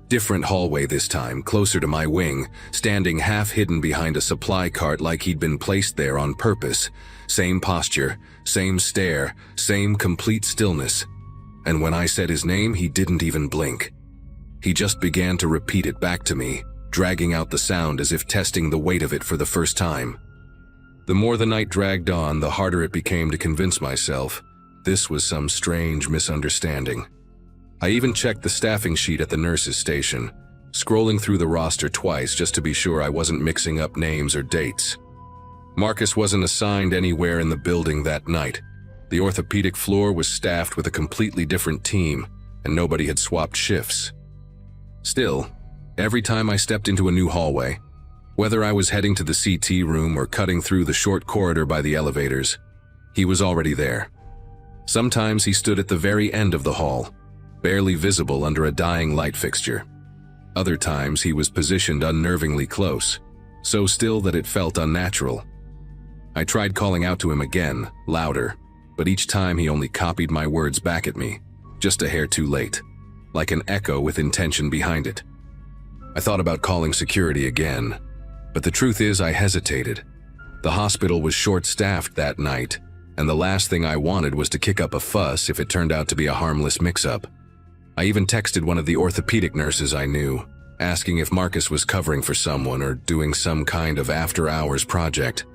Different hallway this time, closer to my wing, standing half hidden behind a supply cart like he'd been placed there on purpose. Same posture, same stare, same complete stillness. And when I said his name, he didn't even blink. He just began to repeat it back to me, dragging out the sound as if testing the weight of it for the first time. The more the night dragged on, the harder it became to convince myself this was some strange misunderstanding. I even checked the staffing sheet at the nurse's station, scrolling through the roster twice just to be sure I wasn't mixing up names or dates. Marcus wasn't assigned anywhere in the building that night. The orthopedic floor was staffed with a completely different team, and nobody had swapped shifts. Still, every time I stepped into a new hallway, whether I was heading to the CT room or cutting through the short corridor by the elevators, he was already there. Sometimes he stood at the very end of the hall, barely visible under a dying light fixture. Other times he was positioned unnervingly close, so still that it felt unnatural. I tried calling out to him again, louder, but each time he only copied my words back at me, just a hair too late, like an echo with intention behind it. I thought about calling security again, but the truth is I hesitated. The hospital was short-staffed that night, and the last thing I wanted was to kick up a fuss if it turned out to be a harmless mix-up. I even texted one of the orthopedic nurses I knew, asking if Marcus was covering for someone or doing some kind of after-hours project.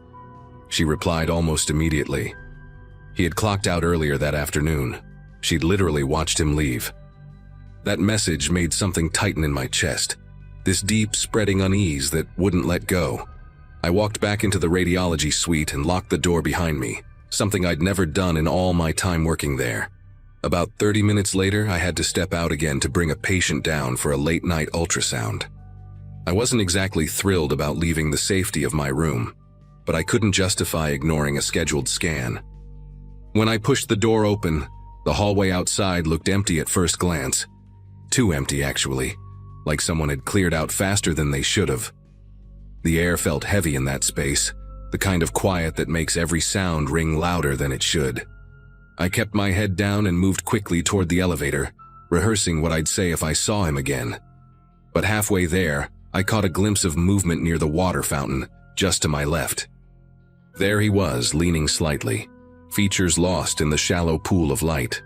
She replied almost immediately. He had clocked out earlier that afternoon. She'd literally watched him leave. That message made something tighten in my chest, this deep, spreading unease that wouldn't let go. I walked back into the radiology suite and locked the door behind me, something I'd never done in all my time working there. About 30 minutes later, I had to step out again to bring a patient down for a late-night ultrasound. I wasn't exactly thrilled about leaving the safety of my room, but I couldn't justify ignoring a scheduled scan. When I pushed the door open, the hallway outside looked empty at first glance. Too empty, actually, like someone had cleared out faster than they should have. The air felt heavy in that space, the kind of quiet that makes every sound ring louder than it should. I kept my head down and moved quickly toward the elevator, rehearsing what I'd say if I saw him again. But halfway there, I caught a glimpse of movement near the water fountain, just to my left. There he was, leaning slightly, features lost in the shallow pool of light.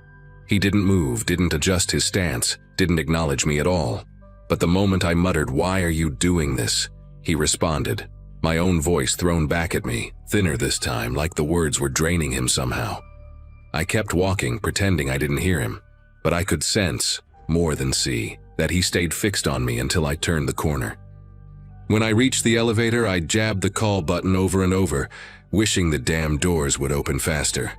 He didn't move, didn't adjust his stance, didn't acknowledge me at all. But the moment I muttered, "Why are you doing this?" he responded, my own voice thrown back at me, thinner this time, like the words were draining him somehow. I kept walking, pretending I didn't hear him, but I could sense, more than see, that he stayed fixed on me until I turned the corner. When I reached the elevator, I jabbed the call button over and over, wishing the damn doors would open faster.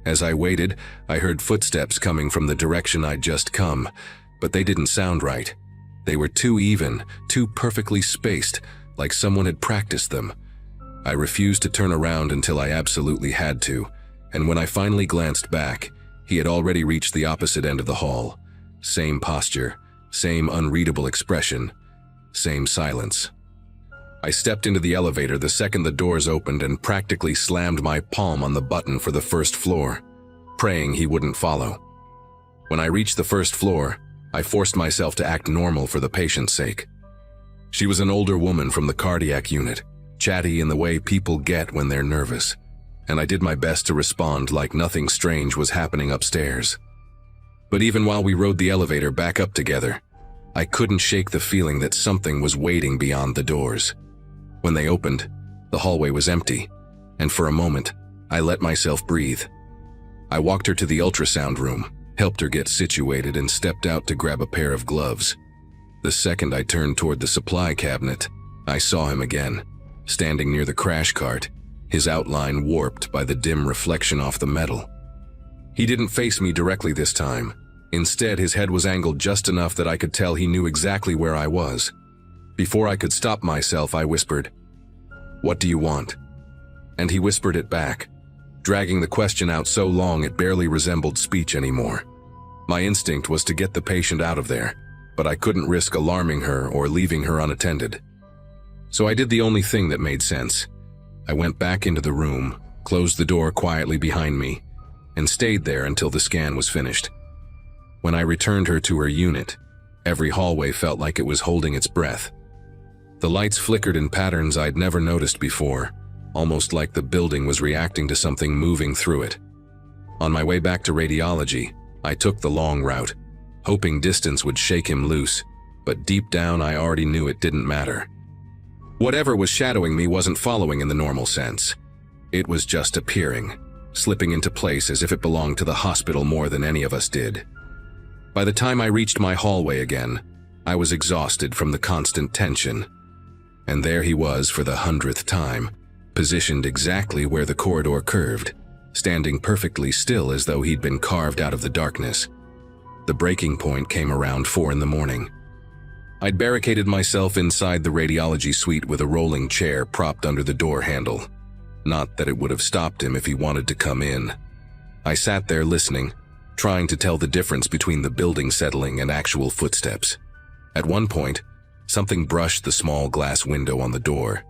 As I waited, I heard footsteps coming from the direction I'd just come, but they didn't sound right. They were too even, too perfectly spaced, like someone had practiced them. I refused to turn around until I absolutely had to, and when I finally glanced back, he had already reached the opposite end of the hall. Same posture, same unreadable expression, same silence. I stepped into the elevator the second the doors opened and practically slammed my palm on the button for the first floor, praying he wouldn't follow. When I reached the first floor, I forced myself to act normal for the patient's sake. She was an older woman from the cardiac unit, chatty in the way people get when they're nervous, and I did my best to respond like nothing strange was happening upstairs. But even while we rode the elevator back up together, I couldn't shake the feeling that something was waiting beyond the doors. When they opened, the hallway was empty, and for a moment, I let myself breathe. I walked her to the ultrasound room, helped her get situated, and stepped out to grab a pair of gloves. The second I turned toward the supply cabinet, I saw him again, standing near the crash cart, his outline warped by the dim reflection off the metal. He didn't face me directly this time. Instead, his head was angled just enough that I could tell he knew exactly where I was. Before I could stop myself, I whispered, "What do you want?" And he whispered it back, dragging the question out so long it barely resembled speech anymore. My instinct was to get the patient out of there, but I couldn't risk alarming her or leaving her unattended. So I did the only thing that made sense. I went back into the room, closed the door quietly behind me, and stayed there until the scan was finished. When I returned her to her unit, every hallway felt like it was holding its breath. The lights flickered in patterns I'd never noticed before, almost like the building was reacting to something moving through it. On my way back to radiology, I took the long route, hoping distance would shake him loose, but deep down I already knew it didn't matter. Whatever was shadowing me wasn't following in the normal sense. It was just appearing, slipping into place as if it belonged to the hospital more than any of us did. By the time I reached my hallway again, I was exhausted from the constant tension. And there he was for the 100th time, positioned exactly where the corridor curved, standing perfectly still as though he'd been carved out of the darkness. The breaking point came around 4 in the morning. I'd barricaded myself inside the radiology suite with a rolling chair propped under the door handle. Not that it would have stopped him if he wanted to come in. I sat there listening, trying to tell the difference between the building settling and actual footsteps. At one point, something brushed the small glass window on the door,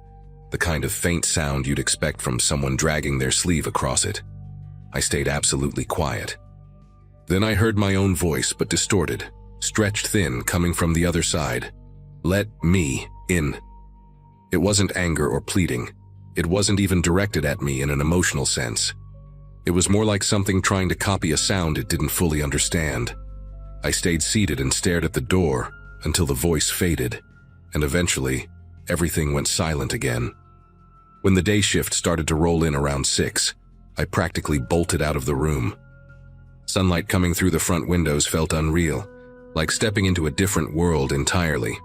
the kind of faint sound you'd expect from someone dragging their sleeve across it. I stayed absolutely quiet. Then I heard my own voice, but distorted, stretched thin, coming from the other side. "Let me in." It wasn't anger or pleading. It wasn't even directed at me in an emotional sense. It was more like something trying to copy a sound it didn't fully understand. I stayed seated and stared at the door until the voice faded, and eventually, everything went silent again. When the day shift started to roll in around 6, I practically bolted out of the room. Sunlight coming through the front windows felt unreal, like stepping into a different world entirely.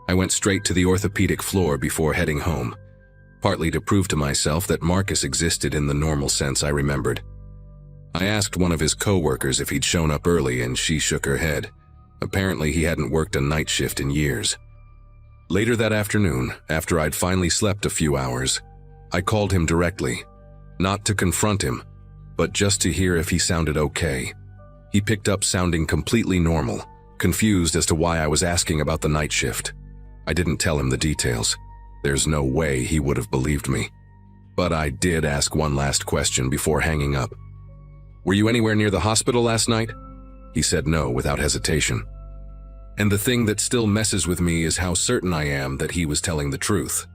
I went straight to the orthopedic floor before heading home, partly to prove to myself that Marcus existed in the normal sense I remembered. I asked one of his coworkers if he'd shown up early, and she shook her head. Apparently he hadn't worked a night shift in years. Later that afternoon, after I'd finally slept a few hours, I called him directly, not to confront him, but just to hear if he sounded okay. He picked up sounding completely normal, confused as to why I was asking about the night shift. I didn't tell him the details. There's no way he would have believed me. But I did ask one last question before hanging up. "Were you anywhere near the hospital last night?" He said no without hesitation. And the thing that still messes with me is how certain I am that he was telling the truth.